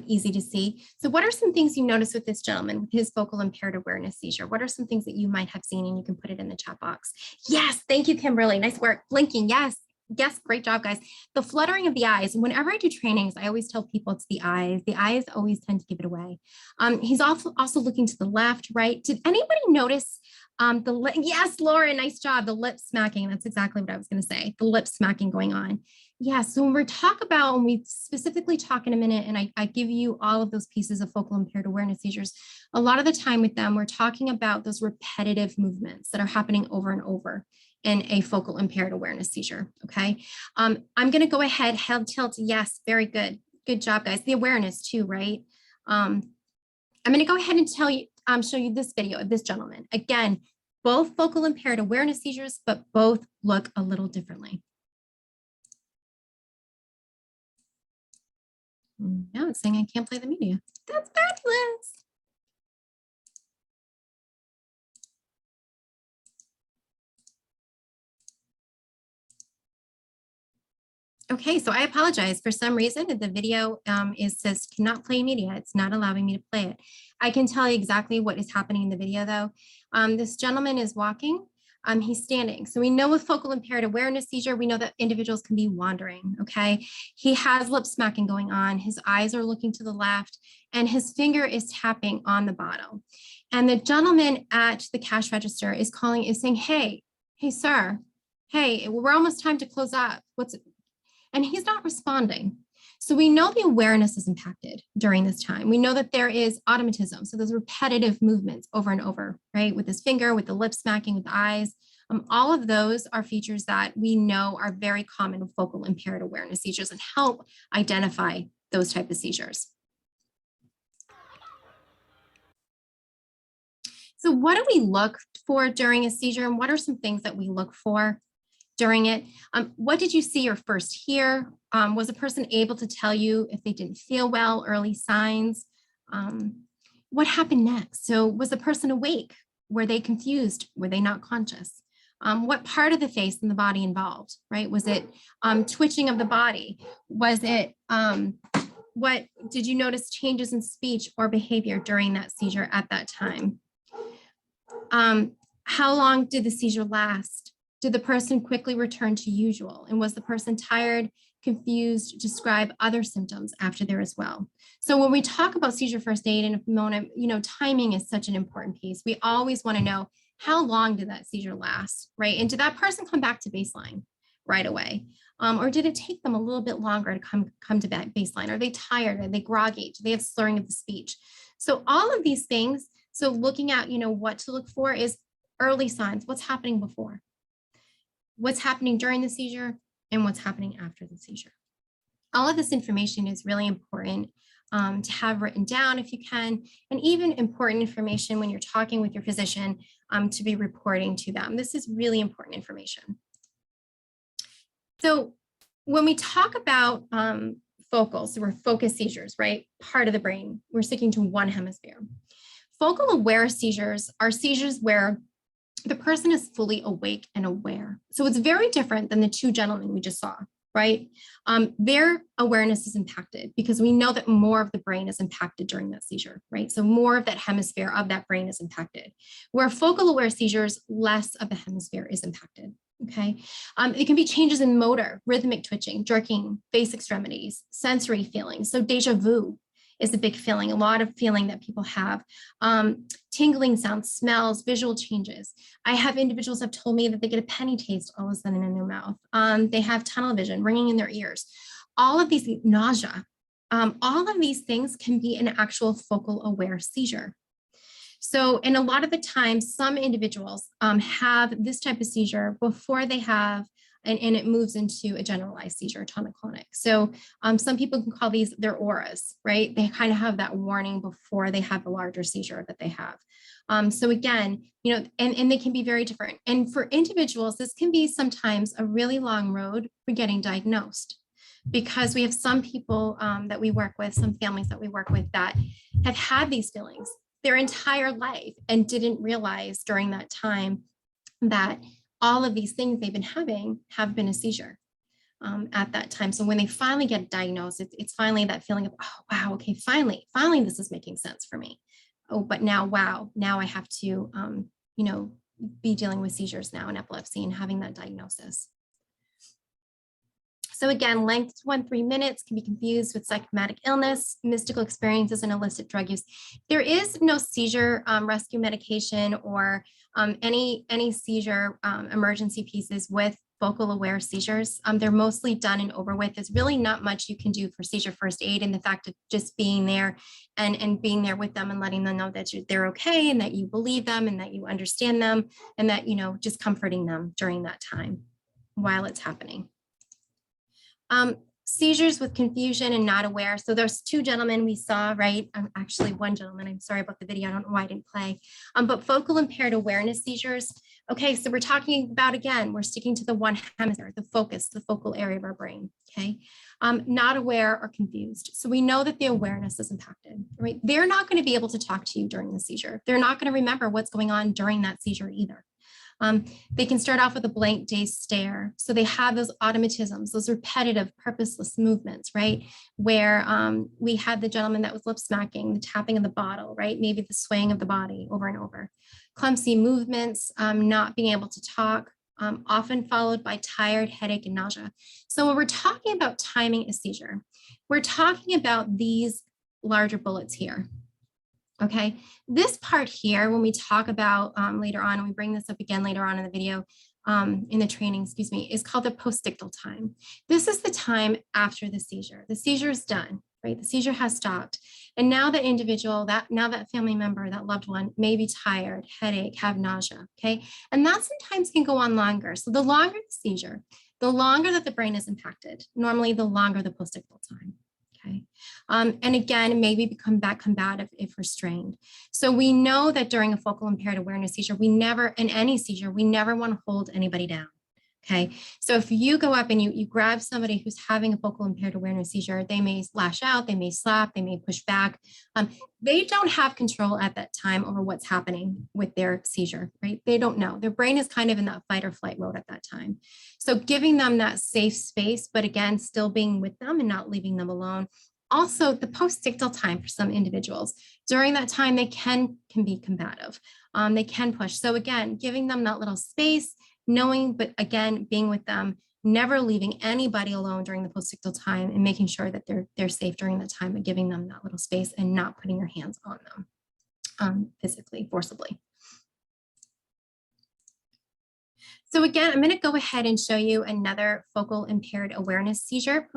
easy to see. So what are some things you noticed with this gentleman with his focal impaired awareness seizure? What are some things that you might have seen, and you can put it in the chat box? Yes, thank you, Kimberly. Nice work. Blinking, yes. Yes, great job, guys. The fluttering of the eyes. Whenever I do trainings, I always tell people it's the eyes. The eyes always tend to give it away. He's also looking to the left, right. Did anybody notice yes, Lauren, nice job. The lip smacking. That's exactly what I was going to say. The lip smacking going on. Yeah. So when we specifically talk in a minute, and I give you all of those pieces of focal impaired awareness seizures, a lot of the time with them, we're talking about those repetitive movements that are happening over and over in a focal impaired awareness seizure. Okay. I'm going to go ahead, head tilt. Yes. Very good. Good job, guys. The awareness too, right? I'm going to go ahead and show you this video of this gentleman. Again, both focal impaired awareness seizures, but both look a little differently. Now it's saying I can't play the media. That's fabulous. Okay, so I apologize. For some reason, the video says cannot play media. It's not allowing me to play it. I can tell you exactly what is happening in the video though. This gentleman is walking. He's standing. So we know with focal impaired awareness seizure, we know that individuals can be wandering, okay? He has lip smacking going on. His eyes are looking to the left, and his finger is tapping on the bottle. And the gentleman at the cash register is saying, hey, sir, hey, we're almost time to close up. And he's not responding. So we know the awareness is impacted during this time. We know that there is automatism. So those repetitive movements over and over, right? With his finger, with the lip smacking, with the eyes, all of those are features that we know are very common with focal impaired awareness seizures and help identify those type of seizures. So what do we look for during a seizure, and what are some things that we look for during it? What did you see or first hear? Was a person able to tell you if they didn't feel well, early signs? What happened next? So was the person awake? Were they confused? Were they not conscious? What part of the face and the body involved, right? Was it twitching of the body? Was it, what did you notice changes in speech or behavior during that seizure at that time? How long did the seizure last? Did the person quickly return to usual? And was the person tired, confused, describe other symptoms after there as well? So when we talk about seizure first aid in a moment, timing is such an important piece. We always want to know, how long did that seizure last, right? And did that person come back to baseline right away? Or did it take them a little bit longer to come to that baseline? Are they tired? Are they groggy? Do they have slurring of the speech? So all of these things, so looking at, what to look for is early signs. What's happening before? What's happening during the seizure, and what's happening after the seizure. All of this information is really important to have written down if you can, and even important information when you're talking with your physician to be reporting to them. This is really important information. So when we talk about focal, so we're focused seizures, right? Part of the brain, we're sticking to one hemisphere. Focal aware seizures are seizures where the person is fully awake and aware. So it's very different than the two gentlemen we just saw, right? Their awareness is impacted because we know that more of the brain is impacted during that seizure, right? So more of that hemisphere of that brain is impacted. Where focal aware seizures, less of the hemisphere is impacted, Okay. It can be changes in motor, rhythmic twitching, jerking, face extremities, sensory feelings. So deja vu is a big feeling, a lot of feeling that people have. Tingling sounds, smells, visual changes. I have individuals have told me that they get a penny taste all of a sudden in their mouth. They have tunnel vision, ringing in their ears. All of these, nausea, all of these things can be an actual focal aware seizure. So, and a lot of the time, some individuals have this type of seizure before they have, and it moves into a generalized seizure, tonic-clonic. So some people can call these their auras, right? They kind of have that warning before they have the larger seizure that they have. So again, you know, and they can be very different. And for individuals, this can be sometimes a really long road for getting diagnosed, because we have some people that we work with, some families that we work with that have had these feelings their entire life and didn't realize during that time that all of these things they've been having have been a seizure at that time. So when they finally get diagnosed, it's finally that feeling of, oh, wow, okay, finally this is making sense for me. Oh, but now, wow, now I have to, you know, be dealing with seizures now and epilepsy and having that diagnosis. So again, length 1-3 minutes can be confused with psychosomatic illness, mystical experiences, and illicit drug use. There is no seizure rescue medication or any seizure emergency pieces with focal aware seizures. They're mostly done and over with. There's really not much you can do for seizure first aid, and the fact of just being there and being there with them and letting them know that they're okay and that you believe them and that you understand them and that, you know, just comforting them during that time while it's happening. Seizures with confusion and not aware. So there's two gentlemen we saw, right? Actually one gentleman, I'm sorry about the video. I don't know why I didn't play, but focal impaired awareness seizures. Okay, so we're talking about, again, we're sticking to the one hemisphere, the focus, the focal area of our brain, okay? Not aware or confused. So we know that the awareness is impacted, right? They're not going to be able to talk to you during the seizure. They're not going to remember what's going on during that seizure either. They can start off with a blank dazed stare. So they have those automatisms, those repetitive, purposeless movements, right? Where we had the gentleman that was lip smacking, the tapping of the bottle, right? Maybe the swaying of the body over and over. Clumsy movements, not being able to talk, often followed by tired, headache, and nausea. So when we're talking about timing a seizure, we're talking about these larger bullets here. Okay, this part here, when we talk about later on, and we bring this up again later on in the video, in the training, excuse me, is called the postictal time. This is the time after the seizure. The seizure is done, right? The seizure has stopped. And now that individual, that family member, that loved one may be tired, headache, have nausea, okay? And that sometimes can go on longer. So the longer the seizure, the longer that the brain is impacted, normally the longer the postictal time. Okay. And again, maybe become back combative if restrained. So we know that during a focal impaired awareness seizure, in any seizure, we never want to hold anybody down. Okay. So if you go up and you grab somebody who's having a focal impaired awareness seizure, they may lash out, they may slap, they may push back. They don't have control at that time over what's happening with their seizure, right? They don't know. Their brain is kind of in that fight or flight mode at that time. So giving them that safe space, but again, still being with them and not leaving them alone. Also, the postictal time for some individuals, during that time, they can be combative. They can push. So again, giving them that little space, knowing, but again, being with them, never leaving anybody alone during the postictal time and making sure that they're safe during that time and giving them that little space and not putting your hands on them physically, forcibly. So again, I'm going to go ahead and show you another focal impaired awareness seizure.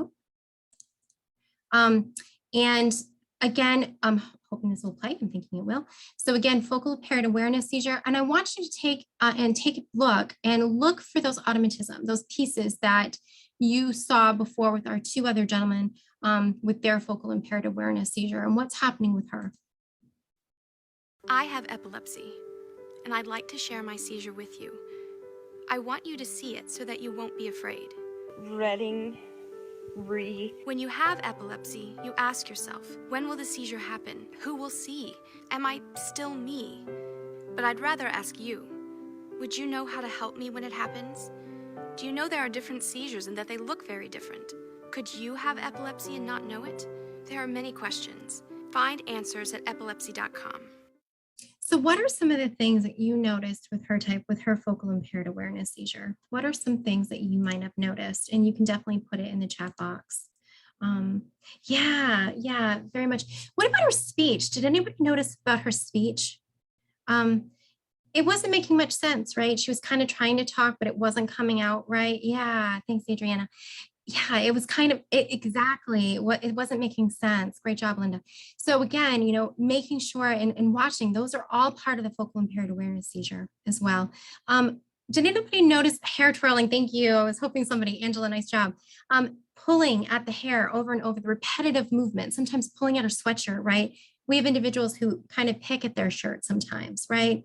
And again, I'm hoping this will play. I'm thinking it will. So again, focal impaired awareness seizure. And I want you to take a look for those automatism, those pieces that you saw before with our two other gentlemen with their focal impaired awareness seizure and what's happening with her. I have epilepsy, and I'd like to share my seizure with you. I want you to see it so that you won't be afraid. When you have epilepsy, you ask yourself, when will the seizure happen? Who will see? Am I still me? But I'd rather ask you, would you know how to help me when it happens? Do you know there are different seizures and that they look very different? Could you have epilepsy and not know it? There are many questions. Find answers at epilepsy.com. So what are some of the things that you noticed with her focal impaired awareness seizure? What are some things that you might have noticed? And you can definitely put it in the chat box. Yeah, very much. What about her speech? Did anybody notice about her speech? It wasn't making much sense, right? She was kind of trying to talk, but it wasn't coming out right. Yeah, thanks, Adriana. Yeah, it was kind of exactly what it wasn't making sense. Great job, Linda. So again, making sure and watching, those are all part of the focal impaired awareness seizure as well. Did anybody notice hair twirling? Thank you. I was hoping somebody, Angela, nice job. Pulling at the hair over and over, the repetitive movement, sometimes pulling at her sweatshirt, right? We have individuals who kind of pick at their shirt sometimes, right?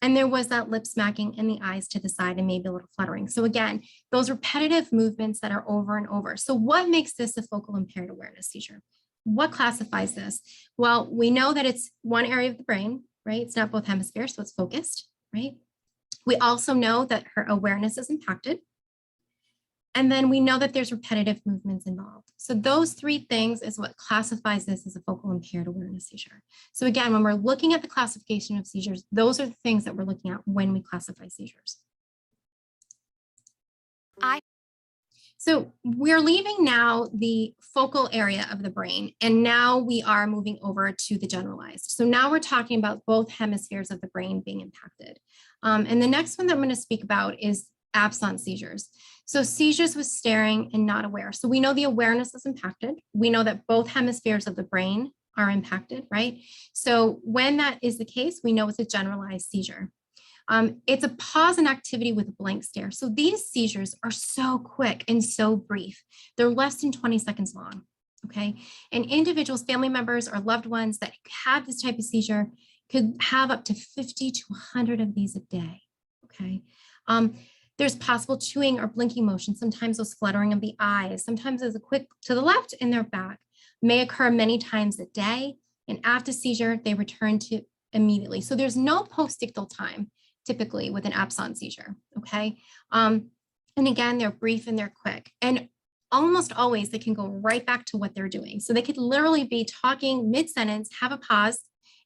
And there was that lip smacking and the eyes to the side and maybe a little fluttering. So again, those repetitive movements that are over and over. So what makes this a focal impaired awareness seizure? What classifies this? Well, we know that it's one area of the brain, right? It's not both hemispheres, so it's focused, right? We also know that her awareness is impacted. And then we know that there's repetitive movements involved. So those three things is what classifies this as a focal impaired awareness seizure. So again, when we're looking at the classification of seizures, those are the things that we're looking at when we classify seizures. So we're leaving now the focal area of the brain, and now we are moving over to the generalized. So now we're talking about both hemispheres of the brain being impacted. And the next one that I'm going to speak about is absent seizures. So seizures with staring and not aware. So we know the awareness is impacted. We know that both hemispheres of the brain are impacted, right? So when that is the case, we know it's a generalized seizure. It's a pause in activity with a blank stare. So these seizures are so quick and so brief. They're less than 20 seconds long, okay? And individuals, family members, or loved ones that have this type of seizure could have up to 50 to 100 of these a day, okay? There's possible chewing or blinking motion. Sometimes those fluttering of the eyes, sometimes as a quick to the left and their back may occur many times a day. And after seizure, they return to immediately. So there's no postictal time typically with an absent seizure, okay? And again, they're brief and they're quick. And almost always they can go right back to what they're doing. So they could literally be talking mid-sentence, have a pause,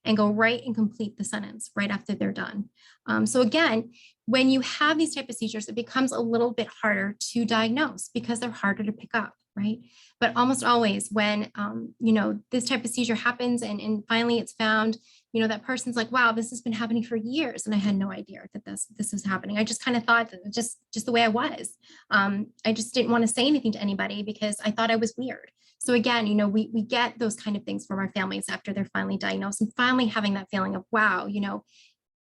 and go right and complete the sentence right after they're done. So again, when you have these type of seizures, it becomes a little bit harder to diagnose because they're harder to pick up, right? But almost always when, this type of seizure happens and finally it's found, that person's like, wow, this has been happening for years. And I had no idea that this was happening. I just kind of thought that just the way I was. I just didn't want to say anything to anybody because I thought I was weird. So again, we get those kind of things from our families after they're finally diagnosed and finally having that feeling of, wow,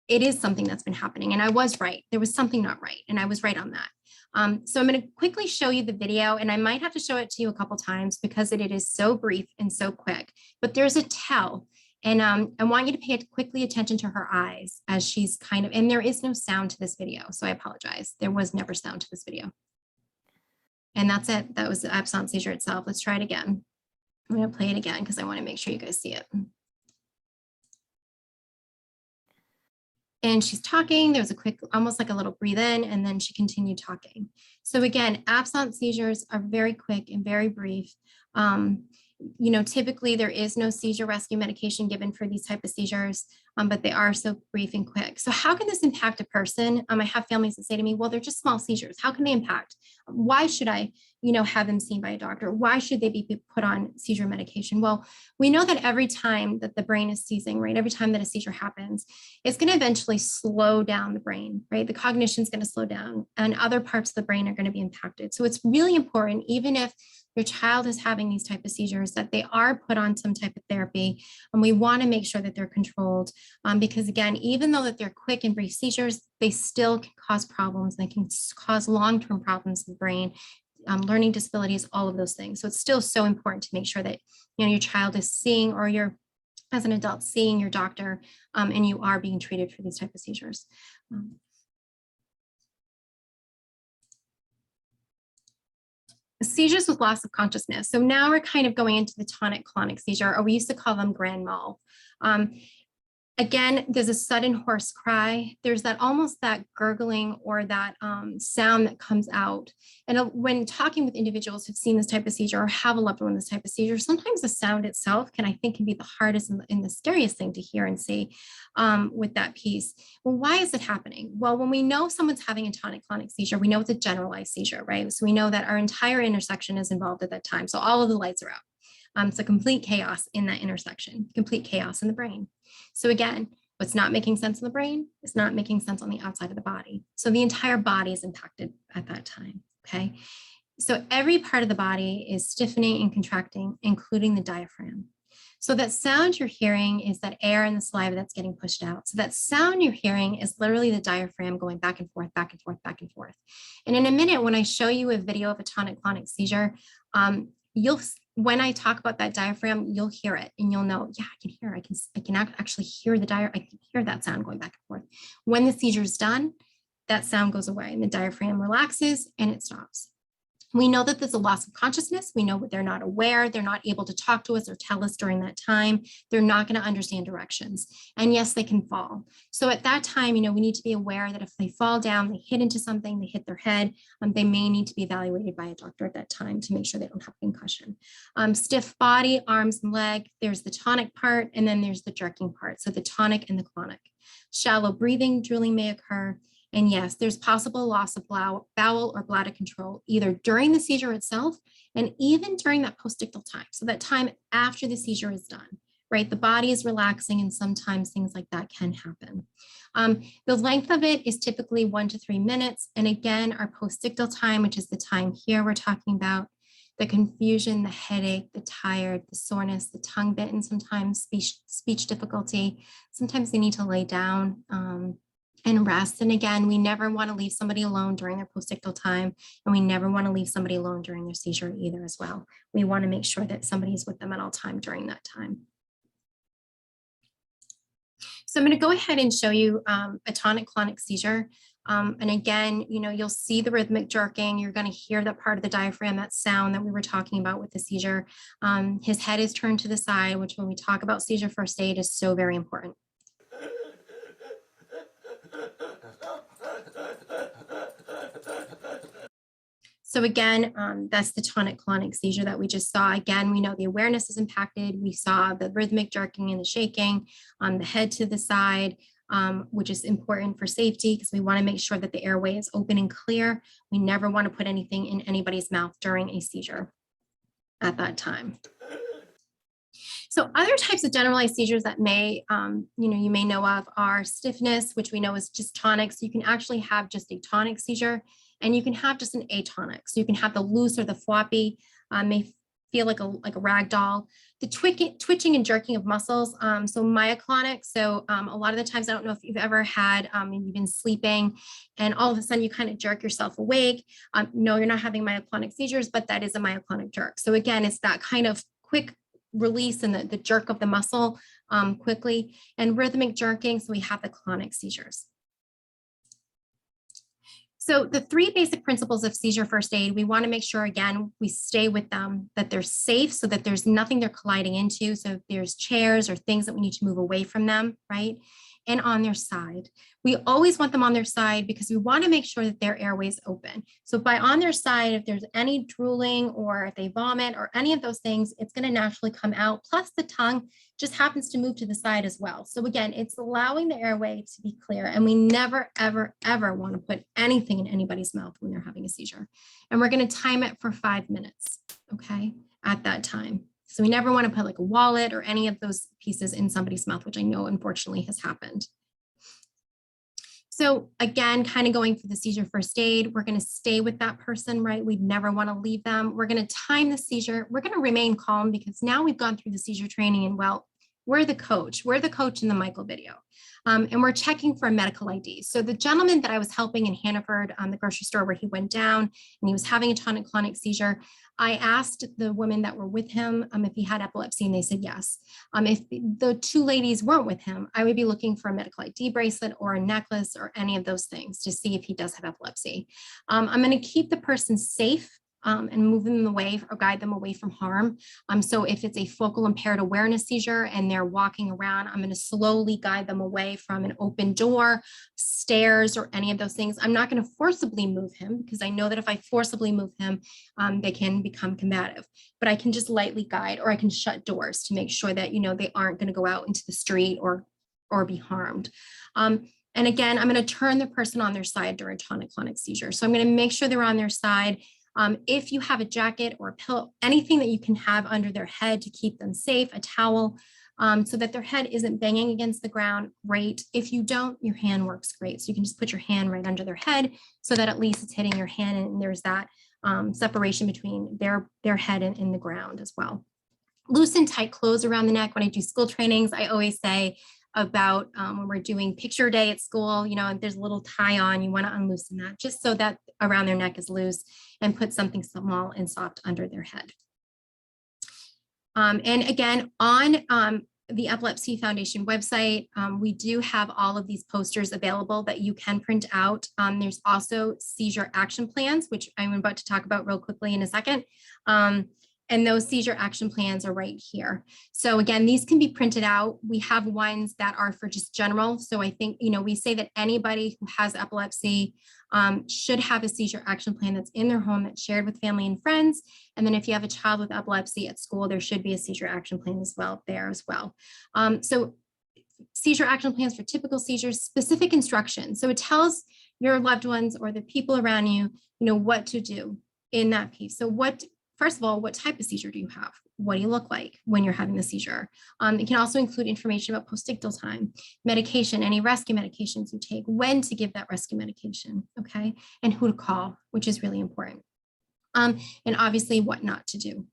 it is something that's been happening. And I was right. There was something not right. And I was right on that. So I'm going to quickly show you the video, and I might have to show it to you a couple times because it is so brief and so quick, but there's a tell. And I want you to pay quickly attention to her eyes as she's and there is no sound to this video. So I apologize. There was never sound to this video. And that's it. That was the absent seizure itself. Let's try it again. I'm going to play it again because I want to make sure you guys see it. And she's talking, there was a quick, almost like a little breathe in, and then she continued talking. So again, absent seizures are very quick and very brief. Typically there is no seizure rescue medication given for these type of seizures, but they are so brief and quick. So how can this impact a person? I have families that say to me, well, they're just small seizures. How can they impact? Why should I, have them seen by a doctor? Why should they be put on seizure medication? Well, we know that every time that the brain is seizing, right? Every time that a seizure happens, it's going to eventually slow down the brain, right? The cognition is going to slow down and other parts of the brain are going to be impacted. So it's really important, even if your child is having these type of seizures, that they are put on some type of therapy. And we want to make sure that they're controlled because again, even though that they're quick and brief seizures, they still can cause problems. They can cause long-term problems in the brain, learning disabilities, all of those things. So it's still so important to make sure that, your child is seeing, or you're as an adult seeing your doctor and you are being treated for these type of seizures. Seizures with loss of consciousness. So now we're kind of going into the tonic-clonic seizure, or we used to call them grand mal. Again, there's a sudden hoarse cry. There's that almost that gurgling or that sound that comes out. And when talking with individuals who've seen this type of seizure or have a loved one with this type of seizure, sometimes the sound itself can be the hardest and the scariest thing to hear and see with that piece. Well, why is it happening? Well, when we know someone's having a tonic-clonic seizure, we know it's a generalized seizure, right? So we know that our entire intersection is involved at that time. So all of the lights are out. It's a complete chaos in that intersection, complete chaos in the brain. So again, what's not making sense in the brain is not making sense on the outside of the body. So the entire body is impacted at that time, okay? So every part of the body is stiffening and contracting, including the diaphragm. So that sound you're hearing is that air and the saliva that's getting pushed out. So that sound you're hearing is literally the diaphragm going back and forth, back and forth, back and forth. And in a minute, when I show you a video of a tonic-clonic seizure, when I talk about that diaphragm, you'll hear it and you'll know, yeah, I can hear, I can actually hear I can hear that sound going back and forth. When the seizure is done, that sound goes away and the diaphragm relaxes and it stops. We know that there's a loss of consciousness. We know that they're not aware. They're not able to talk to us or tell us during that time. They're not going to understand directions. And yes, they can fall. So at that time, we need to be aware that if they fall down, they hit into something, they hit their head, they may need to be evaluated by a doctor at that time to make sure they don't have concussion. Stiff body, arms and leg, there's the tonic part, and then there's the jerking part. So the tonic and the clonic. Shallow breathing, drooling may occur. And yes, there's possible loss of bowel or bladder control, either during the seizure itself and even during that postictal time. So that time after the seizure is done, right? The body is relaxing and sometimes things like that can happen. The length of it is typically 1 to 3 minutes. And again, our postictal time, which is the time here we're talking about, the confusion, the headache, the tired, the soreness, the tongue bitten, sometimes speech difficulty. Sometimes they need to lay down and rest. And again, we never want to leave somebody alone during their postictal time, and we never want to leave somebody alone during their seizure either as well. We want to make sure that somebody's with them at all time during that time. So I'm going to go ahead and show you a tonic-clonic seizure. And again, you'll see the rhythmic jerking. You're going to hear that part of the diaphragm, that sound that we were talking about with the seizure. His head is turned to the side, which when we talk about seizure first aid is so very important. So again, that's the tonic-clonic seizure that we just saw. Again, we know the awareness is impacted. We saw the rhythmic jerking and the shaking, the head to the side, which is important for safety because we want to make sure that the airway is open and clear. We never want to put anything in anybody's mouth during a seizure at that time. So other types of generalized seizures that may, you may know of are stiffness, which we know is just tonic. So you can actually have just a tonic seizure, and you can have just an atonic. So you can have the loose or the floppy, may feel like a rag doll. The twitching and jerking of muscles, so myoclonic. So a lot of the times, I don't know if you've ever had, you've been sleeping and all of a sudden you kind of jerk yourself awake. No, you're not having myoclonic seizures, but that is a myoclonic jerk. So again, it's that kind of quick release and the jerk of the muscle quickly, and rhythmic jerking. So we have the clonic seizures. So the 3 basic principles of seizure first aid, we want to make sure, again, we stay with them, that they're safe so that there's nothing they're colliding into. So if there's chairs or things that we need to move away from them, right? And on their side. We always want them on their side because we want to make sure that their airway is open. So by on their side, if there's any drooling or if they vomit or any of those things, it's going to naturally come out. Plus the tongue just happens to move to the side as well. So again, it's allowing the airway to be clear, and we never, ever, ever want to put anything in anybody's mouth when they're having a seizure. And we're going to time it for 5 minutes, okay, at that time. So we never want to put like a wallet or any of those pieces in somebody's mouth, which I know unfortunately has happened. So again, kind of going for the seizure first aid, we're going to stay with that person, right? We never want to leave them. We're going to time the seizure. We're going to remain calm because now we've gone through the seizure training and well, we're the coach. We're the coach in the Michael video. And we're checking for a medical ID. So the gentleman that I was helping in Hannaford, the grocery store where he went down and he was having a tonic-clonic seizure, I asked the women that were with him if he had epilepsy, and they said yes. If the 2 ladies weren't with him, I would be looking for a medical ID bracelet or a necklace or any of those things to see if he does have epilepsy. I'm going to keep the person safe and move them away or guide them away from harm. So if it's a focal impaired awareness seizure and they're walking around, I'm going to slowly guide them away from an open door, stairs, or any of those things. I'm not going to forcibly move him because I know that if I forcibly move him, they can become combative. But I can just lightly guide, or I can shut doors to make sure that, they aren't going to go out into the street or be harmed. And again, I'm going to turn the person on their side during tonic-clonic seizure. So I'm going to make sure they're on their side. If you have a jacket or a pillow, anything that you can have under their head to keep them safe, a towel, so that their head isn't banging against the ground, great. If you don't, your hand works great. So you can just put your hand right under their head so that at least it's hitting your hand and there's that separation between their head and the ground as well. Loose and tight clothes around the neck. When I do school trainings, I always say about when we're doing picture day at school, and there's a little tie on, you want to unloosen that just so that around their neck is loose, and put something small and soft under their head. And again, on the Epilepsy Foundation website, we do have all of these posters available that you can print out. There's also seizure action plans, which I'm about to talk about real quickly in a second. And those seizure action plans are right here. So again, these can be printed out. We have ones that are for just general. So I think, we say that anybody who has epilepsy should have a seizure action plan that's in their home, that's shared with family and friends. And then if you have a child with epilepsy at school, there should be a seizure action plan as well there as well. So seizure action plans for typical seizures, specific instructions. So it tells your loved ones or the people around you, what to do in that piece. So first of all, what type of seizure do you have? What do you look like when you're having the seizure? It can also include information about postictal time, medication, any rescue medications you take, when to give that rescue medication, okay? And who to call, which is really important. And obviously what not to do.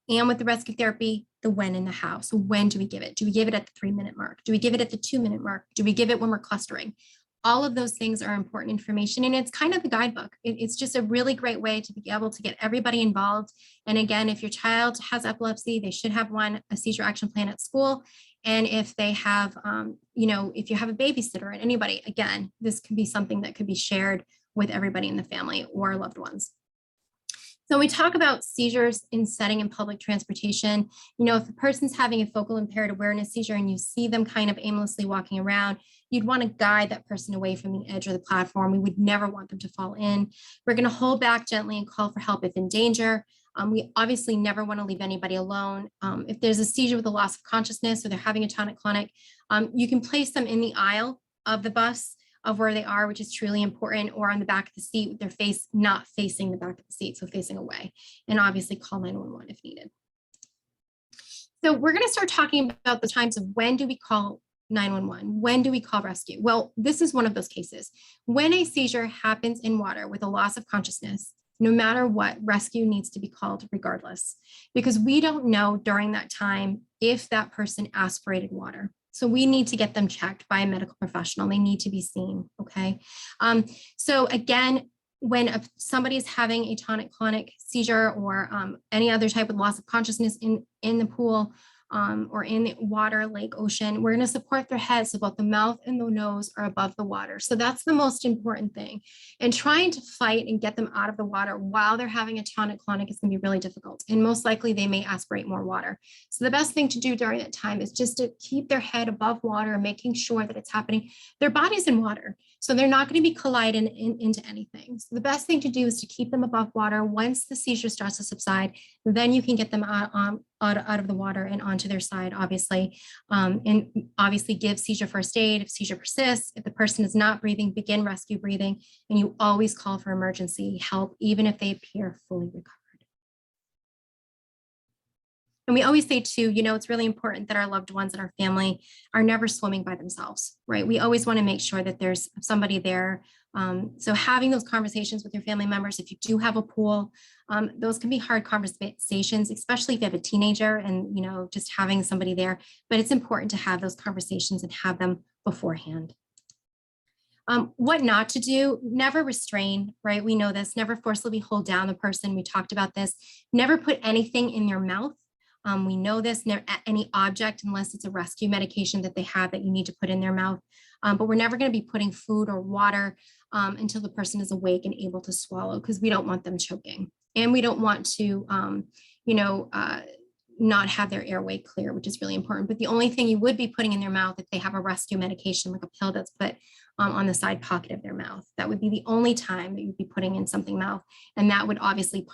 And with the rescue therapy, the when and the how. So when do we give it? Do we give it at the 3-minute mark? Do we give it at the 2-minute mark? Do we give it when we're clustering? All of those things are important information, and it's kind of the guidebook. It's just a really great way to be able to get everybody involved. And again, if your child has epilepsy, they should have a seizure action plan at school. And if they have, if you have a babysitter or anybody, again, this could be something that could be shared with everybody in the family or loved ones. So we talk about seizures in setting in public transportation. If the person's having a focal impaired awareness seizure and you see them kind of aimlessly walking around, you'd want to guide that person away from the edge of the platform. We would never want them to fall in. We're going to hold back gently and call for help if in danger. We obviously never want to leave anybody alone. If there's a seizure with a loss of consciousness or they're having a tonic-clonic, you can place them in the aisle of the bus of where they are, which is truly important, or on the back of the seat with their face not facing the back of the seat, so facing away, and obviously call 911 if needed. So we're going to start talking about the times of when do we call 911? When do we call rescue? Well, this is one of those cases. When a seizure happens in water with a loss of consciousness, no matter what, rescue needs to be called regardless, because we don't know during that time if that person aspirated water. So we need to get them checked by a medical professional. They need to be seen, okay? So again, when somebody is having a tonic-clonic seizure or any other type of loss of consciousness in the pool, or in the water, lake, ocean, we're going to support their head so both the mouth and the nose are above the water. So that's the most important thing. And trying to fight and get them out of the water while they're having a tonic-clonic is going to be really difficult. And most likely they may aspirate more water. So the best thing to do during that time is just to keep their head above water, making sure that it's happening. Their body's in water, so they're not going to be colliding into anything. So the best thing to do is to keep them above water. Once the seizure starts to subside, then you can get them out of the water and onto their side, obviously, and obviously give seizure first aid. If seizure persists, if the person is not breathing, begin rescue breathing, and you always call for emergency help, even if they appear fully recovered. And we always say too, it's really important that our loved ones and our family are never swimming by themselves, right? We always want to make sure that there's somebody there. So having those conversations with your family members, if you do have a pool, those can be hard conversations, especially if you have a teenager and, just having somebody there, but it's important to have those conversations and have them beforehand. What not to do, never restrain, right? We know this, never forcibly hold down the person. We talked about this, never put anything in their mouth. We know this, any object, unless it's a rescue medication that they have that you need to put in their mouth. but we're never going to be putting food or water until the person is awake and able to swallow, because we don't want them choking. And we don't want to, not have their airway clear, which is really important. But the only thing you would be putting in their mouth if they have a rescue medication, like a pill that's put on the side pocket of their mouth, that would be the only time that you'd be putting in something mouth. And that would obviously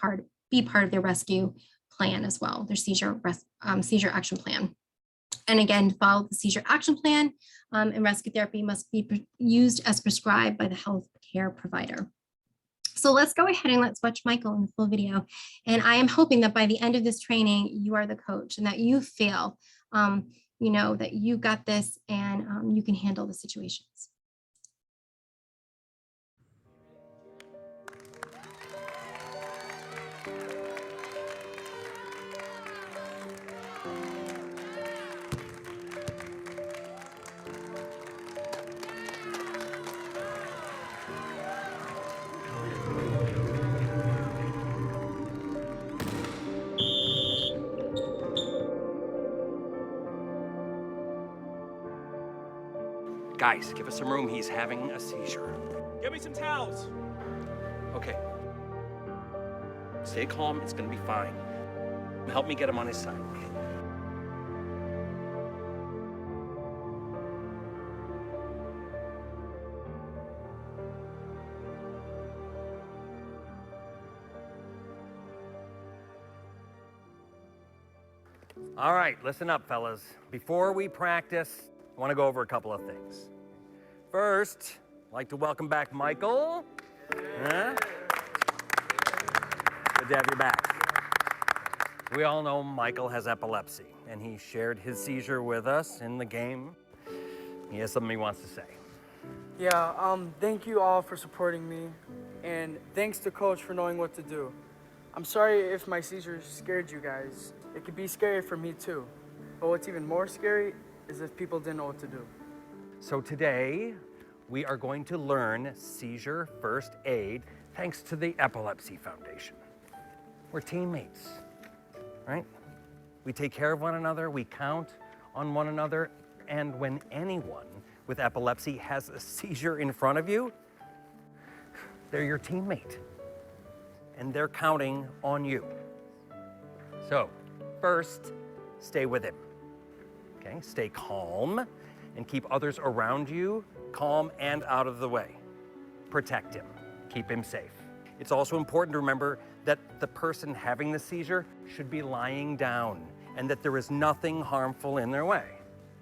be part of their rescue plan as well, their seizure action plan. And again, follow the seizure action plan, and rescue therapy must be used as prescribed by the healthcare provider. So let's go ahead and let's watch Michael in the full video. And I am hoping that by the end of this training, you are the coach and that you feel, that you got this and you can handle the situations. Guys, give us some room. He's having a seizure. Get me some towels. Okay. Stay calm. It's going to be fine. Help me get him on his side. All right, listen up, fellas. Before we practice, I want to go over a couple of things. First, I'd like to welcome back Michael. Good to have you back. We all know Michael has epilepsy, and he shared his seizure with us in the game. He has something he wants to say. Yeah, thank you all for supporting me, and thanks to Coach for knowing what to do. I'm sorry if my seizure scared you guys. It could be scary for me too, but what's even more scary is if people didn't know what to do. So today, we are going to learn seizure first aid thanks to the Epilepsy Foundation. We're teammates, right? We take care of one another, we count on one another, and when anyone with epilepsy has a seizure in front of you, they're your teammate, and they're counting on you. So, first, stay with him. Okay, stay calm and keep others around you calm and out of the way. Protect him, keep him safe. It's also important to remember that the person having the seizure should be lying down and that there is nothing harmful in their way.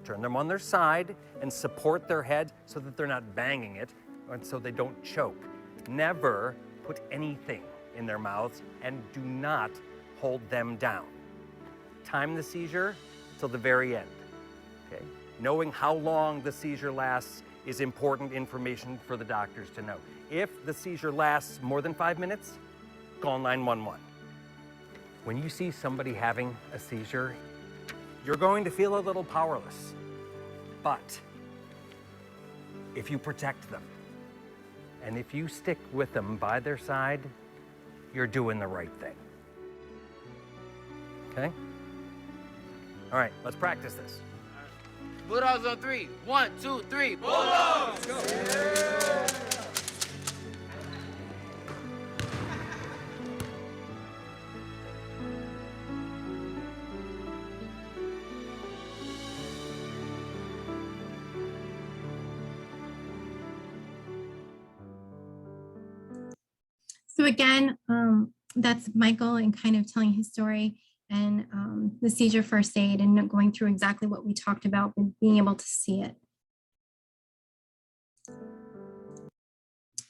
Turn them on their side and support their head so that they're not banging it and so they don't choke. Never put anything in their mouths and do not hold them down. Time the seizure till the very end. Okay? Knowing how long the seizure lasts is important information for the doctors to know. If the seizure lasts more than 5 minutes, call 911. When you see somebody having a seizure, you're going to feel a little powerless. But if you protect them and if you stick with them by their side, you're doing the right thing. Okay? All right, let's practice this. Bulldogs on 3. 1, 2, 3. Bulldogs! Go. Yeah. So again, that's Michael and kind of telling his story and the seizure first aid and going through exactly what we talked about and being able to see it.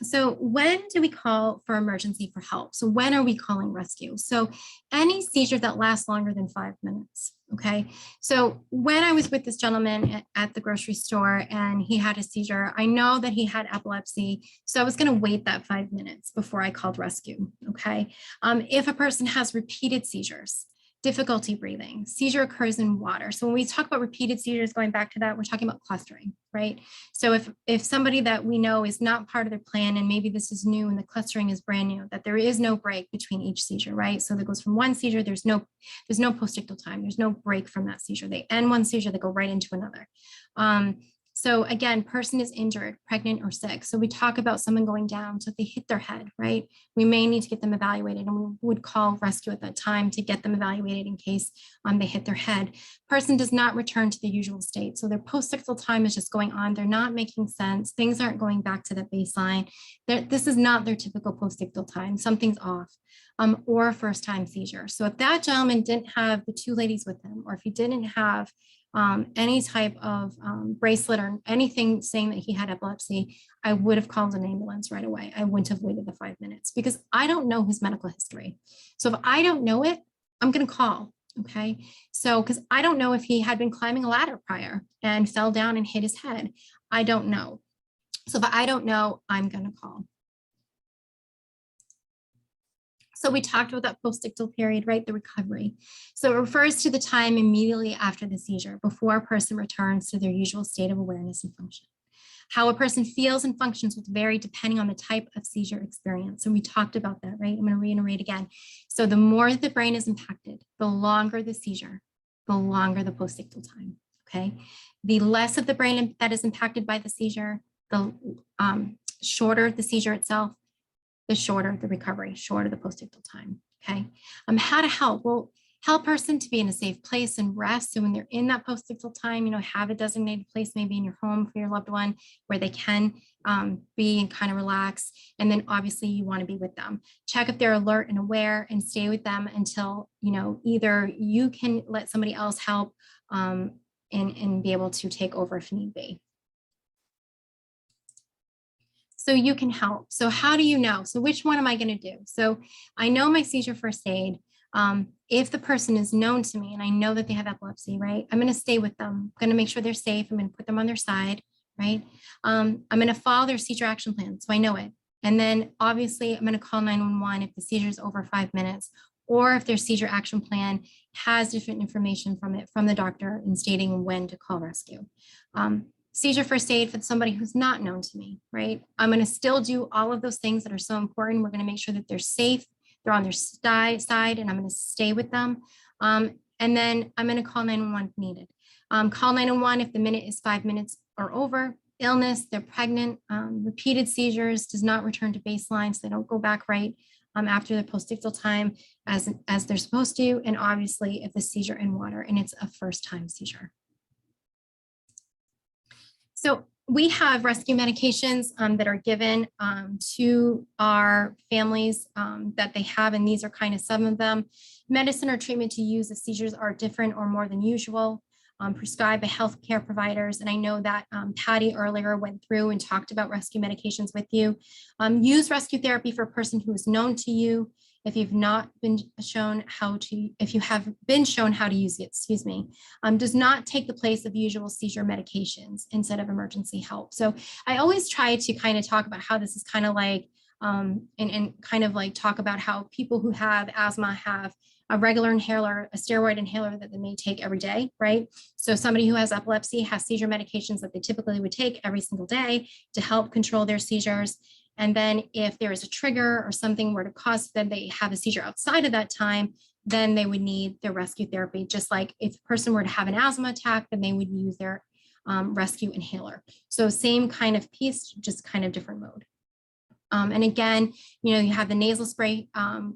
So when do we call for emergency for help? So when are we calling rescue? So any seizure that lasts longer than 5 minutes, okay? So when I was with this gentleman at the grocery store and he had a seizure, I know that he had epilepsy. So I was gonna wait that 5 minutes before I called rescue, okay? If a person has repeated seizures, difficulty breathing, seizure occurs in water. So when we talk about repeated seizures, going back to that, we're talking about clustering, right? So if somebody that we know is not part of their plan, and maybe this is new and the clustering is brand new, that there is no break between each seizure, right? So that goes from one seizure, there's no postictal time, there's no break from that seizure. They end one seizure, they go right into another. So again, person is injured, pregnant or sick. So we talk about someone going down. So if they hit their head, right, we may need to get them evaluated, and we would call rescue at that time to get them evaluated in case they hit their head. Person does not return to the usual state. So their post-ictal time is just going on. They're not making sense. Things aren't going back to that baseline. This is not their typical post-ictal time. Something's off. Or a first-time seizure. So if that gentleman didn't have the two ladies with him, or if he didn't have any type of bracelet or anything saying that he had epilepsy, I would have called an ambulance right away. I wouldn't have waited the 5 minutes because I don't know his medical history. So if I don't know it, I'm going to call. Okay. So, because I don't know if he had been climbing a ladder prior and fell down and hit his head. I don't know. So if I don't know, I'm going to call. So we talked about that post-ictal period, right? The recovery. So it refers to the time immediately after the seizure, before a person returns to their usual state of awareness and function. How a person feels and functions will vary depending on the type of seizure experience. So we talked about that, right? I'm going to reiterate again. So the more the brain is impacted, the longer the seizure, the longer the post-ictal time, okay? The less of the brain that is impacted by the seizure, the shorter the seizure itself, the shorter the recovery, shorter the post-ictal time, okay? How to help? Well, help person to be in a safe place and rest. So when they're in that post-ictal time, have a designated place, maybe in your home for your loved one, where they can be and kind of relax. And then obviously you want to be with them. Check if they're alert and aware and stay with them until, either you can let somebody else help and be able to take over if need be. So you can help. So how do you know? So which one am I going to do? So I know my seizure first aid. If the person is known to me and I know that they have epilepsy, right, I'm going to stay with them. I'm going to make sure they're safe. I'm going to put them on their side, right? I'm going to follow their seizure action plan, so I know it. And then obviously I'm going to call 911 if the seizure is over 5 minutes, or if their seizure action plan has different information from the doctor in stating when to call rescue. Seizure first aid for somebody who's not known to me, right? I'm going to still do all of those things that are so important. We're going to make sure that they're safe, they're on their side, and I'm going to stay with them. And then I'm going to call 911 if needed. Call 911 if the minute is 5 minutes or over. Illness, they're pregnant, repeated seizures, does not return to baseline, so they don't go back right after the post-ictal time as they're supposed to. And obviously if the seizure in water and it's a first-time seizure. So we have rescue medications that are given to our families that they have, and these are kind of some of them. Medicine or treatment to use if seizures are different or more than usual, prescribed by healthcare providers. And I know that Patty earlier went through and talked about rescue medications with you. Use rescue therapy for a person who is known to you. If you've not been shown how to, if you have been shown how to use it, does not take the place of usual seizure medications instead of emergency help. So I always try to kind of talk about how this is kind of like, and kind of like talk about how people who have asthma have a regular inhaler, a steroid inhaler that they may take every day, right? So somebody who has epilepsy has seizure medications that they typically would take every single day to help control their seizures. And then if there is a trigger or something were to cause them, they have a seizure outside of that time, then they would need their rescue therapy. Just like if a person were to have an asthma attack, then they would use their rescue inhaler. So same kind of piece, just kind of different mode. And again, you have the nasal spray,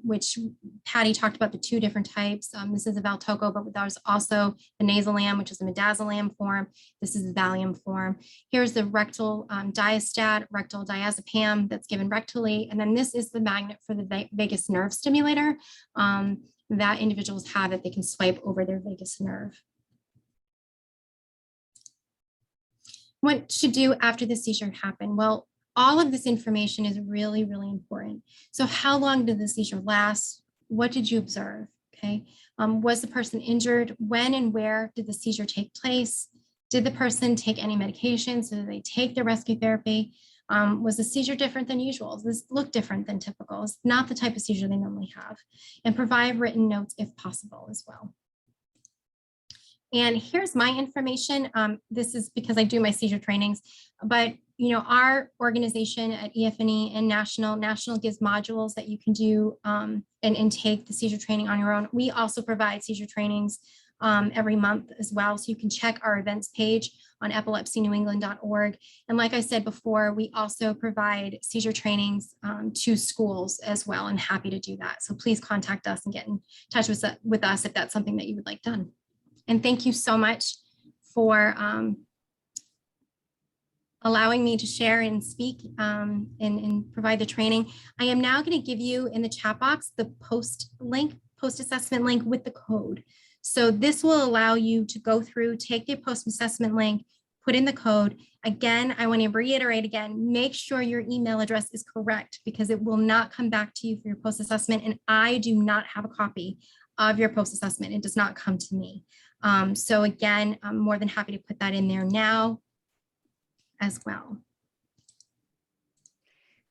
which Patty talked about the two different types. This is a Valtoco, but there's also the Nasolam, which is a midazolam form. This is the Valium form. Here's the rectal diastat, rectal diazepam that's given rectally. And then this is the magnet for the vagus nerve stimulator that individuals have that they can swipe over their vagus nerve. What to do after the seizure happened? Well, all of this information is really, really important. So how long did the seizure last? What did you observe? Okay. Was the person injured? When and where did the seizure take place? Did the person take any medication? So did they take their rescue therapy? Was the seizure different than usual? Does this look different than typical? It's not the type of seizure they normally have. And provide written notes if possible as well. And here's my information. This is because I do my seizure trainings, but our organization at EFNE and National gives modules that you can do and take the seizure training on your own. We also provide seizure trainings every month as well. So you can check our events page on epilepsynew-england.org. And like I said before, we also provide seizure trainings to schools as well, and happy to do that. So please contact us and get in touch with us if that's something that you would like done. And thank you so much for allowing me to share and speak and provide the training. I am now going to give you in the chat box the post-assessment link with the code. So this will allow you to go through, take the post-assessment link, put in the code. Again, I want to reiterate again, make sure your email address is correct, because it will not come back to you for your post-assessment. And I do not have a copy of your post-assessment. It does not come to me. So again, I'm more than happy to put that in there now as well.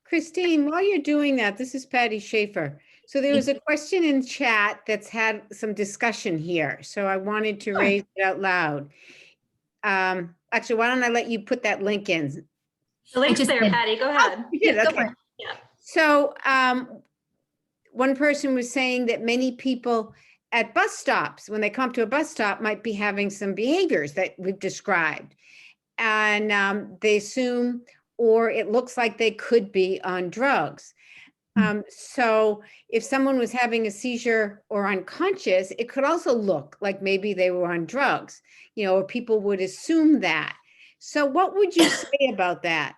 Christine, while you're doing that, this is Patty Schaefer. So there was a question in chat that's had some discussion here. So I wanted to raise it out loud. Actually, why don't I let you put that link in? The link's there, Patty. Go ahead. Okay. Yeah. So one person was saying that many people at bus stops, when they come to a bus stop, might be having some behaviors that we've described. And they assume, or it looks like they could be on drugs. So if someone was having a seizure or unconscious, it could also look like maybe they were on drugs, or people would assume that. So what would you say about that?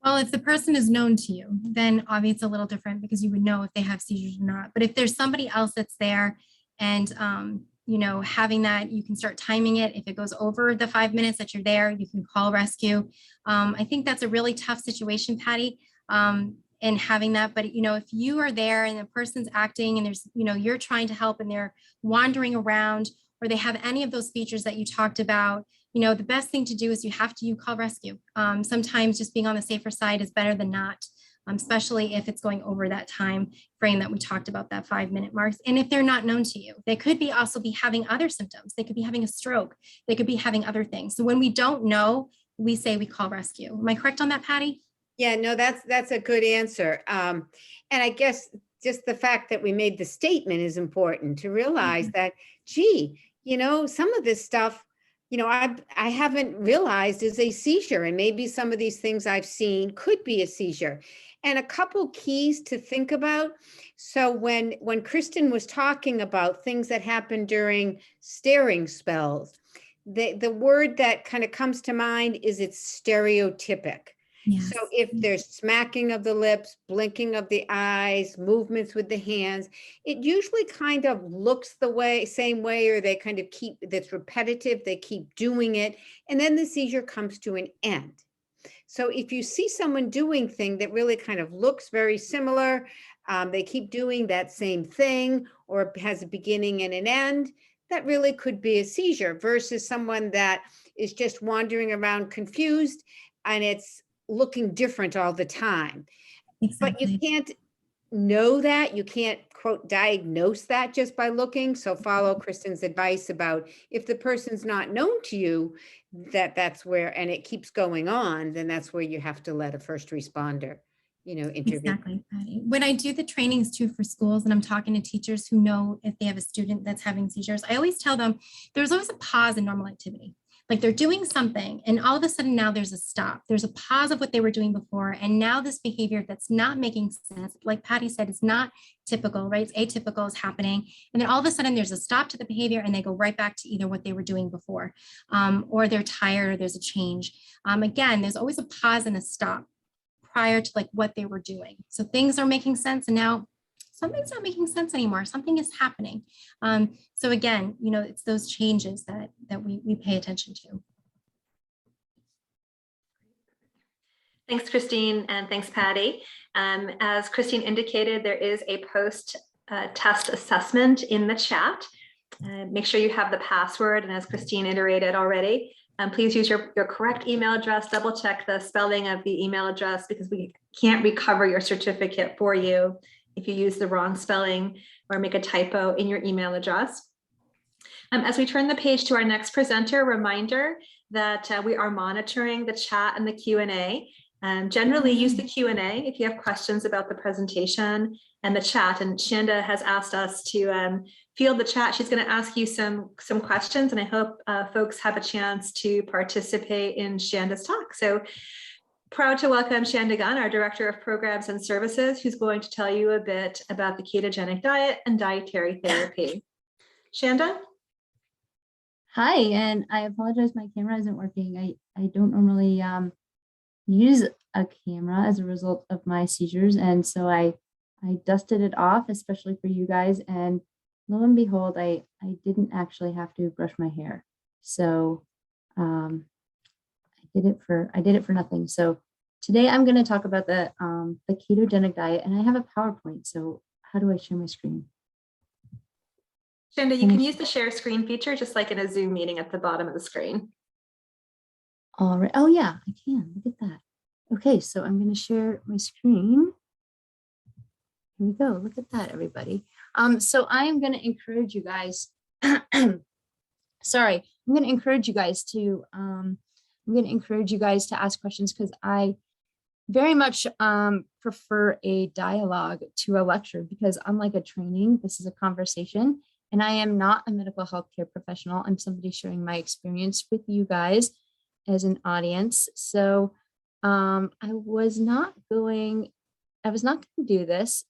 Well, if the person is known to you, then obviously it's a little different, because you would know if they have seizures or not. But if there's somebody else that's there and, having that, you can start timing it. If it goes over the 5 minutes that you're there, you can call rescue. I think that's a really tough situation, Patty. And having that, but if you are there and the person's acting and there's, you're trying to help and they're wandering around, or they have any of those features that you talked about, the best thing to do is you call rescue. Sometimes just being on the safer side is better than not, especially if it's going over that time frame that we talked about, that 5 minute marks. And if they're not known to you, they could be also be having other symptoms. They could be having a stroke. They could be having other things. So when we don't know, we say we call rescue. Am I correct on that, Patty? Yeah, no, that's a good answer. And I guess just the fact that we made the statement is important to realize that, gee, some of this stuff, I haven't realized is a seizure, and maybe some of these things I've seen could be a seizure. And a couple keys to think about. So when Kristen was talking about things that happen during staring spells, the word that kind of comes to mind is it's stereotypic. Yes. So if there's smacking of the lips, blinking of the eyes, movements with the hands, it usually kind of looks the same way, or they kind of that's repetitive, they keep doing it, and then the seizure comes to an end. So if you see someone doing thing that really kind of looks very similar, they keep doing that same thing, or has a beginning and an end, that really could be a seizure, versus someone that is just wandering around confused and it's looking different all the time. Exactly. But you can't know that. You can't, quote, diagnose that just by looking. So follow Kristen's advice about if the person's not known to you, that's where, and it keeps going on, then that's where you have to let a first responder, intervene. Exactly, Patty. When I do the trainings too for schools, and I'm talking to teachers who know if they have a student that's having seizures, I always tell them there's always a pause in normal activity. Like they're doing something and all of a sudden now there's a stop. There's a pause of what they were doing before. And now this behavior that's not making sense, like Patty said, it's not typical, right? It's atypical is happening. And then all of a sudden there's a stop to the behavior and they go right back to either what they were doing before, or they're tired, or there's a change. Again, there's always a pause and a stop prior to like what they were doing. So things are making sense, and now something's not making sense anymore. Something is happening. So again, it's those changes that we pay attention to. Thanks, Christine, and thanks, Patty. As Christine indicated, there is a post-test assessment in the chat. Make sure you have the password, and as Christine iterated already, please use your correct email address. Double check the spelling of the email address, because we can't recover your certificate for you if you use the wrong spelling or make a typo in your email address. As we turn the page to our next presenter, reminder that we are monitoring the chat and the Q&A. Generally use the Q&A if you have questions about the presentation and the chat. And Shanda has asked us to field the chat. She's going to ask you some questions, and I hope folks have a chance to participate in Shanda's talk. So proud to welcome Shanda Gunn, our Director of Programs and Services, who's going to tell you a bit about the ketogenic diet and dietary therapy. Shanda? Hi, and I apologize, my camera isn't working. I don't normally use a camera as a result of my seizures, and so I dusted it off, especially for you guys, and lo and behold, I didn't actually have to brush my hair. So I did it for nothing. So today I'm going to talk about the ketogenic diet, and I have a PowerPoint. So how do I share my screen? Shanda, you can use the share screen feature just like in a Zoom meeting at the bottom of the screen. All right. Oh yeah, I can. Look at that. Okay, so I'm going to share my screen. Here we go. Look at that, everybody. So I am going to encourage you guys. Sorry, I'm going to encourage you guys to. I'm going to encourage you guys to ask questions because I very much prefer a dialogue to a lecture, because unlike a training, this is a conversation, and I am not a medical healthcare professional. I'm somebody sharing my experience with you guys as an audience. So I was not going to do this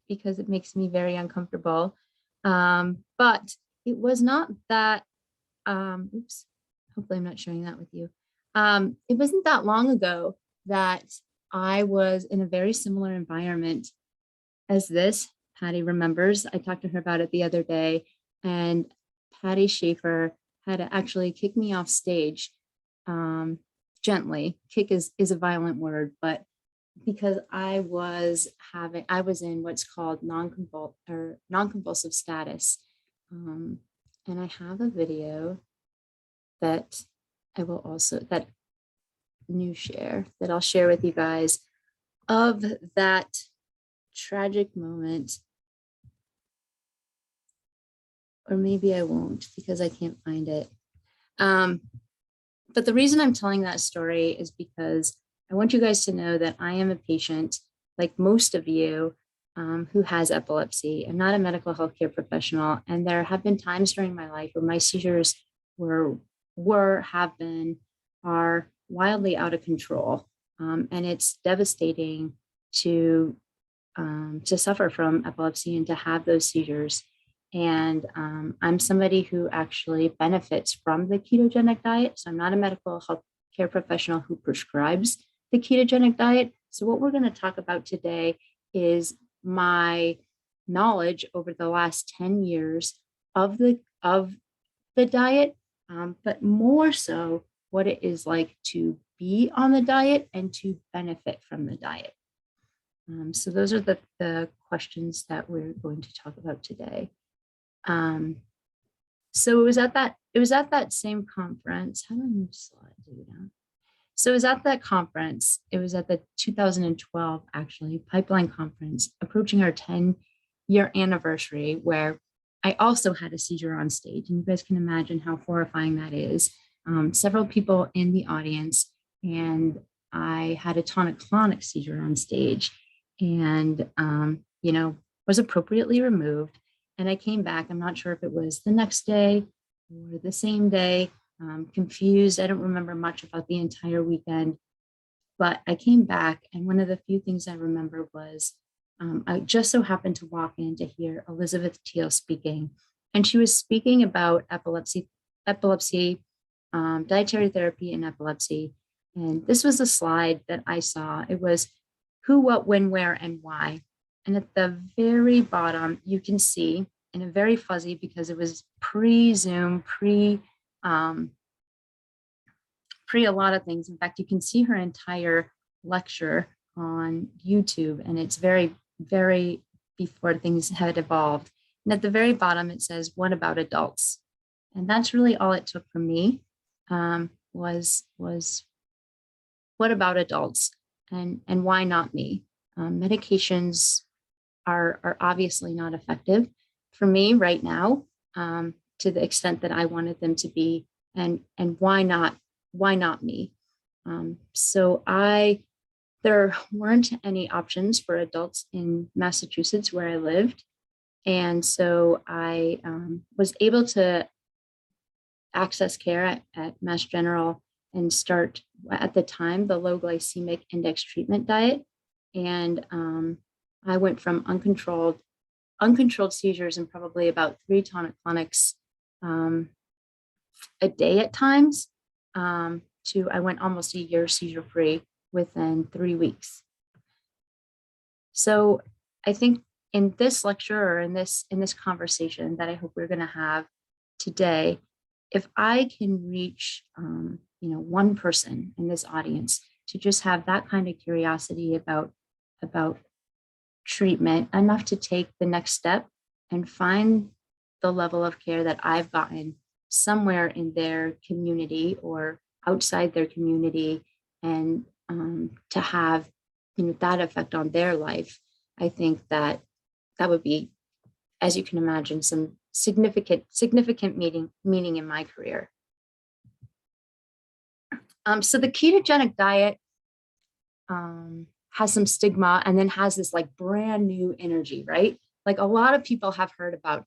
because it makes me very uncomfortable. But it was not that, oops, hopefully I'm not sharing that with you. It wasn't that long ago that I was in a very similar environment as this. Patty remembers, I talked to her about it the other day, and Patty Schaefer had to actually kick me off stage gently. Kick is a violent word, but because I was in what's called non-convulsive status. And I have a video that I'll share with you guys of that tragic moment. Or maybe I won't, because I can't find it. But the reason I'm telling that story is because I want you guys to know that I am a patient, like most of you, who has epilepsy. I'm not a medical healthcare professional, and there have been times during my life where my seizures are wildly out of control, and it's devastating to suffer from epilepsy and to have those seizures. And I'm somebody who actually benefits from the ketogenic diet. So I'm not a medical health care professional who prescribes the ketogenic diet. So what we're going to talk about today is my knowledge over the last 10 years of the diet, but more so what it is like to be on the diet and to benefit from the diet. So those are the questions that we're going to talk about today. So it was at that same conference. How do I move slides? So it was at that conference. It was at the 2012, actually, Pipeline Conference, approaching our 10-year anniversary, where I also had a seizure on stage. And you guys can imagine how horrifying that is. Several people in the audience, and I had a tonic-clonic seizure on stage, and was appropriately removed. And I came back. I'm not sure if it was the next day or the same day. Confused. I don't remember much about the entire weekend, but I came back, and one of the few things I remember was I just so happened to walk in to hear Elizabeth Teal speaking, and she was speaking about epilepsy, dietary therapy, and epilepsy. And this was a slide that I saw. It was who, what, when, where, and why. And at the very bottom, you can see, in a very fuzzy, because it was pre-Zoom, pre a lot of things. In fact, you can see her entire lecture on YouTube, and it's very, very before things had evolved. And at the very bottom, it says, "What about adults?" And that's really all it took from me, was what about adults, and why not me? Medications are obviously not effective for me right now, to the extent that I wanted them to be, and why not me? So I there weren't any options for adults in Massachusetts where I lived. And so I was able to access care at Mass General and start at the time the low glycemic index treatment diet. And I went from uncontrolled seizures and probably about 3 tonic-clonics a day at times to I went almost a year seizure free within 3 weeks. So I think in this lecture or in this conversation that I hope we're going to have today, if I can reach one person in this audience to just have that kind of curiosity about treatment, enough to take the next step and find the level of care that I've gotten somewhere in their community or outside their community, and to have that effect on their life, I think that would be, as you can imagine, some significant meaning in my career. So the ketogenic diet has some stigma and then has this like brand new energy, right? Like a lot of people have heard about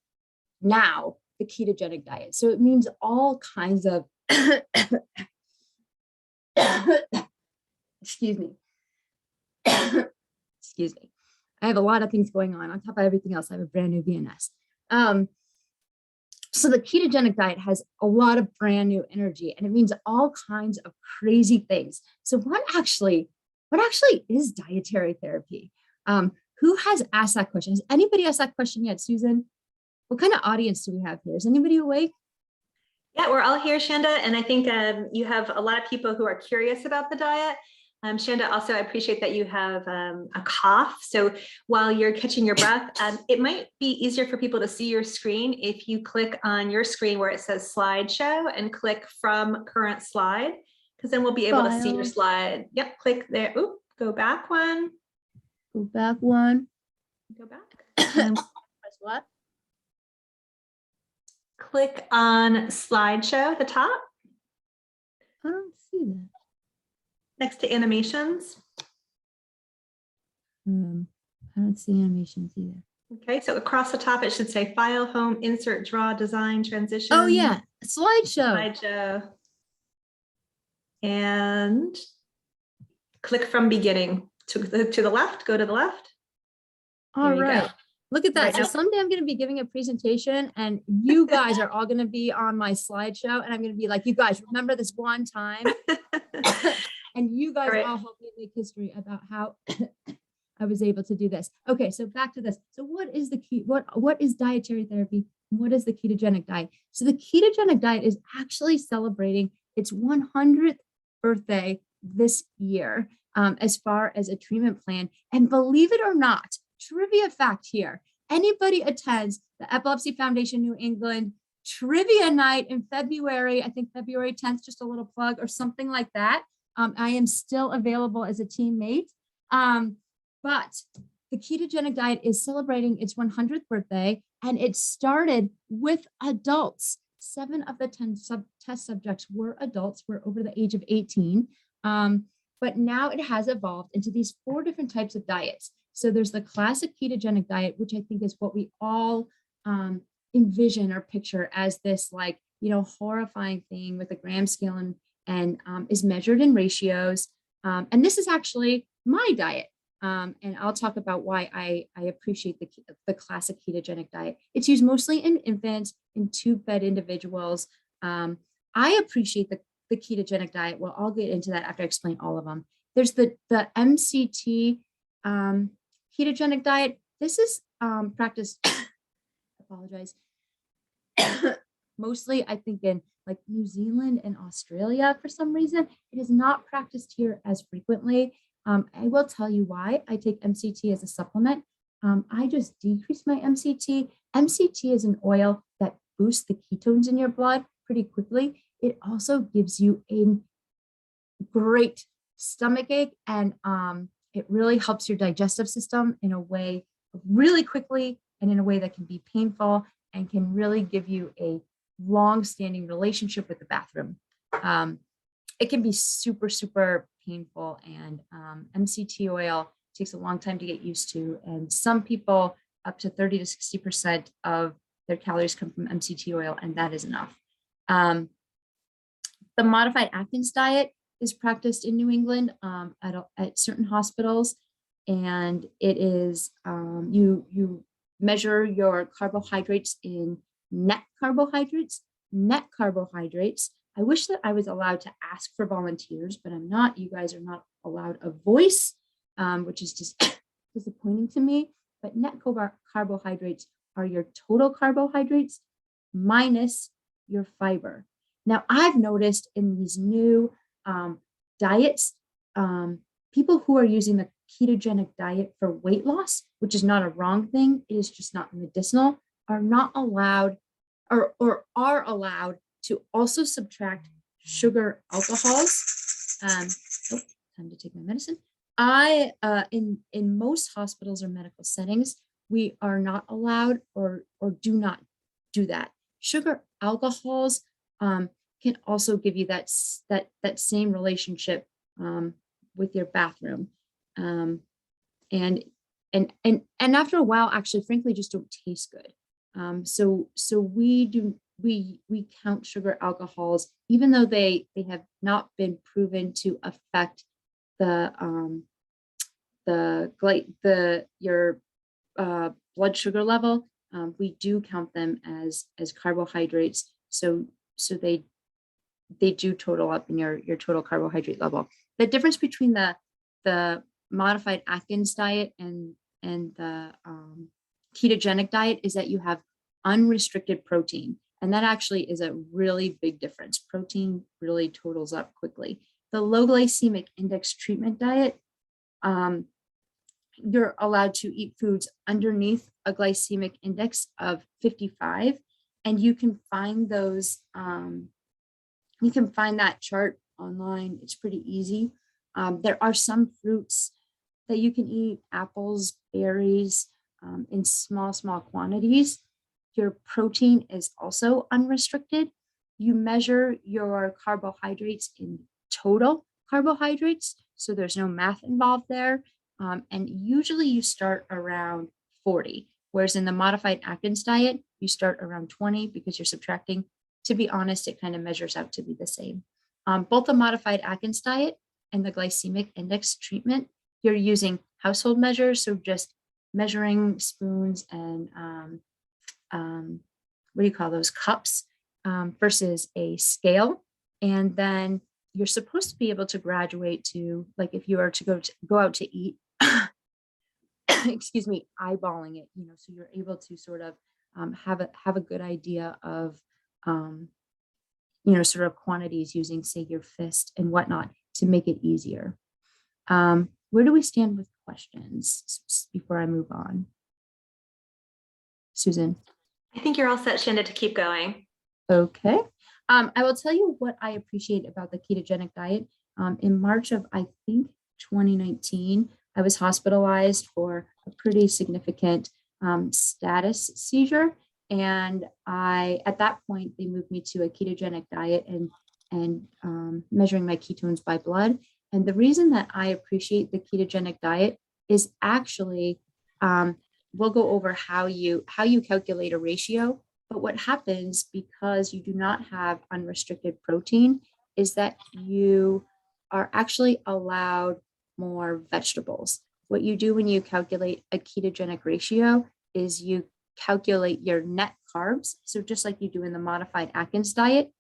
now the ketogenic diet. So it means all kinds of, excuse me. Excuse me. I have a lot of things going on top of everything else. I have a brand new VNS. So the ketogenic diet has a lot of brand new energy, and it means all kinds of crazy things. So what actually is dietary therapy? Who has asked that question? Has anybody asked that question yet, Susan? What kind of audience do we have here? Is anybody awake? Yeah, we're all here, Shanda, and I think you have a lot of people who are curious about the diet. Shanda, also, I appreciate that you have a cough. So while you're catching your breath, it might be easier for people to see your screen if you click on your screen where it says slideshow and click from current slide, because then we'll be able to see your slide. Yep, click there. Oop, go back one. Go back one. Go back. And press what? Click on slideshow at the top. I don't see that. Next to animations. I don't see animations either. Okay, so across the top, it should say file, home, insert, draw, design, transition. Oh yeah, slideshow. Slideshow. And click from beginning to the left, go to the left. All right. Look at that. Right So now. someday I'm going to be giving a presentation and you guys are all going to be on my slideshow, and I'm going to be like, you guys remember this one time? And you guys all help me make history about how I was able to do this. Okay, so back to this. So what is what is dietary therapy? What is the ketogenic diet? So the ketogenic diet is actually celebrating its 100th birthday this year, as far as a treatment plan. And believe it or not, trivia fact here, anybody attends the Epilepsy Foundation New England trivia night in February, I think February 10th, just a little plug or something like that. I am still available as a teammate, but the ketogenic diet is celebrating its 100th birthday, and it started with adults. 7 of the 10 test subjects were adults, were over the age of 18, but now it has evolved into these 4 different types of diets. So there's the classic ketogenic diet, which I think is what we all envision or picture as this horrifying thing with a gram scale and is measured in ratios. And this is actually my diet. And I'll talk about why I appreciate the classic ketogenic diet. It's used mostly in infants, in tube-fed individuals. I appreciate the ketogenic diet. Well, I'll get into that after I explain all of them. There's the MCT ketogenic diet. This is practiced, apologize, mostly I think in like New Zealand and Australia for some reason. It is not practiced here as frequently. I will tell you why. I take MCT as a supplement. I just decrease my MCT. MCT is an oil that boosts the ketones in your blood pretty quickly. It also gives you a great stomach ache, and it really helps your digestive system in a way really quickly and in a way that can be painful and can really give you a long-standing relationship with the bathroom. It can be super, super painful, and MCT oil takes a long time to get used to. And some people, up to 30 to 60% of their calories come from MCT oil, and that is enough. The modified Atkins diet is practiced in New England at certain hospitals, and it is you measure your carbohydrates in net carbohydrates. Net carbohydrates. I wish that I was allowed to ask for volunteers, but I'm not. You guys are not allowed a voice, which is just disappointing to me. But net carbohydrates are your total carbohydrates minus your fiber. Now, I've noticed in these new diets, people who are using the ketogenic diet for weight loss, which is not a wrong thing, it is just not medicinal, are not allowed or are allowed to also subtract sugar alcohols. Time to take my medicine. In most hospitals or medical settings, we are not allowed or do not do that. Sugar alcohols can also give you that same relationship with your bathroom, and after a while, actually, frankly, just don't taste good. So we count sugar alcohols, even though they have not been proven to affect your blood sugar level. We do count them as carbohydrates. So they do total up in your total carbohydrate level. The difference between the modified Atkins diet and the ketogenic diet is that you have unrestricted protein. And that actually is a really big difference. Protein really totals up quickly. The low glycemic index treatment diet, you're allowed to eat foods underneath a glycemic index of 55. And you can find those, you can find that chart online. It's pretty easy. There are some fruits that you can eat, apples, berries, in small quantities. Your protein is also unrestricted. You measure your carbohydrates in total carbohydrates, so there's no math involved there. And usually you start around 40, whereas in the modified Atkins diet, you start around 20 because you're subtracting. To be honest, it kind of measures out to be the same. Both the modified Atkins diet and the glycemic index treatment, you're using household measures, so just measuring spoons and what do you call those, cups, versus a scale. And then you're supposed to be able to graduate to, like, if you are to go out to eat, excuse me, eyeballing it, so you're able to sort of have a good idea of sort of quantities using, say, your fist and whatnot to make it easier. Where do we stand with questions before I move on? Susan? I think you're all set, Shanda, to keep going. Okay. I will tell you what I appreciate about the ketogenic diet. In March of, I think, 2019, I was hospitalized for a pretty significant status seizure. And at that point, they moved me to a ketogenic diet and measuring my ketones by blood. And the reason that I appreciate the ketogenic diet is actually, we'll go over how you calculate a ratio. But what happens, because you do not have unrestricted protein, is that you are actually allowed more vegetables. What you do when you calculate a ketogenic ratio is you calculate your net carbs. So just like you do in the modified Atkins diet,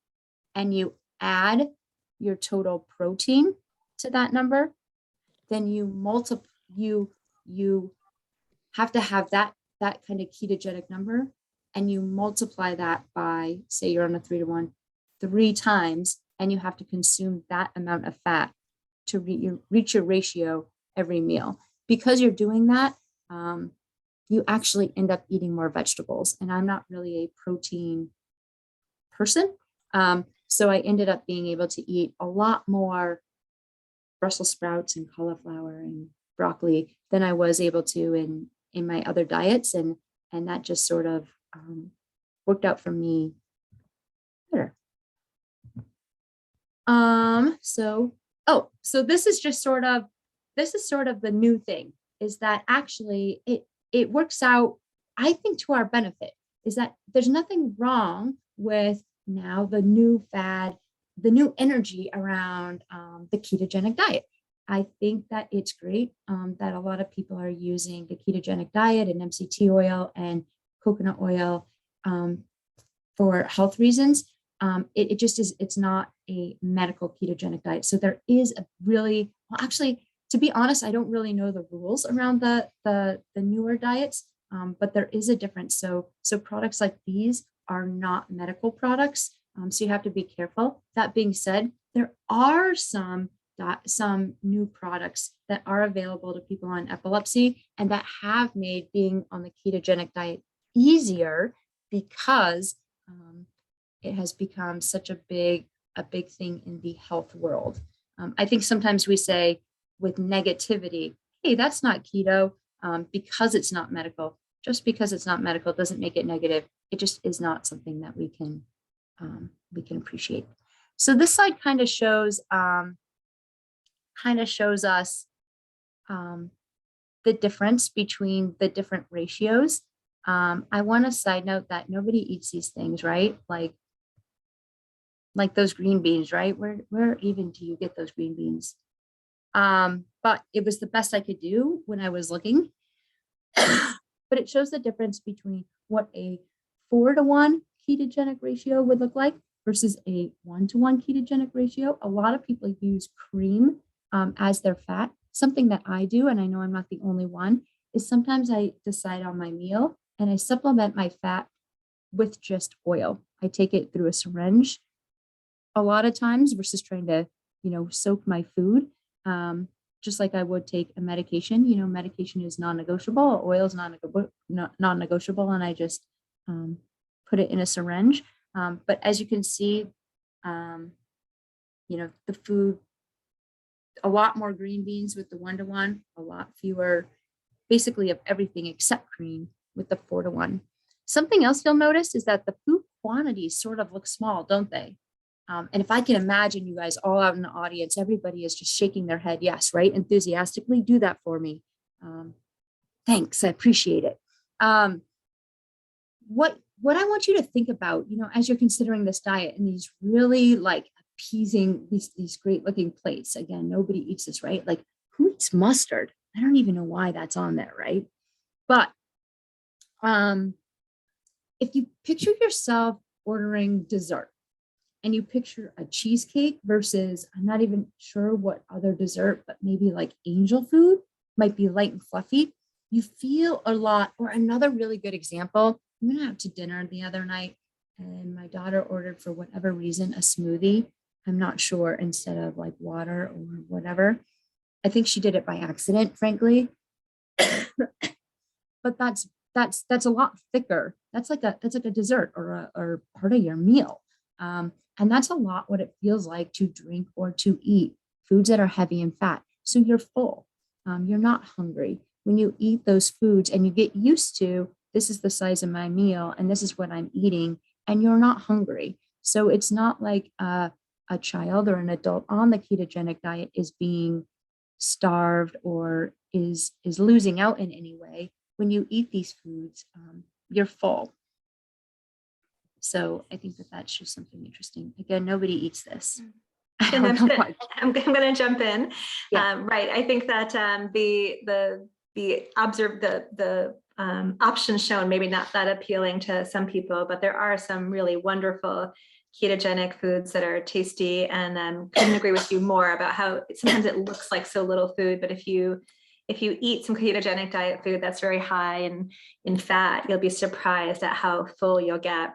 and you add your total protein to that number, then you have to have that kind of ketogenic number, and you multiply that by, say you're on a 3-to-1, 3 times, and you have to consume that amount of fat to reach your ratio every meal. Because you're doing that, you actually end up eating more vegetables. And I'm not really a protein person. So I ended up being able to eat a lot more Brussels sprouts and cauliflower and broccoli than I was able to in my other diets. And that just sort of worked out for me better. So Oh, so this is sort of the new thing, is that actually it works out, I think, to our benefit, is that there's nothing wrong with now the new fad, the new energy around the ketogenic diet. I think that it's great that a lot of people are using the ketogenic diet and MCT oil and coconut oil for health reasons. It just is, it's not a medical ketogenic diet. So there is a really, well, actually, to be honest, I don't really know the rules around the newer diets, but there is a difference. So products like these are not medical products. So you have to be careful. That being said, there are some new products that are available to people on epilepsy and that have made being on the ketogenic diet easier, because it has become such a big thing in the health world. I think sometimes we say with negativity, hey, that's not keto, because it's not medical. Just because it's not medical doesn't make it negative. It just is not something that we can appreciate. So this slide kind of shows us the difference between the different ratios. I want to side note that nobody eats these things, right? Like those green beans, right? Where even do you get those green beans? But it was the best I could do when I was looking. But it shows the difference between what a 4-to-1 ketogenic ratio would look like versus a 1-to-1 ketogenic ratio. A lot of people use cream as their fat. Something that I do, and I know I'm not the only one, is sometimes I decide on my meal and I supplement my fat with just oil. I take it through a syringe a lot of times versus trying to, soak my food. Just like I would take a medication. Medication is non-negotiable. Oil is non-negotiable, and I just put it in a syringe. But as you can see, the food, a lot more green beans with the 1-to-1, a lot fewer, basically of everything except cream with the 4-to-1. Something else you'll notice is that the food quantities sort of look small, don't they? And if I can imagine you guys all out in the audience, everybody is just shaking their head, yes, right? Enthusiastically, do that for me. Thanks, I appreciate it. What I want you to think about, as you're considering this diet and these really appeasing, these great looking plates. Again, nobody eats this, right? Like, who eats mustard? I don't even know why that's on there, right? But if you picture yourself ordering dessert, and you picture a cheesecake versus, I'm not even sure what other dessert, but maybe like angel food might be light and fluffy. You feel a lot. Or another really good example, I went out to dinner the other night and my daughter ordered, for whatever reason, a smoothie. I'm not sure, instead of like water or whatever. I think she did it by accident, frankly. But that's a lot thicker. That's like a dessert or part of your meal. And that's a lot what it feels like to drink or to eat foods that are heavy in fat. So you're full. You're not hungry. When you eat those foods and you get used to, this is the size of my meal and this is what I'm eating, and you're not hungry. So it's not like a child or an adult on the ketogenic diet is being starved or is losing out in any way. When you eat these foods, you're full. So I think that that's just something interesting. Again, nobody eats this. And I'm going to jump in. Yeah. Right. I think that the options shown maybe not that appealing to some people, but there are some really wonderful ketogenic foods that are tasty, and couldn't agree with you more about how sometimes it looks like so little food, but if you eat some ketogenic diet food that's very high in fat, you'll be surprised at how full you'll get.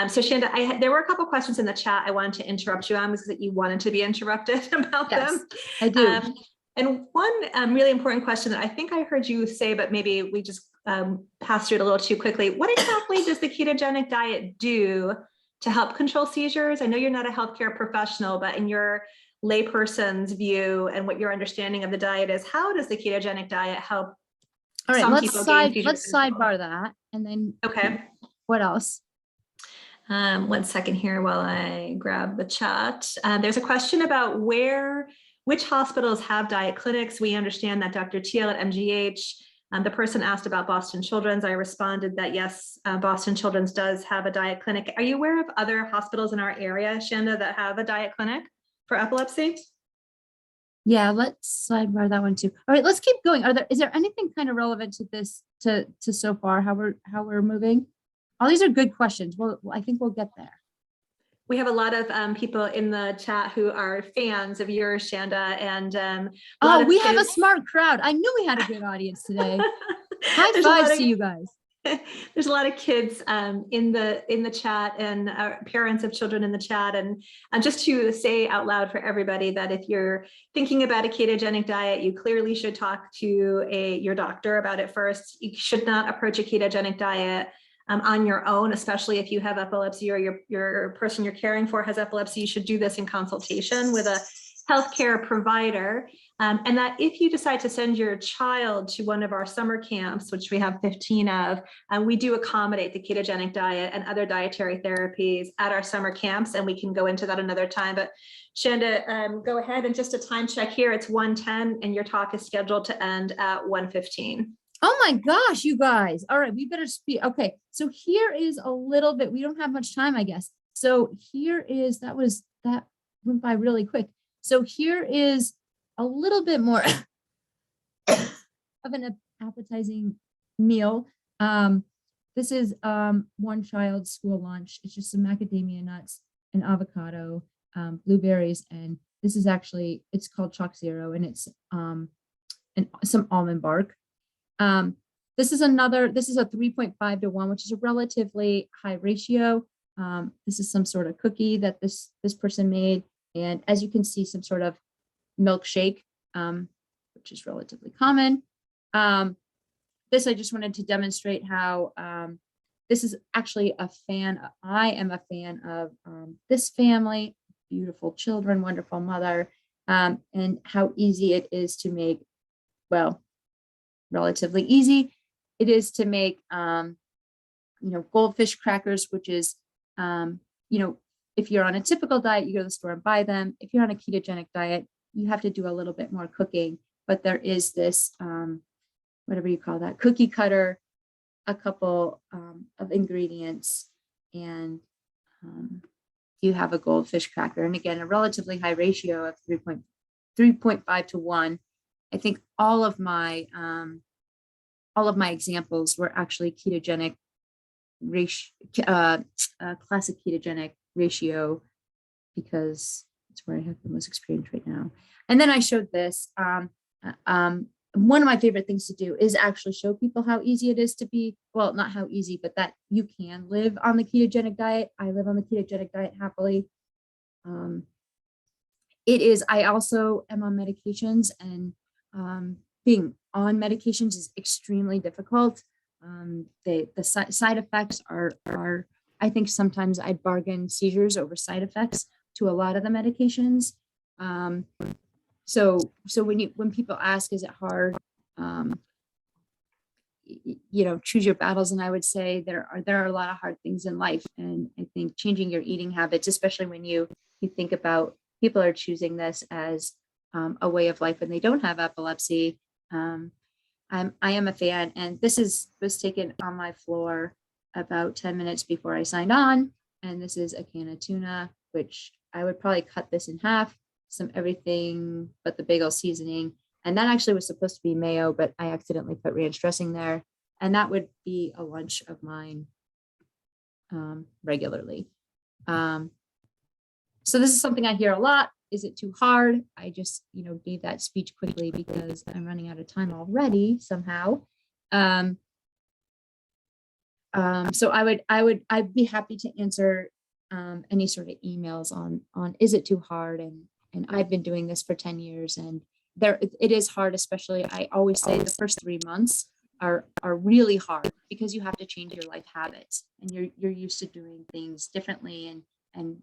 So Shanda, there were a couple questions in the chat I wanted to interrupt you on because you wanted to be interrupted about them. I do. And one really important question that I think I heard you say, but maybe we just passed through it a little too quickly. What exactly does the ketogenic diet do to help control seizures? I know you're not a healthcare professional, but in your layperson's view and what your understanding of the diet is, how does the ketogenic diet help? All right, let's sidebar that, and then okay, what else? 1 second here while I grab the chat. There's a question about where which hospitals have diet clinics? We understand that Dr. Teal at MGH, the person asked about Boston Children's. I responded that yes, Boston Children's does have a diet clinic. Are you aware of other hospitals in our area, Shanda, that have a diet clinic for epilepsy? Yeah, let's sidebar that one too. All right, let's keep going. Is there anything kind of relevant to this to so far how we're moving? All these are good questions. Well, I think we'll get there. We have a lot of people in the chat who are fans of yours, Shanda, and we have a smart crowd. I knew we had a good audience today. High fives to you guys. There's a lot of kids in the chat and parents of children in the chat, and just to say out loud for everybody that if you're thinking about a ketogenic diet, you clearly should talk to your doctor about it first. You should not approach a ketogenic diet on your own, especially if you have epilepsy or your person you're caring for has epilepsy. You should do this in consultation with a healthcare provider. And that if you decide to send your child to one of our summer camps, which we have 15 of, we do accommodate the ketogenic diet and other dietary therapies at our summer camps, and we can go into that another time. But Shanda, go ahead, and just a time check here, it's 1:10 and your talk is scheduled to end at 1:15. Oh my gosh, you guys. All right, we better speed. Okay, so here is a little bit, we don't have much time, I guess. So here is, that went by really quick. So here is a little bit more of an appetizing meal. This is one child's school lunch. It's just some macadamia nuts, an avocado, blueberries, and this is actually, it's called Chalk Zero, and it's some almond bark. This is a 3.5 to 1, which is a relatively high ratio. This is some sort of cookie that this person made. And as you can see, some sort of milkshake, which is relatively common. This, I just wanted to demonstrate how this is actually I am a fan of this family, beautiful children, wonderful mother, and how easy it is to make, well, relatively easy it is to make, goldfish crackers, which is, if you're on a typical diet, you go to the store and buy them. If you're on a ketogenic diet, you have to do a little bit more cooking, but there is this, whatever you call that, cookie cutter, a couple of ingredients, and you have a goldfish cracker. And again, a relatively high ratio of 3.5 to 1. I think all of my examples were actually ketogenic classic ketogenic ratio, because it's where I have the most experience right now. And then I showed this. One of my favorite things to do is actually show people how easy it is to be, well, not how easy, but that you can live on the ketogenic diet. I live on the ketogenic diet happily. I also am on medications, and being on medications is extremely difficult. The side effects are, I think sometimes I bargain seizures over side effects to a lot of the medications. So when people ask, is it hard? Choose your battles. And I would say there are a lot of hard things in life. And I think changing your eating habits, especially when you think about people are choosing this as a way of life and they don't have epilepsy. I am a fan, and this was taken on my floor about 10 minutes before I signed on. And this is a can of tuna, which I would probably cut this in half, some everything but the bagel seasoning. And that actually was supposed to be mayo, but I accidentally put ranch dressing there. And that would be a lunch of mine regularly. So this is something I hear a lot. Is it too hard? I just, gave that speech quickly because I'm running out of time already somehow. So I'd be happy to answer any sort of emails on is it too hard? And I've been doing this for 10 years, and it is hard, especially I always say the first 3 months are really hard because you have to change your life habits, and you're used to doing things differently and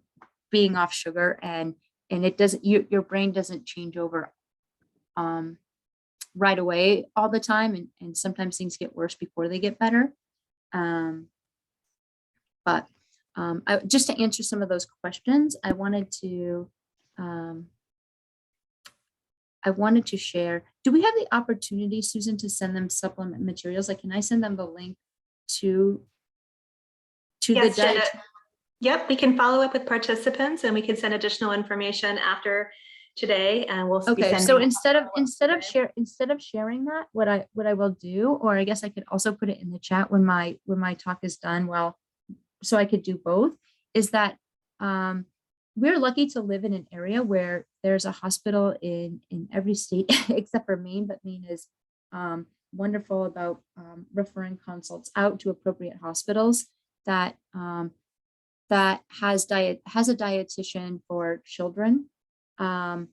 being off sugar, and it doesn't, your brain doesn't change over right away all the time. And sometimes things get worse before they get better. Just to answer some of those questions, I wanted to I wanted to share. Do we have the opportunity, Susan, to send them supplement materials? Like, can I send them the link to Yes, the diet? Jenna. Yep, we can follow up with participants and we can send additional information after today, and we'll be Okay, sending. so instead of sharing that, what I will do, or I guess I could also put it in the chat when my talk is done. Well, so I could do both. Is that we're lucky to live in an area where there's a hospital in every state except for Maine, but Maine is wonderful about referring consults out to appropriate hospitals that that has a dietitian for children. There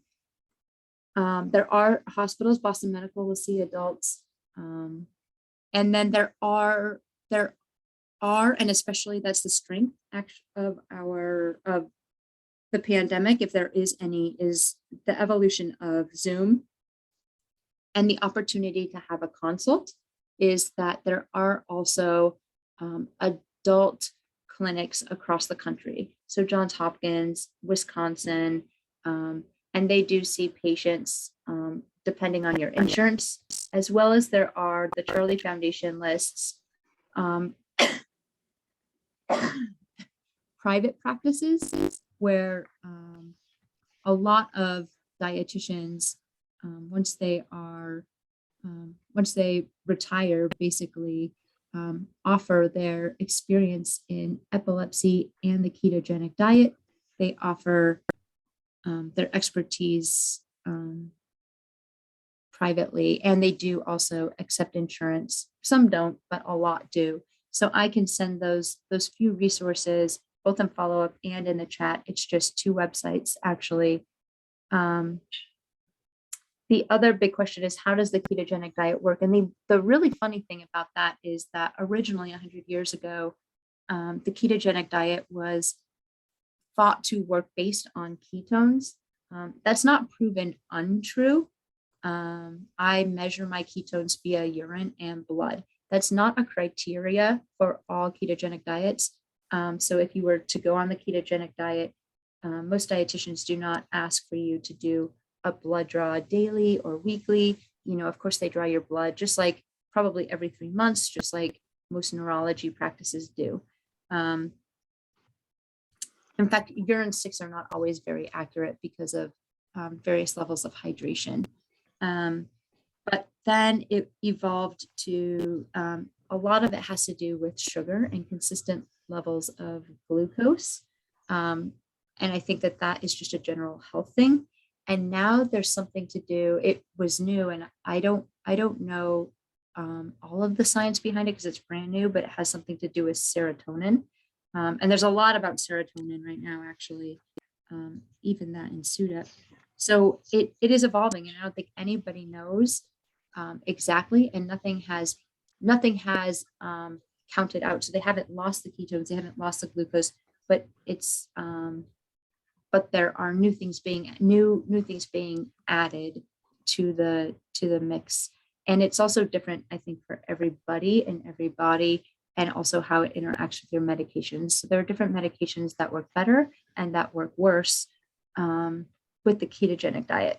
are hospitals, Boston Medical will see adults. And then there are, and especially that's the strength of the pandemic, if there is any, is the evolution of Zoom and the opportunity to have a consult, is that there are also adult clinics across the country. So Johns Hopkins, Wisconsin, and they do see patients depending on your insurance, as well as there are the Charlie Foundation lists, private practices where a lot of dietitians, once they retire, basically offer their experience in epilepsy and the ketogenic diet. They offer their expertise privately, and they do also accept insurance. Some don't, but a lot do. So I can send those few resources, both in follow-up and in the chat. It's just 2 websites, actually. The other big question is, how does the ketogenic diet work? And the really funny thing about that is that originally 100 years ago, the ketogenic diet was thought to work based on ketones. That's not proven untrue. I measure my ketones via urine and blood. That's not a criteria for all ketogenic diets. So if you were to go on the ketogenic diet, most dietitians do not ask for you to do a blood draw daily or weekly. You know, of course, they draw your blood just like probably every 3 months, just like most neurology practices do. In fact, urine sticks are not always very accurate because of various levels of hydration. But then it evolved to, a lot of it has to do with sugar and consistent levels of glucose. And I think that is just a general health thing. And now there's something to do. It was new, and I don't know all of the science behind it because it's brand new, but it has something to do with serotonin. And there's a lot about serotonin right now, actually, even that in SUDA. So it is evolving, and I don't think anybody knows exactly, and nothing has counted out. So they haven't lost the ketones, they haven't lost the glucose, but it's but there are new things being added to the mix, and it's also different, I think, for everybody and every body, and also how it interacts with your medications. So there are different medications that work better and that work worse with the ketogenic diet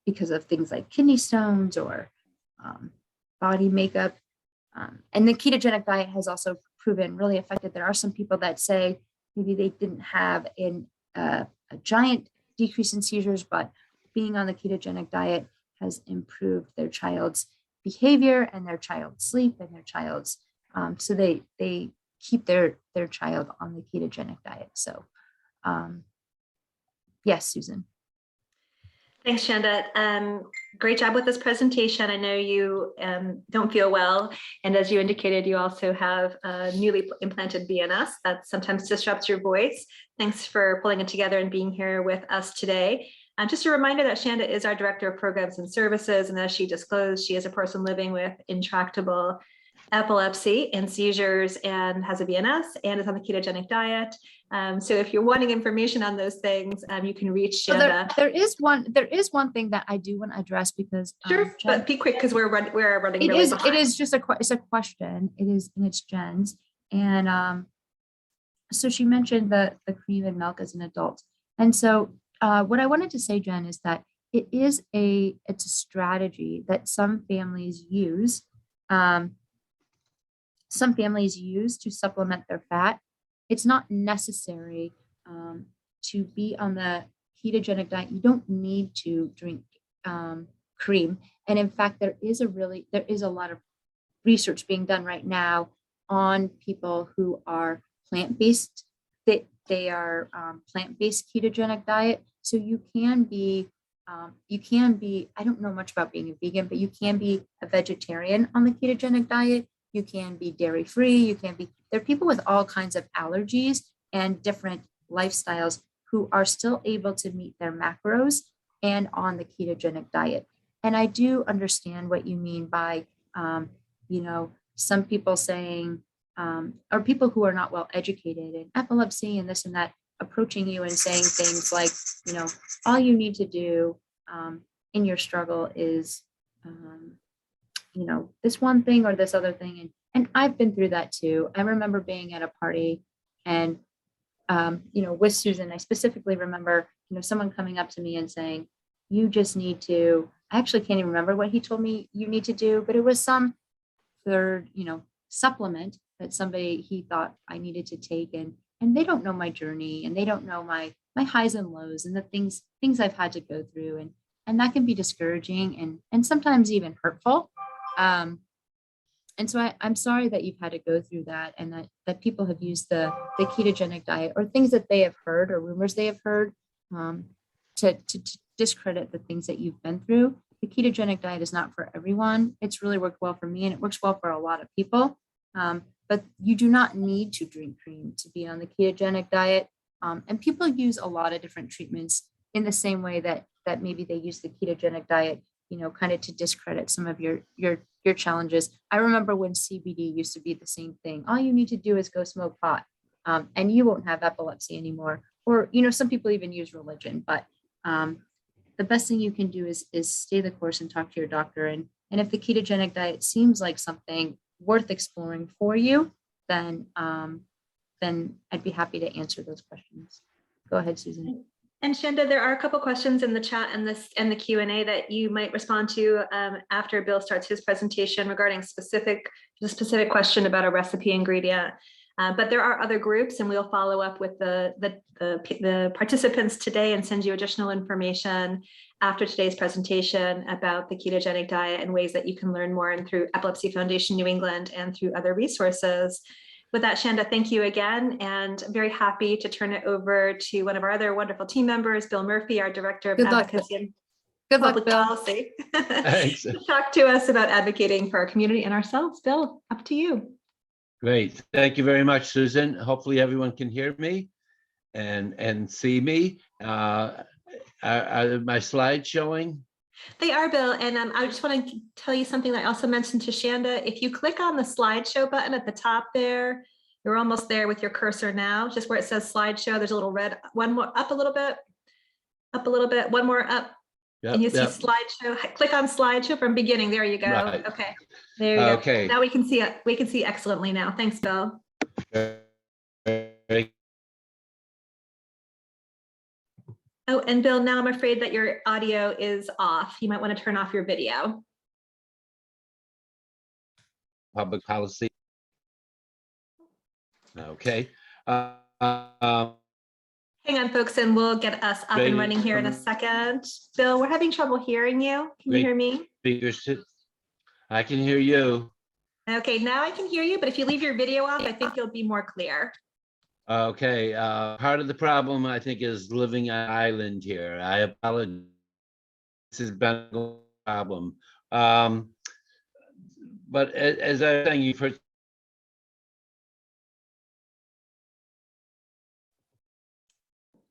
because of things like kidney stones or body makeup. And the ketogenic diet has also proven really effective. There are some people that say maybe they didn't have a giant decrease in seizures, but being on the ketogenic diet has improved their child's behavior and their child's sleep and their child's, so they keep their child on the ketogenic diet. So yes, Susan. Thanks, Shanda. Great job with this presentation. I know you don't feel well, and as you indicated, you also have newly implanted VNS that sometimes disrupts your voice. Thanks for pulling it together and being here with us today. Just a reminder that Shanda is our Director of Programs and Services, and as she disclosed, she is a person living with intractable epilepsy and seizures and has a VNS and is on the ketogenic diet. So if you're wanting information on those things, you can reach Shanda. There is one thing that I do want to address because sure, but be quick because we're running really behind. It is just it's a question. It is, and it's Jen's, and so she mentioned the cream and milk as an adult, and so what I wanted to say, Jen, is that it's a strategy that some families use. Some families use to supplement their fat. It's not necessary to be on the ketogenic diet. You don't need to drink cream. And in fact, there is a lot of research being done right now on people who are plant-based. They are plant-based ketogenic diet. So you can be, I don't know much about being a vegan, but you can be a vegetarian on the ketogenic diet. You can be dairy-free. There are people with all kinds of allergies and different lifestyles who are still able to meet their macros and on the ketogenic diet. And I do understand what you mean by, some people saying, or people who are not well educated in epilepsy and this and that, approaching you and saying things like, all you need to do in your struggle is, this one thing or this other thing. And I've been through that too. I remember being at a party and, with Susan, I specifically remember, someone coming up to me and saying, you just need to, I actually can't even remember what he told me you need to do, but it was some third, supplement that he thought I needed to take. And they don't know my journey and they don't know my highs and lows and the things I've had to go through. And that can be discouraging and sometimes even hurtful. And so I'm sorry that you've had to go through that and that people have used the ketogenic diet or things that they have heard or rumors they have heard to discredit the things that you've been through. The ketogenic diet is not for everyone. It's really worked well for me and it works well for a lot of people. But you do not need to drink cream to be on the ketogenic diet. And people use a lot of different treatments in the same way that maybe they use the ketogenic diet, kind of to discredit some of your challenges. I remember when CBD used to be the same thing. All you need to do is go smoke pot and you won't have epilepsy anymore. Or, some people even use religion, but the best thing you can do is stay the course and talk to your doctor. And if the ketogenic diet seems like something worth exploring for you, then I'd be happy to answer those questions. Go ahead, Susan. And Shanda, there are a couple questions in the chat and the Q&A that you might respond to after Bill starts his presentation regarding the specific question about a recipe ingredient. But there are other groups, and we'll follow up with the participants today and send you additional information after today's presentation about the ketogenic diet and ways that you can learn more and through Epilepsy Foundation New England and through other resources. With that, Shanda, thank you again, and I'm very happy to turn it over to one of our other wonderful team members, Bill Murphy, our Director of Advocacy and Public Policy, to talk to us about advocating for our community and ourselves. Bill, up to you. Great. Thank you very much, Susan. Hopefully everyone can hear me and see me. Are my slides showing? They are, Bill, and I just want to tell you something that I also mentioned to Shanda. If you click on the slideshow button at the top there, you're almost there with your cursor now, just where it says slideshow, there's a little red, one more up a little bit, one more up. Yep, and you see slideshow. Click on slideshow from beginning. There you go. Right. Okay, there you go. Now we can see it. We can see excellently now. Thanks, Bill. Oh, and Bill, now I'm afraid that your audio is off. You might want to turn off your video. Public policy. Okay. Hang on, folks, and we'll get us up and running here in a second. Bill, we're having trouble hearing you. Can you hear me? I can hear you. Okay, now I can hear you, but if you leave your video off, I think you'll be more clear. Okay, part of the problem, I think, is living on an island here. I apologize. This has been a problem. But as I was saying, you've heard.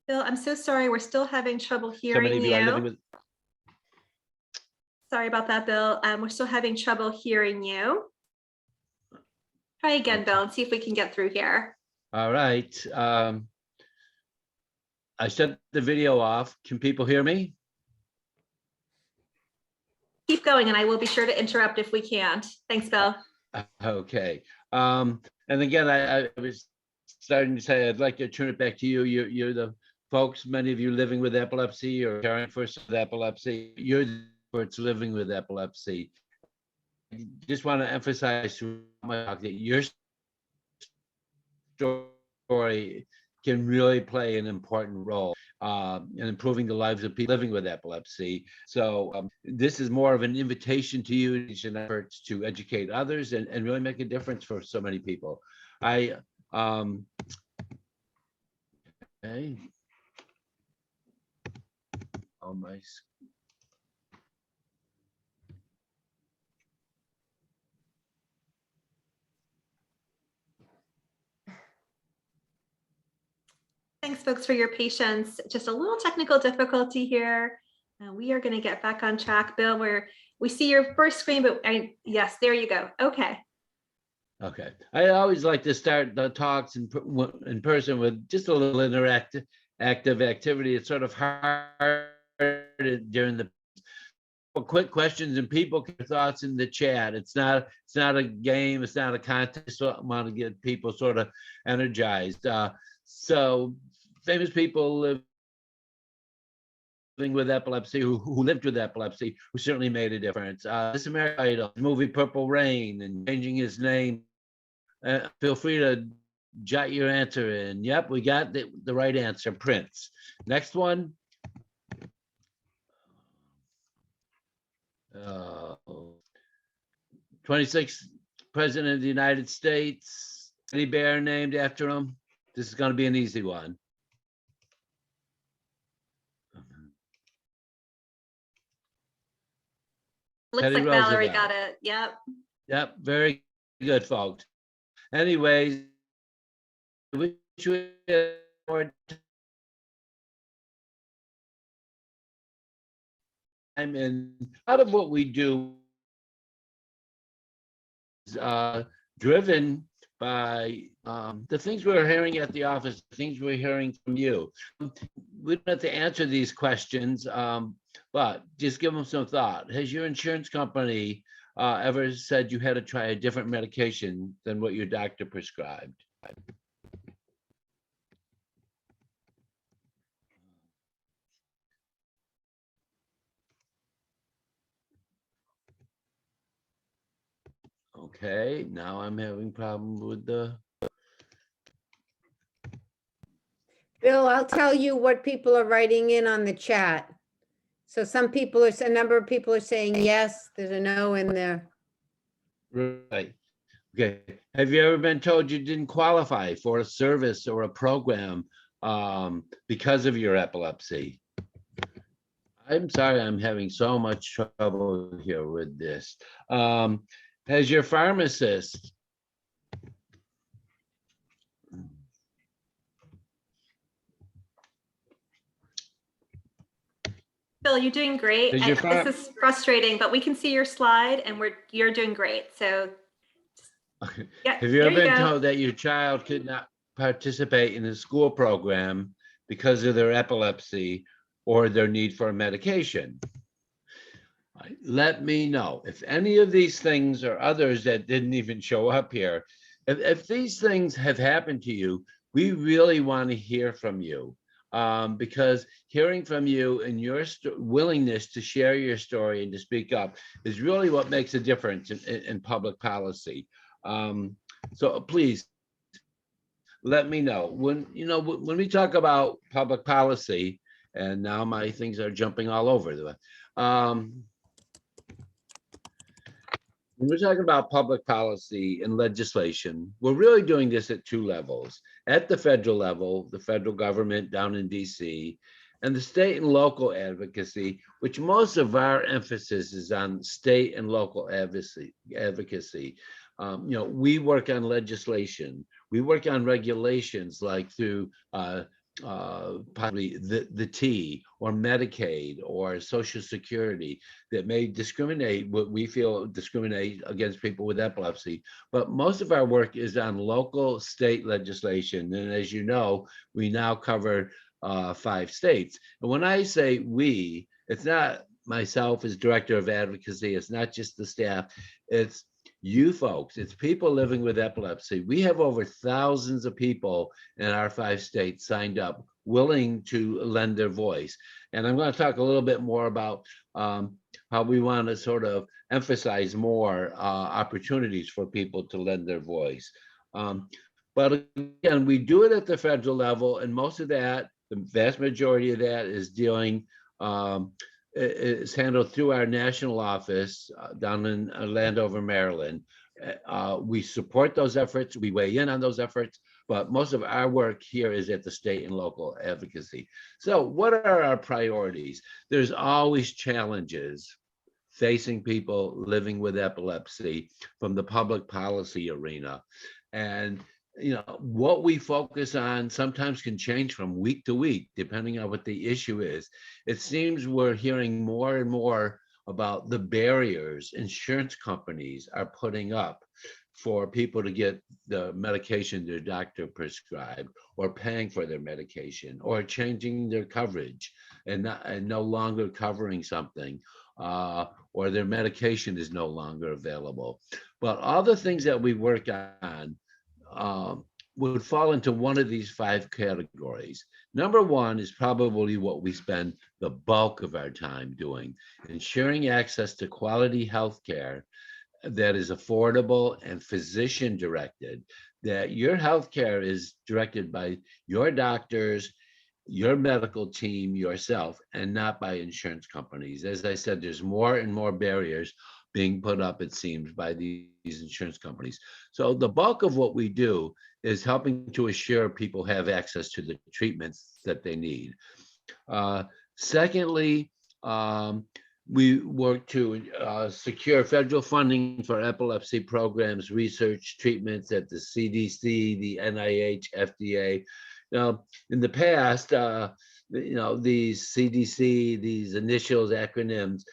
Bill, I'm so sorry. We're still having trouble hearing you. Sorry about that, Bill. We're still having trouble hearing you. Try again, Bill, and see if we can get through here. All right. I shut the video off. Can people hear me? Keep going, and I will be sure to interrupt if we can't. Thanks, Bill. Okay. And again, I was starting to say, I'd like to turn it back to you. You're the folks, many of you living with epilepsy or caring for some with epilepsy, you're the experts living with epilepsy. I just want to emphasize throughout my talk that your story can really play an important role in improving the lives of people living with epilepsy. So this is more of an invitation to you and efforts to educate others and really make a difference for so many people. Okay. Oh, my. Thanks, folks, for your patience. Just a little technical difficulty here. We are going to get back on track, Bill, where we see your first screen, but yes, there you go. Okay. Okay. I always like to start the talks in person with just a little interactive activity. It's sort of hard during the quick questions and people get thoughts in the chat. It's not a game. It's not a contest. So I want to get people sort of energized. So famous people living with epilepsy, who lived with epilepsy, who certainly made a difference. This American Idol, movie Purple Rain, and changing his name. Feel free to jot your answer in. Yep, we got the right answer, Prince. Next one. 26th President of the United States, teddy bear named after him. This is going to be an easy one. Looks Teddy like Valerie Roosevelt. got it. Yep. Yep, very good, folks. Anyways, we wish we had more time, and a lot of what we do is driven by the things we're hearing at the office, the things we're hearing from you. We don't have to answer these questions, but just give them some thought. Has your insurance company ever said you had to try a different medication than what your doctor prescribed? Okay, now I'm having problem with the. Bill, I'll tell you what people are writing in on the chat. So a number of people are saying yes, there's a no in there. Right. Okay. Have you ever been told you didn't qualify for a service or a program because of your epilepsy? I'm sorry, I'm having so much trouble here with this. Has your pharmacist Bill, you're doing great. This is frustrating, but we can see your slide and you're doing great. So yeah, have you ever been told that your child could not participate in a school program because of their epilepsy or their need for a medication? Let me know if any of these things or others that didn't even show up here. If these things have happened to you, we really want to hear from you. Because hearing from you and your willingness to share your story and to speak up is really what makes a difference in public policy. So please let me know when we talk about public policy, and now my things are jumping all over the when we're talking about public policy and legislation, we're really doing this at two levels. At the federal level, the federal government down in DC, and the state and local advocacy, which most of our emphasis is on state and local advocacy. We work on legislation. We work on regulations like through probably the T or Medicaid or Social Security that may discriminate, what we feel discriminate against people with epilepsy. But most of our work is on local state legislation. And as you know, we now cover 5 states. And when I say we, it's not myself as director of advocacy. It's not just the staff. It's you folks, it's people living with epilepsy. We have over thousands of people in our 5 states signed up willing to lend their voice. And I'm going to talk a little bit more about how we want to sort of emphasize more opportunities for people to lend their voice. But again, we do it at the federal level, and most of that, the vast majority of that is dealing, is handled through our national office down in Landover, Maryland. We support those efforts, we weigh in on those efforts, but most of our work here is at the state and local advocacy. So what are our priorities? There's always challenges facing people living with epilepsy from the public policy arena. And what we focus on sometimes can change from week to week, depending on what the issue is. It seems we're hearing more and more about the barriers insurance companies are putting up for people to get the medication their doctor prescribed, or paying for their medication, or changing their coverage and no longer covering something, or their medication is no longer available. But all the things that we work on would fall into one of these 5 categories. Number one is probably what we spend the bulk of our time doing: ensuring access to quality health care that is affordable and physician directed, that your health care is directed by your doctors, your medical team, yourself, and not by insurance companies. As I said, there's more and more barriers being put up, it seems, by these insurance companies. So the bulk of what we do is helping to assure people have access to the treatments that they need. Secondly, we work to secure federal funding for epilepsy programs, research, treatments at the CDC, the NIH, FDA. Now, in the past, these CDC, these initials, acronyms,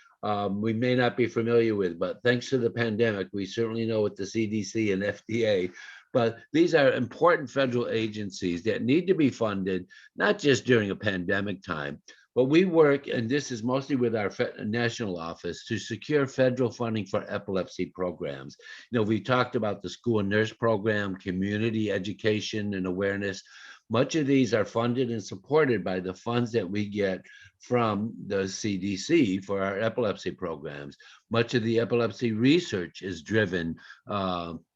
we may not be familiar with, but thanks to the pandemic, we certainly know what the CDC and FDA. But these are important federal agencies that need to be funded, not just during a pandemic time, but we work, and this is mostly with our national office, to secure federal funding for epilepsy programs. We talked about the school nurse program, community education and awareness. Much of these are funded and supported by the funds that we get from the CDC for our epilepsy programs. Much of the epilepsy research is driven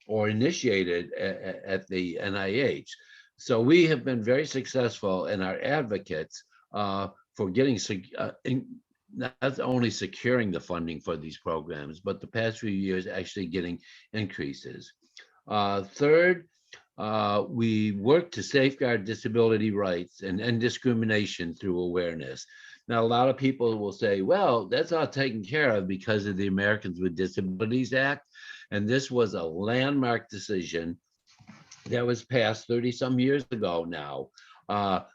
or initiated at the NIH. So we have been very successful in our advocates for getting not only securing the funding for these programs, but the past few years actually getting increases. Third, we work to safeguard disability rights and end discrimination through awareness. Now, a lot of people will say, well, that's all taken care of because of the Americans with Disabilities Act. And this was a landmark decision that was passed 30 some years ago now. And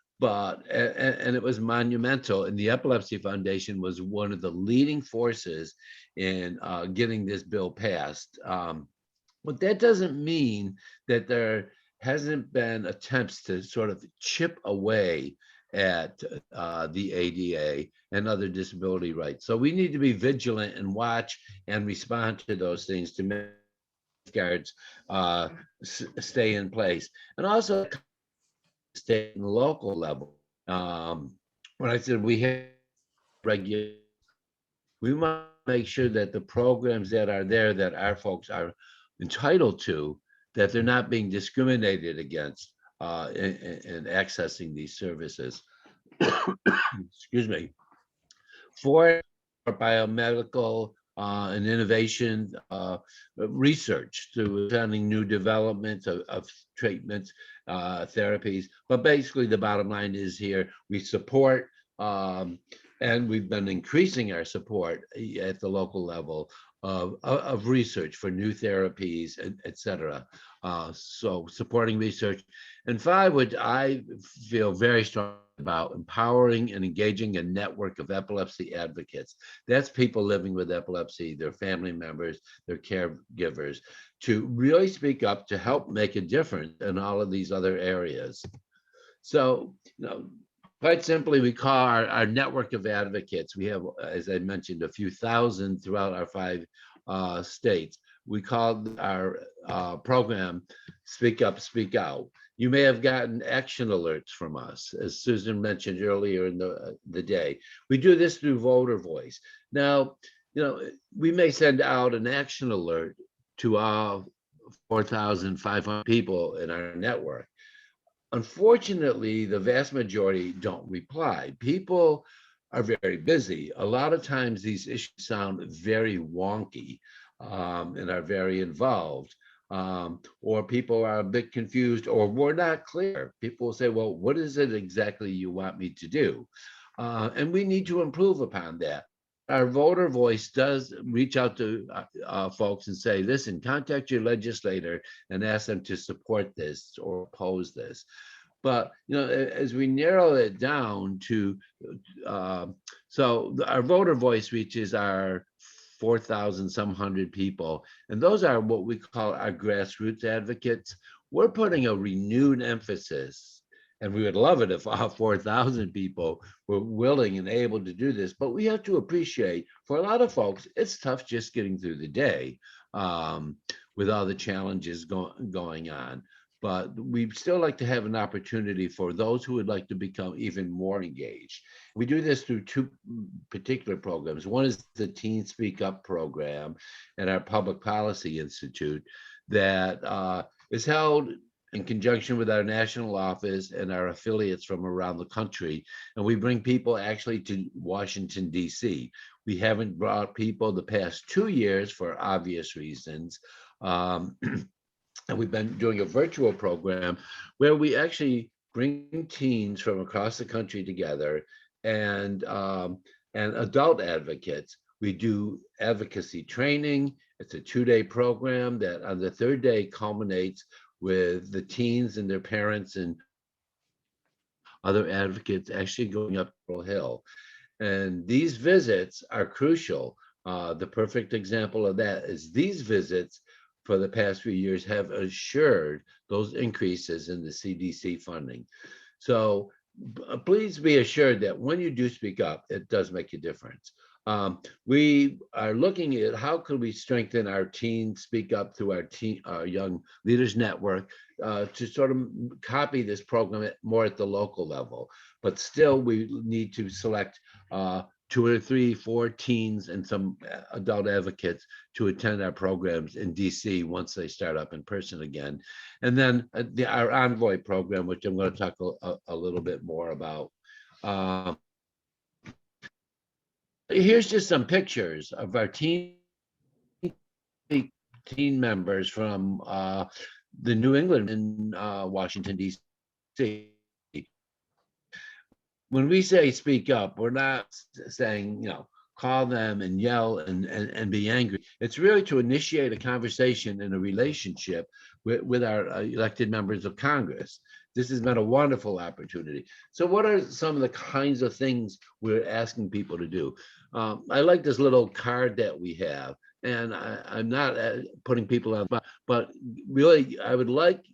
it was monumental, and the Epilepsy Foundation was one of the leading forces in getting this bill passed. But that doesn't mean that there hasn't been attempts to sort of chip away at the ADA and other disability rights. So we need to be vigilant and watch and respond to those things to make safeguards stay in place. And also state and local level. When I said we have regular, we want to make sure that the programs that are there that our folks are entitled to, that they're not being discriminated against in accessing these services. Excuse me. For biomedical and innovation research through finding new developments of treatments, therapies. But basically the bottom line is here, we support and we've been increasing our support at the local level of research for new therapies, et cetera. So supporting research. And 5, which I feel very strong about, empowering and engaging a network of epilepsy advocates. That's people living with epilepsy, their family members, their caregivers, to really speak up to help make a difference in all of these other areas. So, quite simply, we call our network of advocates. We have, as I mentioned, a few thousand throughout our 5 states. we called our program Speak Up, Speak Out. You may have gotten action alerts from us, as Susan mentioned earlier in the day. We do this through voter voice. Now, we may send out an action alert to all 4,500 people in our network. Unfortunately, the vast majority don't reply. People are very busy. A lot of times these issues sound very wonky and are very involved. Or people are a bit confused, or we're not clear. People will say, well, what is it exactly you want me to do? And we need to improve upon that. Our voter voice does reach out to folks and say, listen, contact your legislator and ask them to support this or oppose this. But as we narrow it down to, so our voter voice reaches our 4,000 some hundred people, and those are what we call our grassroots advocates. We're putting a renewed emphasis, and we would love it if all 4,000 people were willing and able to do this, but we have to appreciate, for a lot of folks, it's tough just getting through the day with all the challenges going on. But we'd still like to have an opportunity for those who would like to become even more engaged. We do this through two particular programs. One is the Teen Speak Up program at our Public Policy Institute that is held in conjunction with our national office and our affiliates from around the country. And we bring people actually to Washington, D.C. We haven't brought people the past 2 years for obvious reasons. And we've been doing a virtual program where we actually bring teens from across the country together and adult advocates. We do advocacy training. It's a 2-day program that on the 3rd day culminates with the teens and their parents and other advocates actually going up Pearl Hill. And these visits are crucial. The perfect example of that is these visits for the past few years have assured those increases in the CDC funding. So please be assured that when you do speak up, it does make a difference. We are looking at how could we strengthen our Teen Speak Up through our Young Leaders Network to sort of copy this program more at the local level. But still, we need to select 2 or 3, 4 teens and some adult advocates to attend our programs in DC once they start up in person again. And then our Envoy program, which I'm going to talk a little bit more about. Here's just some pictures of our teen members from the New England in Washington, D.C. When we say speak up, we're not saying, call them and yell and be angry. It's really to initiate a conversation and a relationship with our elected members of Congress. This has been a wonderful opportunity. So what are some of the kinds of things we're asking people to do? I like this little card that we have, and I'm not putting people on, but really I would like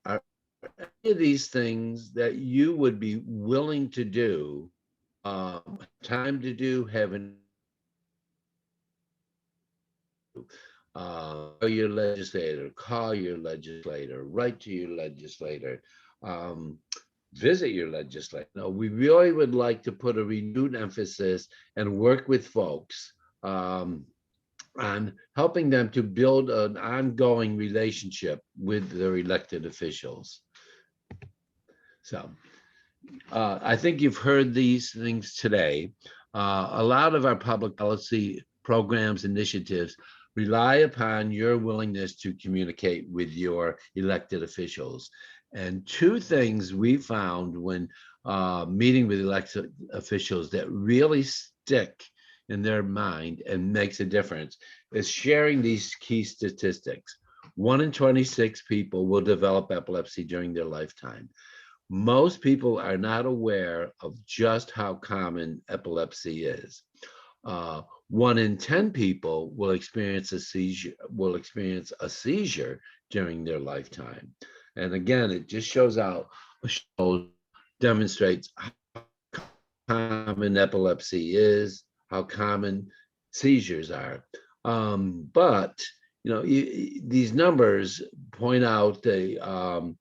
any of these things that you would be willing to do, time to do, your legislator, call your legislator, write to your legislator, visit your legislator. No, we really would like to put a renewed emphasis and work with folks on helping them to build an ongoing relationship with their elected officials. So I think you've heard these things today. A lot of our public policy programs, initiatives rely upon your willingness to communicate with your elected officials. And 2 things we found when meeting with elected officials that really stick in their mind and makes a difference is sharing these key statistics. 1 in 26 people will develop epilepsy during their lifetime. Most people are not aware of just how common epilepsy is. 1 in 10 people will experience a seizure during their lifetime. And again, it just demonstrates how common epilepsy is, how common seizures are. But these numbers point out the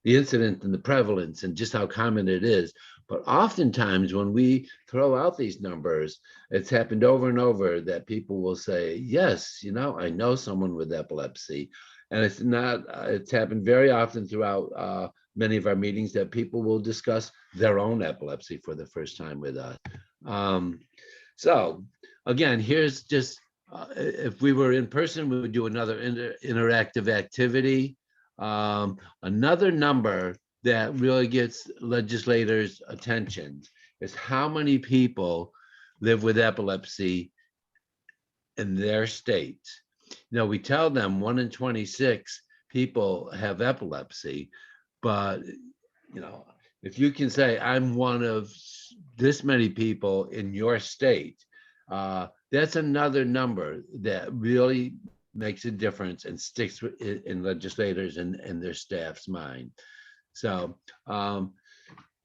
incident and the prevalence and just how common it is. But oftentimes when we throw out these numbers, it's happened over and over that people will say, yes, I know someone with epilepsy. And it's happened very often throughout many of our meetings that people will discuss their own epilepsy for the first time with us. So again, here's just, if we were in person, we would do another interactive activity. Another number that really gets legislators' attention is how many people live with epilepsy in their state. We tell them 1 in 26 people have epilepsy, but if you can say I'm one of this many people in your state, that's another number that really makes a difference and sticks in legislators and their staff's mind. So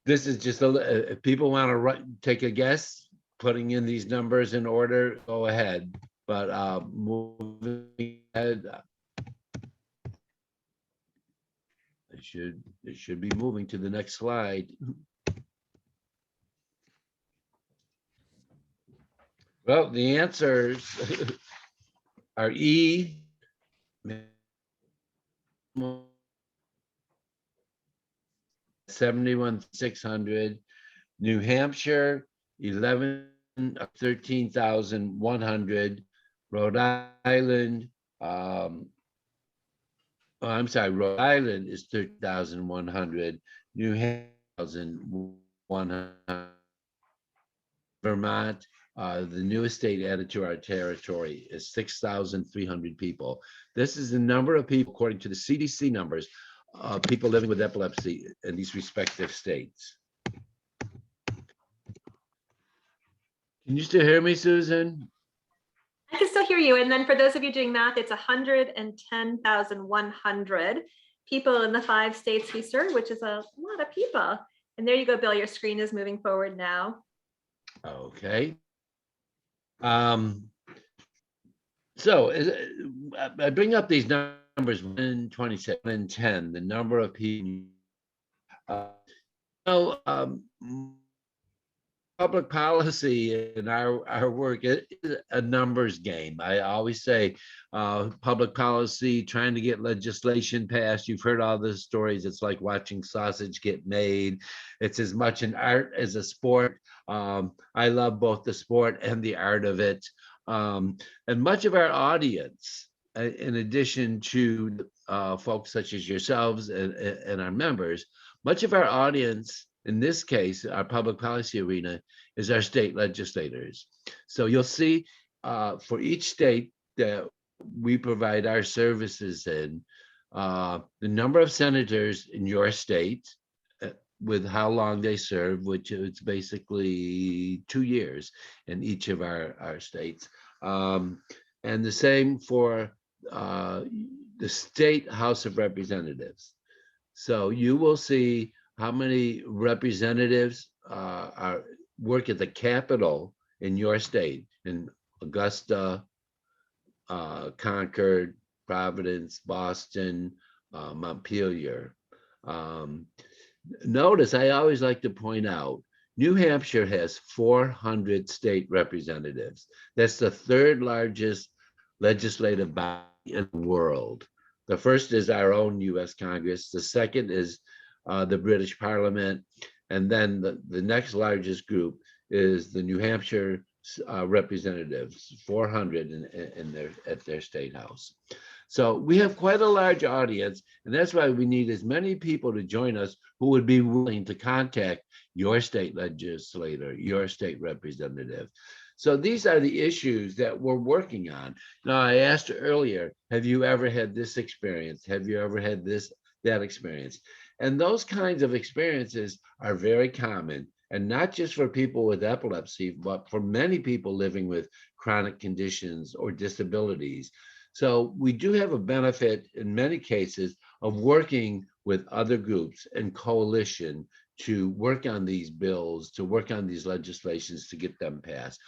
this is just if people want to take a guess, putting in these numbers in order, go ahead. But moving ahead, it should be moving to the next slide. Well, the answers are E, 71,600, New Hampshire, 13,100, Rhode Island, Rhode Island is 30,100, New Hampshire, 1,100, Vermont, the newest state added to our territory, is 6,300 people. This is the number of people, according to the CDC numbers, people living with epilepsy in these respective states. Can you still hear me, Susan? I can still hear you. And then for those of you doing math, it's 110,100 people in the 5 states we serve, which is a lot of people. And there you go, Bill, your screen is moving forward now. Okay. So I bring up these numbers 1, 27, and 10, the number of people. Public policy in our work is a numbers game. I always say public policy, trying to get legislation passed. You've heard all the stories. It's like watching sausage get made. It's as much an art as a sport. I love both the sport and the art of it. And much of our audience, in addition to folks such as yourselves and our members, much of our audience, in this case, our public policy arena, is our state legislators. So you'll see for each state that we provide our services in, the number of senators in your state with how long they serve, which is basically 2 years in each of our states. And the same for the state House of Representatives. So you will see how many representatives work at the Capitol in your state, in Augusta, Concord, Providence, Boston, Montpelier. Notice, I always like to point out, New Hampshire has 400 state representatives. That's the 3rd largest legislative body in the world. The first is our own US Congress. The second is the British Parliament. And then the next largest group is the New Hampshire representatives, 400 at their state house. So we have quite a large audience, and that's why we need as many people to join us who would be willing to contact your state legislator, your state representative. So these are the issues that we're working on. Now, I asked earlier, have you ever had this experience? Have you ever had that experience? And those kinds of experiences are very common, and not just for people with epilepsy, but for many people living with chronic conditions or disabilities. So we do have a benefit in many cases of working with other groups and coalition to work on these bills, to work on these legislations to get them passed.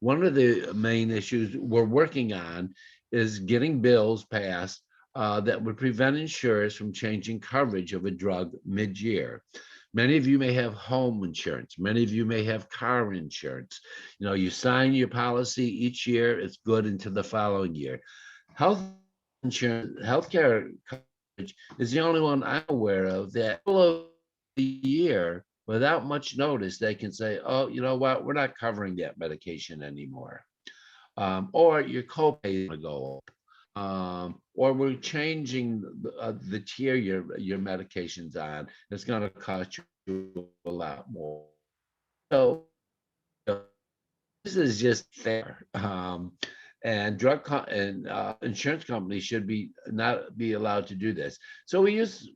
One of the main issues we're working on is getting bills passed that would prevent insurers from changing coverage of a drug mid-year. Many of you may have home insurance. Many of you may have car insurance. You know, you sign your policy each year, it's good into the following year. Health insurance, healthcare coverage is the only one I'm aware of that of the year, without much notice, they can say, oh, you know what, we're not covering that medication anymore. Or your copay is going to go up. Or we're changing the tier your medications on. It's going to cost you a lot more. So this is just fair. And insurance companies should not be allowed to do this. So we use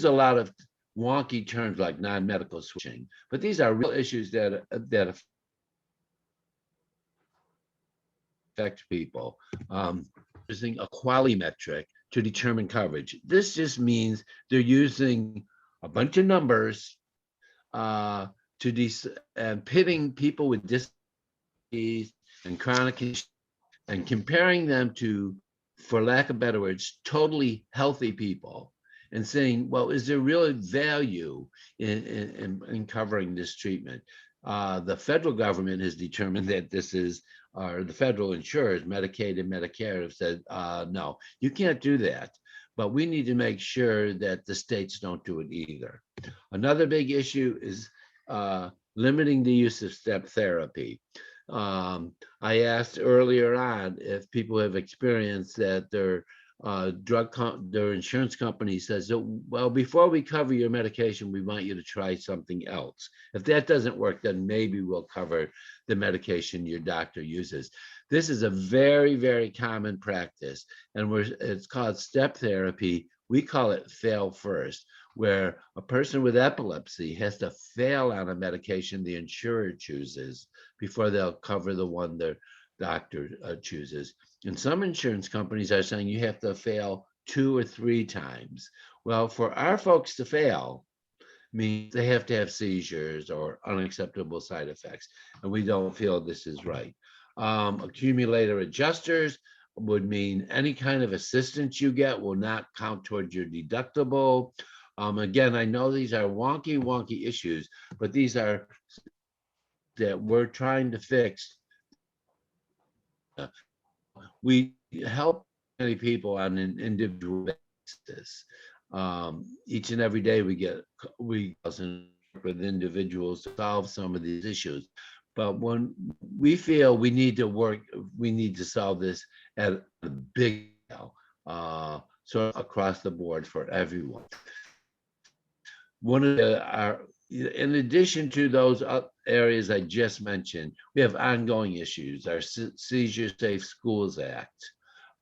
a lot of wonky terms like non-medical switching, but these are real issues that affect people. Using a quality metric to determine coverage. This just means they're using a bunch of numbers and pitting people with disabilities and chronic issues and comparing them to, for lack of better words, totally healthy people, and saying, well, is there really value in covering this treatment? The federal government has determined that this is, or the federal insurers, Medicaid and Medicare, have said, no, you can't do that. But we need to make sure that the states don't do it either. Another big issue is limiting the use of step therapy. I asked earlier on if people have experienced that their insurance company says, well, before we cover your medication, we want you to try something else. If that doesn't work, then maybe we'll cover the medication your doctor uses. This is a very, very common practice, and it's called step therapy. We call it fail first, where a person with epilepsy has to fail on a medication the insurer chooses before they'll cover the one their doctor chooses. And some insurance companies are saying you have to fail 2 or 3 times. Well, for our folks to fail means they have to have seizures or unacceptable side effects, and we don't feel this is right. Accumulator adjusters would mean any kind of assistance you get will not count towards your deductible. Again, I know these are wonky issues, but these are that we're trying to fix. We help many people on an individual basis. Each and every day we work with individuals to solve some of these issues. But when we feel we need to solve this at a big scale, so across the board for everyone. In addition to those areas I just mentioned, we have ongoing issues. Our Seizure Safe Schools Act,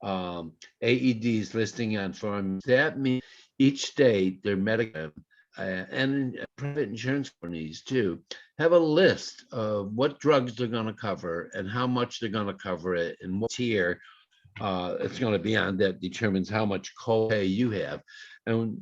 AEDs listing on forms. That means each state, their Medicare and private insurance companies too, have a list of what drugs they're going to cover and how much they're going to cover it and what tier it's going to be on that determines how much copay you have. And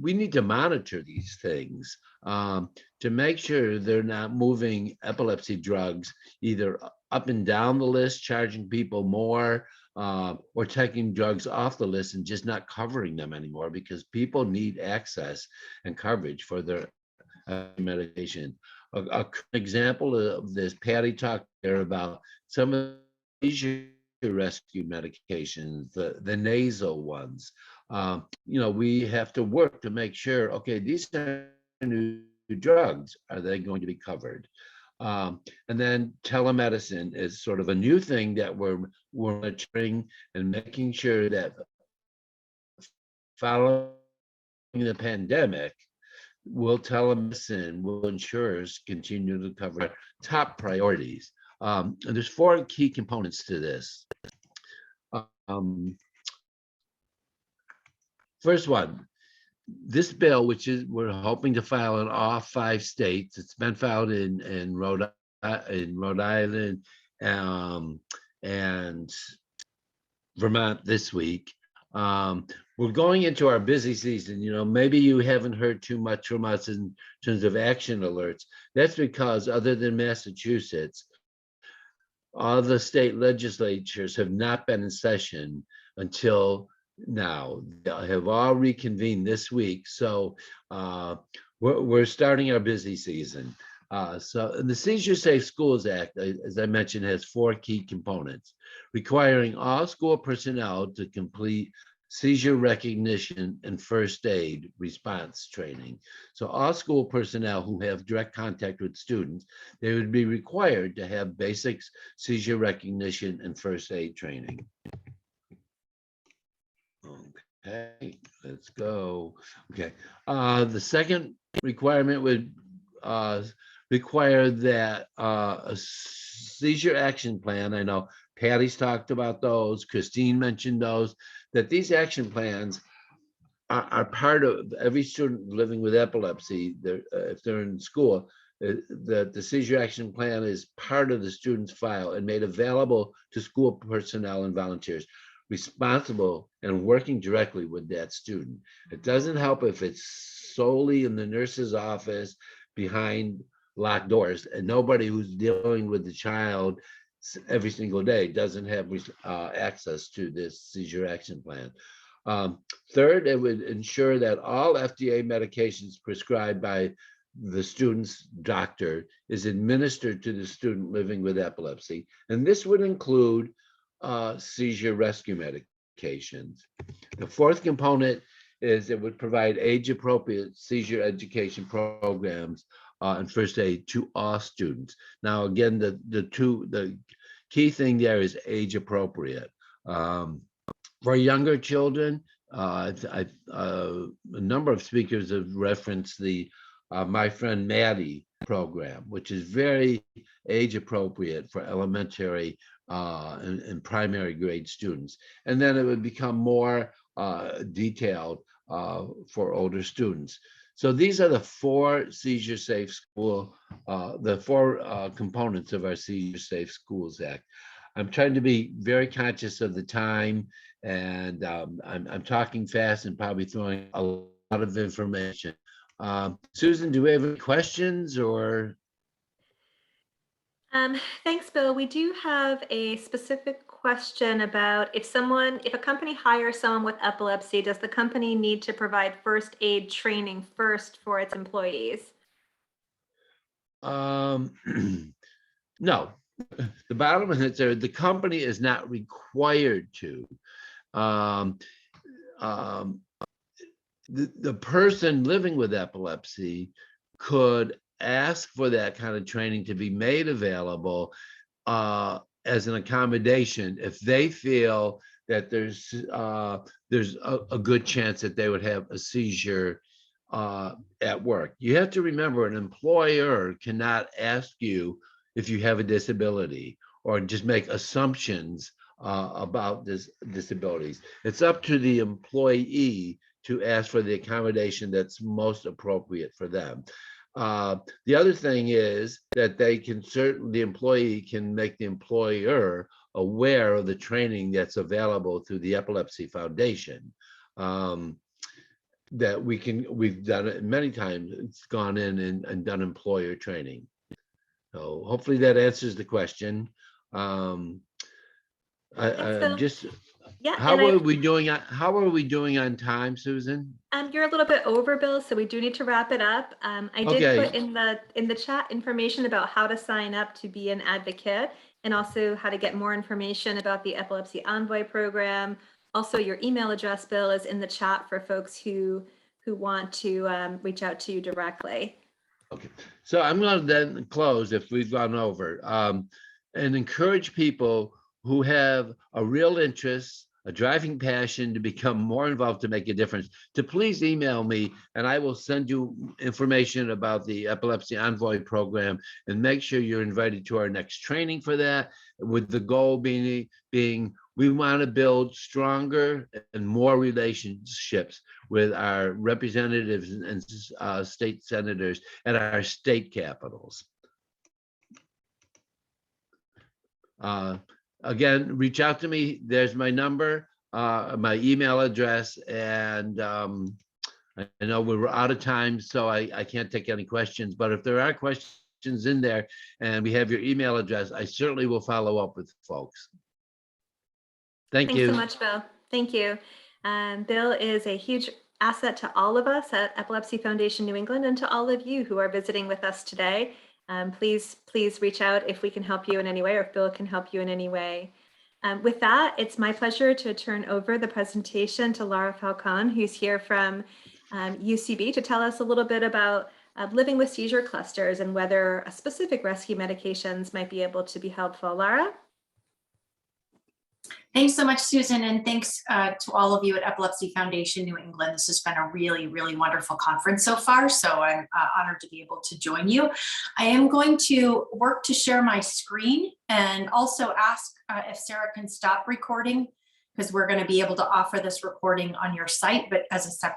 we need to monitor these things to make sure they're not moving epilepsy drugs either up and down the list, charging people more, or taking drugs off the list and just not covering them anymore, because people need access and coverage for their medication. A example of this, Patty talked there about some of these rescue medications, the nasal ones. We have to work to make sure, okay, these are new drugs, are they going to be covered? And then telemedicine is sort of a new thing that we're monitoring and making sure that following the pandemic, will insurers continue to cover top priorities. And there's 4 key components to this. First one, this bill, which we're hoping to file in all 5 states. It's been filed in Rhode Island and Vermont this week. We're going into our busy season. Maybe you haven't heard too much from us in terms of action alerts. That's because other than Massachusetts, all the state legislatures have not been in session until now. They have all reconvened this week. So we're starting our busy season. So the Seizure Safe Schools Act, as I mentioned, has 4 key components, requiring all school personnel to complete seizure recognition and first aid response training. So all school personnel who have direct contact with students, they would be required to have basic seizure recognition and first aid training. Okay, let's go. Okay, the second requirement would require that a seizure action plan, I know Patty's talked about those, Christine mentioned those, that these action plans are part of every student living with epilepsy. If they're in school, that the seizure action plan is part of the student's file and made available to school personnel and volunteers responsible and working directly with that student. It doesn't help if it's solely in the nurse's office behind locked doors and nobody who's dealing with the child every single day doesn't have access to this seizure action plan. Third, it would ensure that all FDA medications prescribed by the student's doctor is administered to the student living with epilepsy. And this would include seizure rescue medications. The fourth component is it would provide age-appropriate seizure education programs and first aid to all students. Now, again, the key thing there is age-appropriate. For younger children, a number of speakers have referenced the My Friend Maddie program, which is very age-appropriate for elementary and primary grade students. And then it would become more detailed for older students. So these are the 4 seizure safe school, the 4 components of our Seizure Safe Schools Act. I'm trying to be very conscious of the time, and I'm talking fast and probably throwing a lot of information. Susan, do we have any questions or? Thanks, Bill. We do have a specific question about if a company hires someone with epilepsy, does the company need to provide first aid training first for its employees? No. The bottom line is the company is not required to. The person living with epilepsy could ask for that kind of training to be made available as an accommodation if they feel that there's a good chance that they would have a seizure at work. You have to remember, an employer cannot ask you if you have a disability or just make assumptions about this disabilities. It's up to the employee to ask for the accommodation that's most appropriate for them. The other thing is that the employee can make the employer aware of the training that's available through the Epilepsy Foundation. That we've done it many times. It's gone in and done employer training. So hopefully that answers the question. How are we doing on time, Susan? You're a little bit over, Bill, so we do need to wrap it up. I did put in the chat information about how to sign up to be an advocate and also how to get more information about the Epilepsy Envoy program. Also, your email address, Bill, is in the chat for folks who want to reach out to you directly. Okay, so I'm going to then close if we've gone over and encourage people who have a real interest, a driving passion to become more involved to make a difference, to please email me and I will send you information about the Epilepsy Envoy program and make sure you're invited to our next training for that, with the goal being we want to build stronger and more relationships with our representatives and state senators at our state capitals. Again, reach out to me. There's my number, my email address, and I know we were out of time, so I can't take any questions, but if there are questions questions in there and we have your email address, I certainly will follow up with folks. Thank Thanks you. so much, Bill. Thank you. Bill is a huge asset to all of us at Epilepsy Foundation New England and to all of you who are visiting with us today. Please reach out if we can help you in any way or if Bill can help you in any way. With that, it's my pleasure to turn over the presentation to Laura Falcon, who's here from UCB to tell us a little bit about living with seizure clusters and whether a specific rescue medications might be able to be helpful. Laura? Thanks so much, Susan, and thanks to all of you at Epilepsy Foundation New England. This has been a really, really wonderful conference so far, so I'm honored to be able to join you. I am going to work to share my screen and also ask if Sarah can stop recording, because we're going to be able to offer this recording on your site, but as a separate